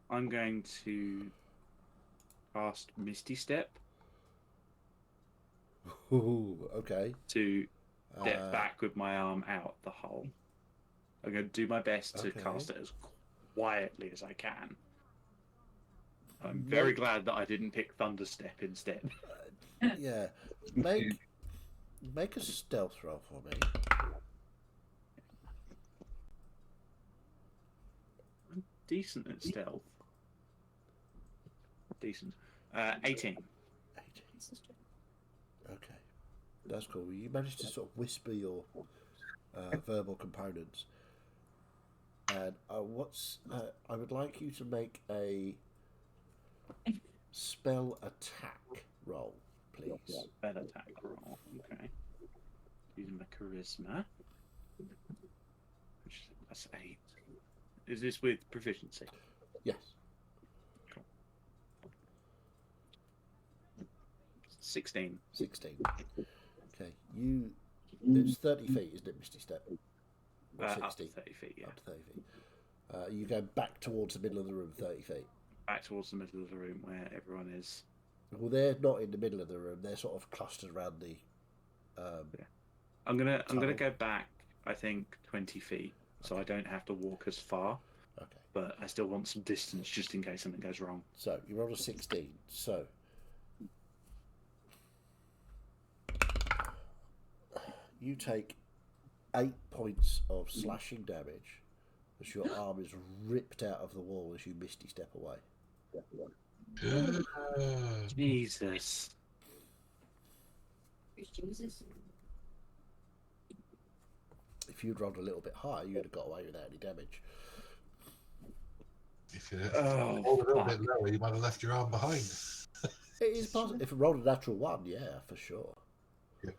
I'm going to cast Misty Step Ooh, okay. to step back with my arm out the hole. I'm going to do my best to Okay. cast it as quietly as I can. I'm very glad that I didn't pick Thunder Step instead. Yeah. Make a stealth roll for me. I'm decent at stealth. Decent. 18. 18. Okay. That's cool. You managed to sort of whisper your verbal components. And I would like you to make a spell attack roll, please. Spell attack roll. Okay. Using my charisma. That's 8. Is this with proficiency? Yes. 16. 16. Okay. It's 30 feet, isn't it, Misty Step? Or Up to 60? 30 feet, yeah. Up to 30 feet. You go back towards the middle of the room, 30 feet. Back towards the middle of the room where everyone is. Well, they're not in the middle of the room. They're sort of clustered around the. I'm gonna tunnel. go back. I think 20 feet, so I don't have to walk as far. Okay. But I still want some distance just in case something goes wrong. So you rolled a 16. So you take 8 points of slashing damage as your arm is ripped out of the wall as you misty step away. Jesus. Jesus. If you'd rolled a little bit higher, you'd have got away without any damage. If you rolled a little bit lower, you might have left your arm behind. It is possible. If you rolled a natural 1, yeah, for sure. Yeah.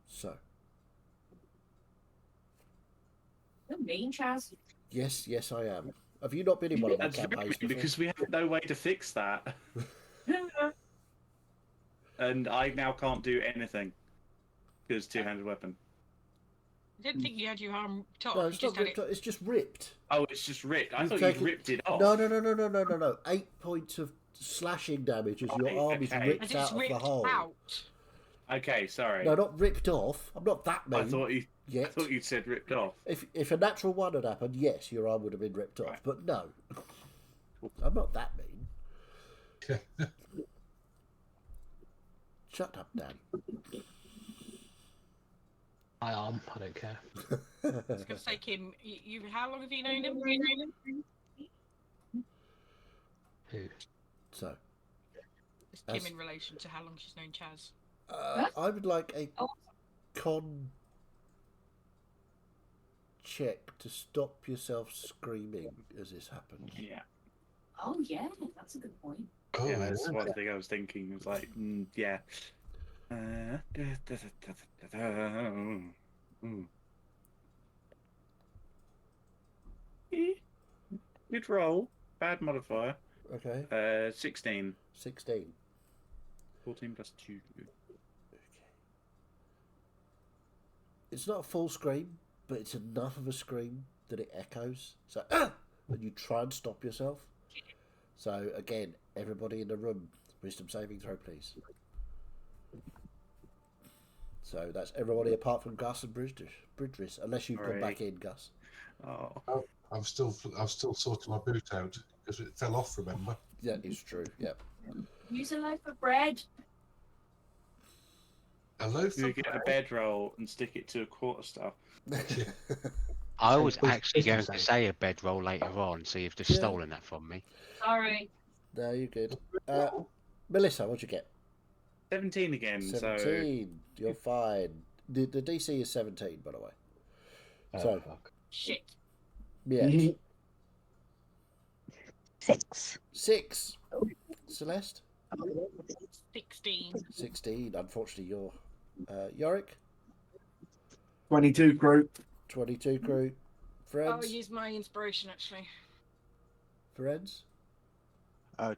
So, You're mean, Chaz. yes, I am. Have you not been in one of my That's campaigns very before? because we have no way to fix that. And I now can't do anything because two-handed weapon. I didn't think you had your arm top. No, You it's just not had ripped. it. It's just ripped. Oh, it's just ripped. I You've thought taken- you ripped it off. No. 8 points of slashing damage as your Right, arm is okay. ripped And out it's of ripped the hole. out. Okay, sorry. No, not ripped off. I'm not that mean I thought yet. you'd said ripped off. If a natural 1 had happened, yes, your arm would have been ripped off. Right. But no, I'm not that mean. Shut up, Dan. I don't care. I was going to say, Kim, you how long have you known him? Who? So, It's Kim As- in relation to how long she's known Chaz. I would like a con check to stop yourself screaming as this happens. Yeah. Oh yeah, that's a good point. Oh, Yeah, that's one thing I was thinking. It was like, yeah. Good roll. Bad modifier. Okay. 16. 16. 14 plus 2. Okay. It's not a full scream, but it's enough of a scream that it echoes. So, and you try and stop yourself. So, again, everybody in the room, wisdom saving throw, please. So that's everybody apart from Gus and Bridris, unless you've gone back in, Gus. Oh. I'm still sorting my boot out because it fell off. Remember? Yeah, it's true. Yeah. Use a loaf of bread. A loaf You of get a bread. bedroll and stick it to a quarterstaff. I was Please, actually please going don't to say. say a bedroll later on, so you've just Yeah. stolen that from me. Sorry. No, you're good. Melissa, what'd you get? 17 again, 17. You're fine. The DC is 17, by the way. So, Fuck. Shit. yeah. 6. 6. Celeste? 16. 16. Unfortunately, you're Yorick. 22 crew. 22 crew. Friends? I'll use my inspiration, actually. Friends?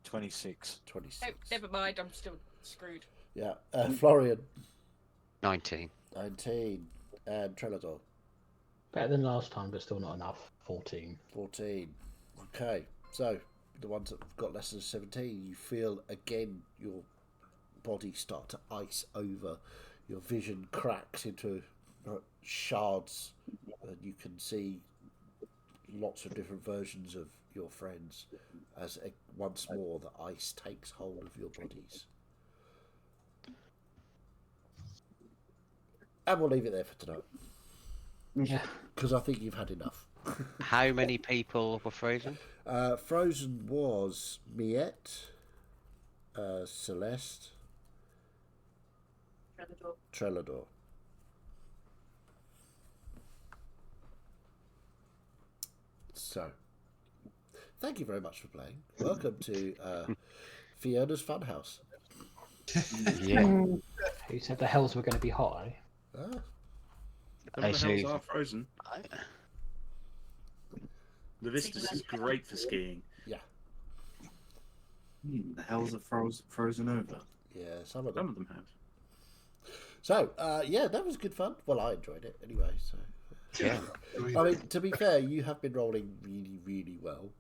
26. 26. Oh, never mind, I'm still screwed. Yeah. Florian? 19. 19. And Trelador? Better than last time, but still not enough. 14. 14. Okay. So, the ones that have got less than 17, you feel again your body start to ice over. Your vision cracks into shards, and you can see lots of different versions of your friends as once more the ice takes hold of your bodies. And we'll leave it there for tonight, Yeah. because I think you've had enough. How many people were frozen? Frozen was Miette, Celeste, Trelador. So, thank you very much for playing. Welcome to Fiona's Funhouse. Yeah. Who said the hells were going to be hot, eh? Ah, Some I of the see. hills are frozen. The vistas is great for skiing. The hells are frozen over. yeah, some of Some them. of them have. So, yeah, that was good fun. Well, I enjoyed it anyway. So, Yeah. I mean, to be fair, you have been rolling really, really well.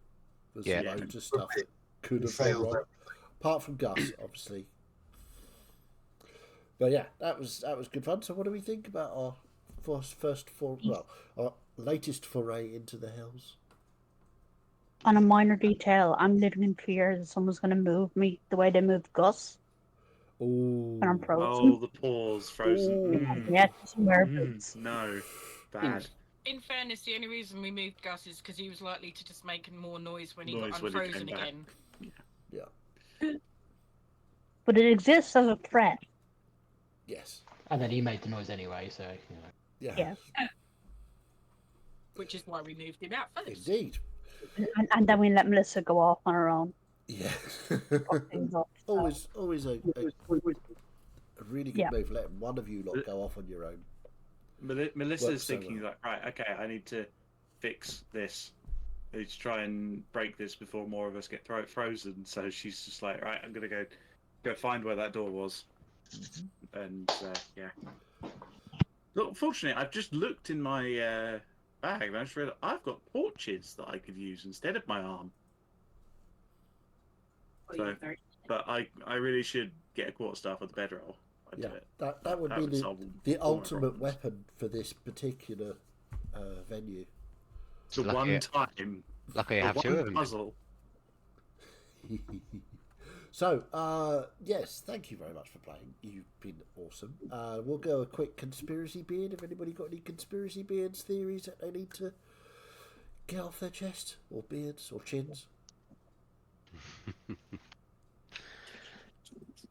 There's Yeah. loads of stuff that could have failed gone wrong, apart from Gus, obviously. But yeah, that was good fun. So, what do we think about our our latest foray into the hills? On a minor detail, I'm living in fear that someone's going to move me the way they moved Gus Oh, when I'm frozen. Oh, the paws frozen. Ooh. Yeah, somewhere boots. No, bad. In fairness, the only reason we moved Gus is because he was likely to just make more noise when he got Noise when he unfrozen came back. again. Yeah. But it exists as a threat. Yes. And then he made the noise anyway, so, you know. Yeah. Yeah. Which is why we moved him out first. Indeed. And then we let Melissa go off on her own. Yeah. Fuck things up. always a really good Yeah. move. Let one of you lot go off on your own. Melissa's Works so thinking well. like, right, okay, I need to fix this. I need to try and break this before more of us get frozen. So she's just like, right, I'm gonna go find where that door was, and yeah. Look, fortunately, I've just looked in my bag and I just realized I've got torches that I could use instead of my arm. So, but I really should get a quarterstaff with a bedroll. I'd Yeah, do it. that would That be would solve the all my ultimate problems. weapon for this particular venue. The Lucky- one time, Lucky I the have two one of them. puzzle. So, yes, thank you very much for playing. You've been awesome. We'll go a quick conspiracy beard. Have anybody got any conspiracy beards theories that they need to get off their chest? Or beards, or chins?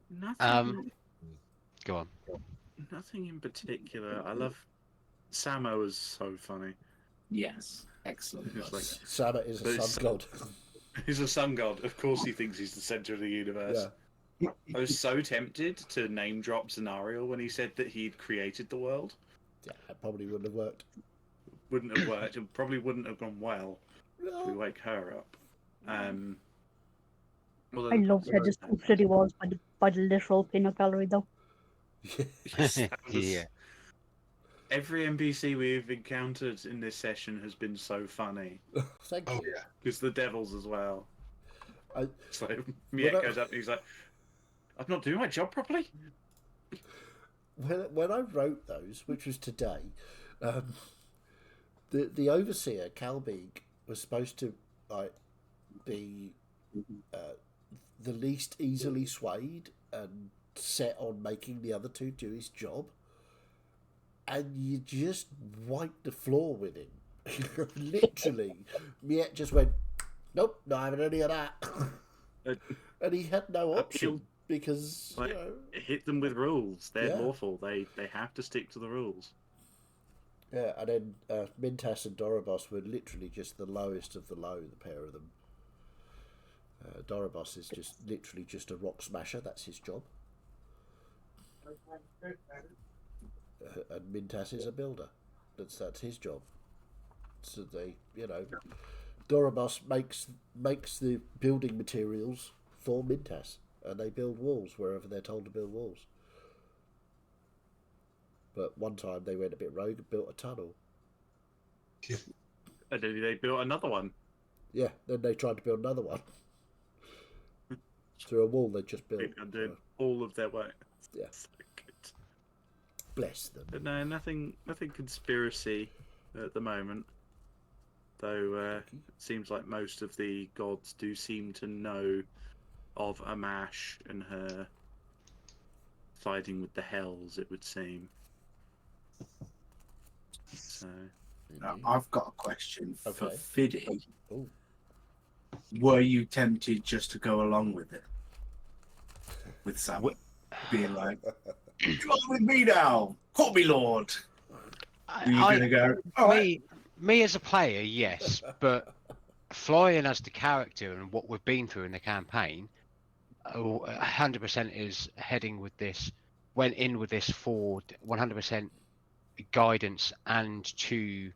Nothing. Go on. Nothing in particular. I love Samo is so funny. Yes, excellent. It's like, Sama is a sun god. He's a sun god. Of course, he thinks he's the center of the universe. Yeah. I was so tempted to name drop Scenario when he said that he'd created the world. Yeah, that probably wouldn't have worked. Wouldn't have worked. It probably wouldn't have gone well No. if we wake her up. I loved how disgusted he was by the literal peanut gallery, though. Yes, that was- Yeah. Every NPC we've encountered in this session has been so funny. Thank you. yeah. Because the devils as well. I- So Miet Well, goes up and he's like, I'm not doing my job properly. When I wrote those, which was today, the overseer Calbeek was supposed to be the least easily swayed and set on making the other two do his job, and you just wiped the floor with him. Literally, Miet just went, "Nope, not having any of that," and he had no option because Like, you know. hit them with rules. They're Yeah. lawful. They have to stick to the rules. Yeah, and then Mintas and Dorobos were literally just the lowest of the low, the pair of them. Dorobos is just literally just a rock smasher, that's his job. And Mintas is a builder, that's his job. So they, Dorobos makes the building materials for Mintas, and they build walls wherever they're told to build walls. But one time they went a bit rogue and built a tunnel. And then they built another one. Yeah, then they tried to build another one. Through a wall they just built. And did all of their work. Yeah. So good. Bless them. But no, nothing conspiracy at the moment. Though it seems like most of the gods do seem to know of Amash and her fighting with the Hells, it would seem. So I've got a question for Okay. Fiddy. Ooh. Were you tempted just to go along with it? With Sam being like, "Come on with me now, call me Lord." Were you gonna go? "All right." Me as a player, yes, but Florian as the character and what we've been through in the campaign, 100% is heading with this. Went in with this for 100% guidance and to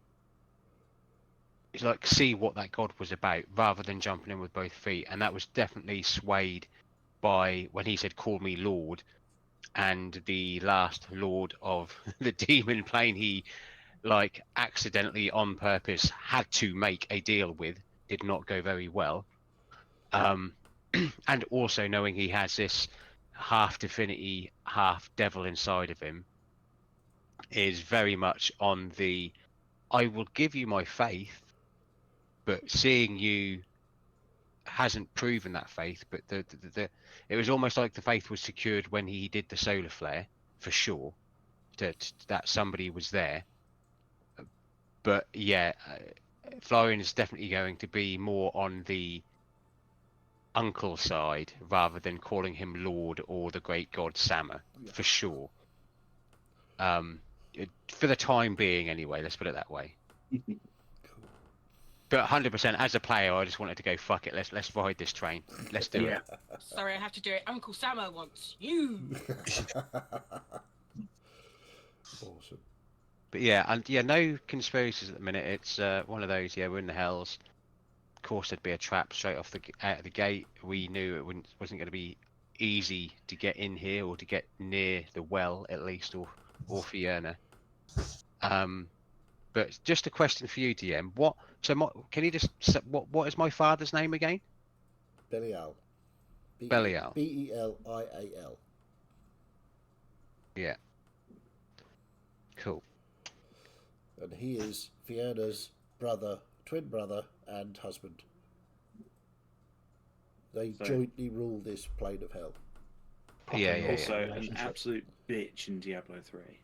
see what that god was about, rather than jumping in with both feet. And that was definitely swayed by when he said, "Call me Lord," and the last Lord of the demon plane he accidentally on purpose had to make a deal with did not go very well. And also knowing he has this half divinity, half devil inside of him is very much on the I will give you my faith, but seeing you hasn't proven that faith. But it was almost like the faith was secured when he did the solar flare, for sure, that somebody was there. But yeah, Florian is definitely going to be more on the uncle side rather than calling him Lord or the great god Sama, for sure. For the time being, anyway. Let's put it that way. But 100% as a player, I just wanted to go fuck it. Let's ride this train. Let's do it. Sorry, I have to do it. Uncle Samo wants you. Awesome. But yeah, no conspiracies at the minute. It's one of those. Yeah, we're in the Hells. Of course, there'd be a trap straight out of the gate. We knew it wasn't going to be easy to get in here or to get near the well, at least, or Fiona. But just a question for you, DM. Can you just what is my father's name again? Belial. Belial. Belial. Yeah. Cool. And he is Fiona's brother, twin brother, and husband. They So- jointly rule this plane of hell. Proper Yeah, yeah, yeah. Also, an relationship. absolute bitch in Diablo 3.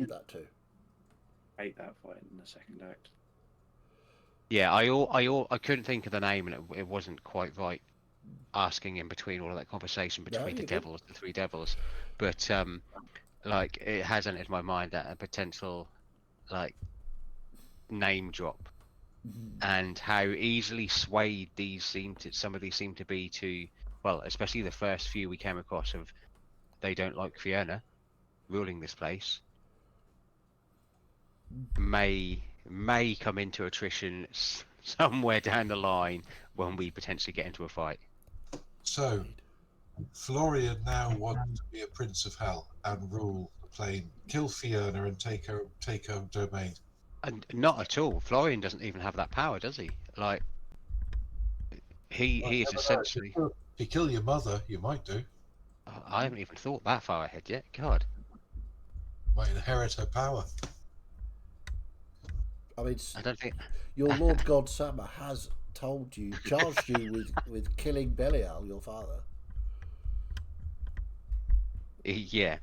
That too. Hate that fight in the second act. Yeah, I couldn't think of the name, and it wasn't quite right asking in between all of that conversation between the you're good. devils, the three devils. But like it has entered my mind that a potential like name drop, and how easily swayed some of these seem to be to, well, especially the first few we came across of they don't like Fiona ruling this place, may come into attrition somewhere down the line when we potentially get into a fight. So, Florian now wants to be a prince of hell and rule the plane, kill Fiona and take her domain. And not at all. Florian doesn't even have that power, does he? Like he is essentially. If you kill your mother, you might do. I haven't even thought that far ahead yet. God. Might inherit her power. I mean, I don't think. your Lord God Sama has charged you with killing Belial, your father. Yeah.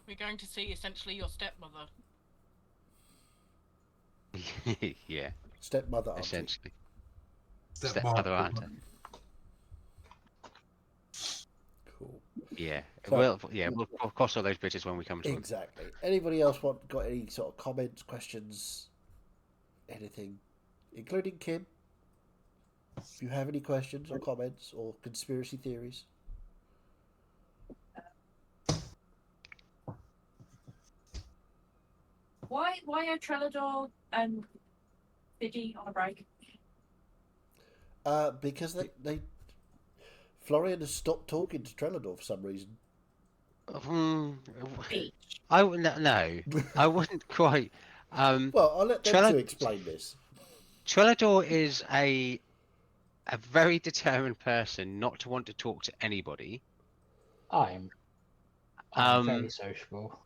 We're going to see essentially your stepmother. Yeah. Stepmother, auntie. Essentially. Stepmom. Stepmother, aren't I? Cool. Yeah. So- we'll cross all those bridges when we come to them. Exactly. Anybody else got any sort of comments, questions, anything, including Kim? If you have any questions or comments or conspiracy theories, Why are Trellador and Biddy on a break? because they Florian has stopped talking to Trellador for some reason. I no, I wouldn't quite. Well, I'll let them two explain this. Trellador is a very determined person not to want to talk to anybody. I'm very sociable.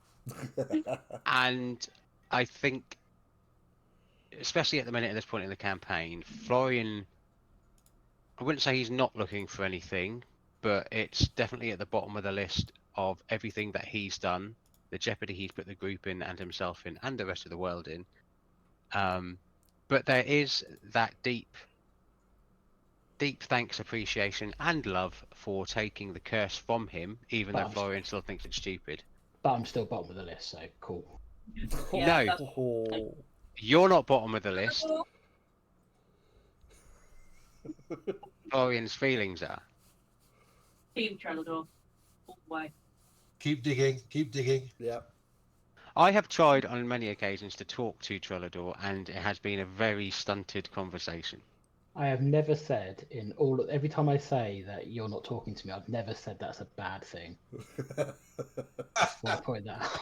And I think, especially at the minute at this point in the campaign, Florian, I wouldn't say he's not looking for anything, but it's definitely at the bottom of the list of everything that he's done, the jeopardy he's put the group in and himself in and the rest of the world in. But there is that deep thanks, appreciation and love for taking the curse from him, even though Florian still thinks it's stupid. But I'm still bottom of the list, so cool. No, you're not bottom of the list. Florian's feelings are. Team Trellador. All the way. Keep digging, keep digging. Yeah. I have tried on many occasions to talk to Trellador, and it has been a very stunted conversation. I have never said every time I say that you're not talking to me, I've never said that's a bad thing. Just want to point that out.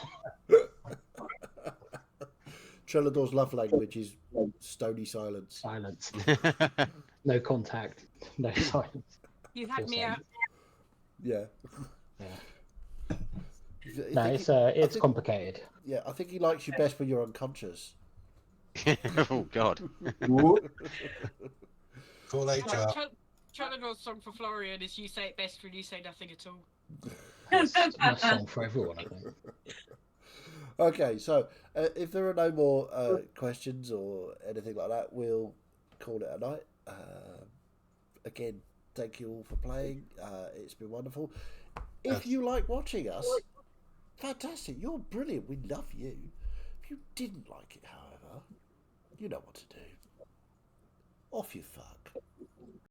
Trellador's love language is stony silence. Silence. No contact. No silence. You had me out. Yeah. Yeah. No, it's complicated. Yeah, I think he likes you best when you're unconscious. Oh God. Call HR. Trellador's song for Florian is "You say it best when you say nothing at all." That's my song for everyone, I think. Okay, so if there are no more questions or anything like that, we'll call it a night. Again, thank you all for playing. It's been wonderful. If you like watching us, fantastic. You're brilliant. We love you. If you didn't like it, however, you know what to do. Off you fuck.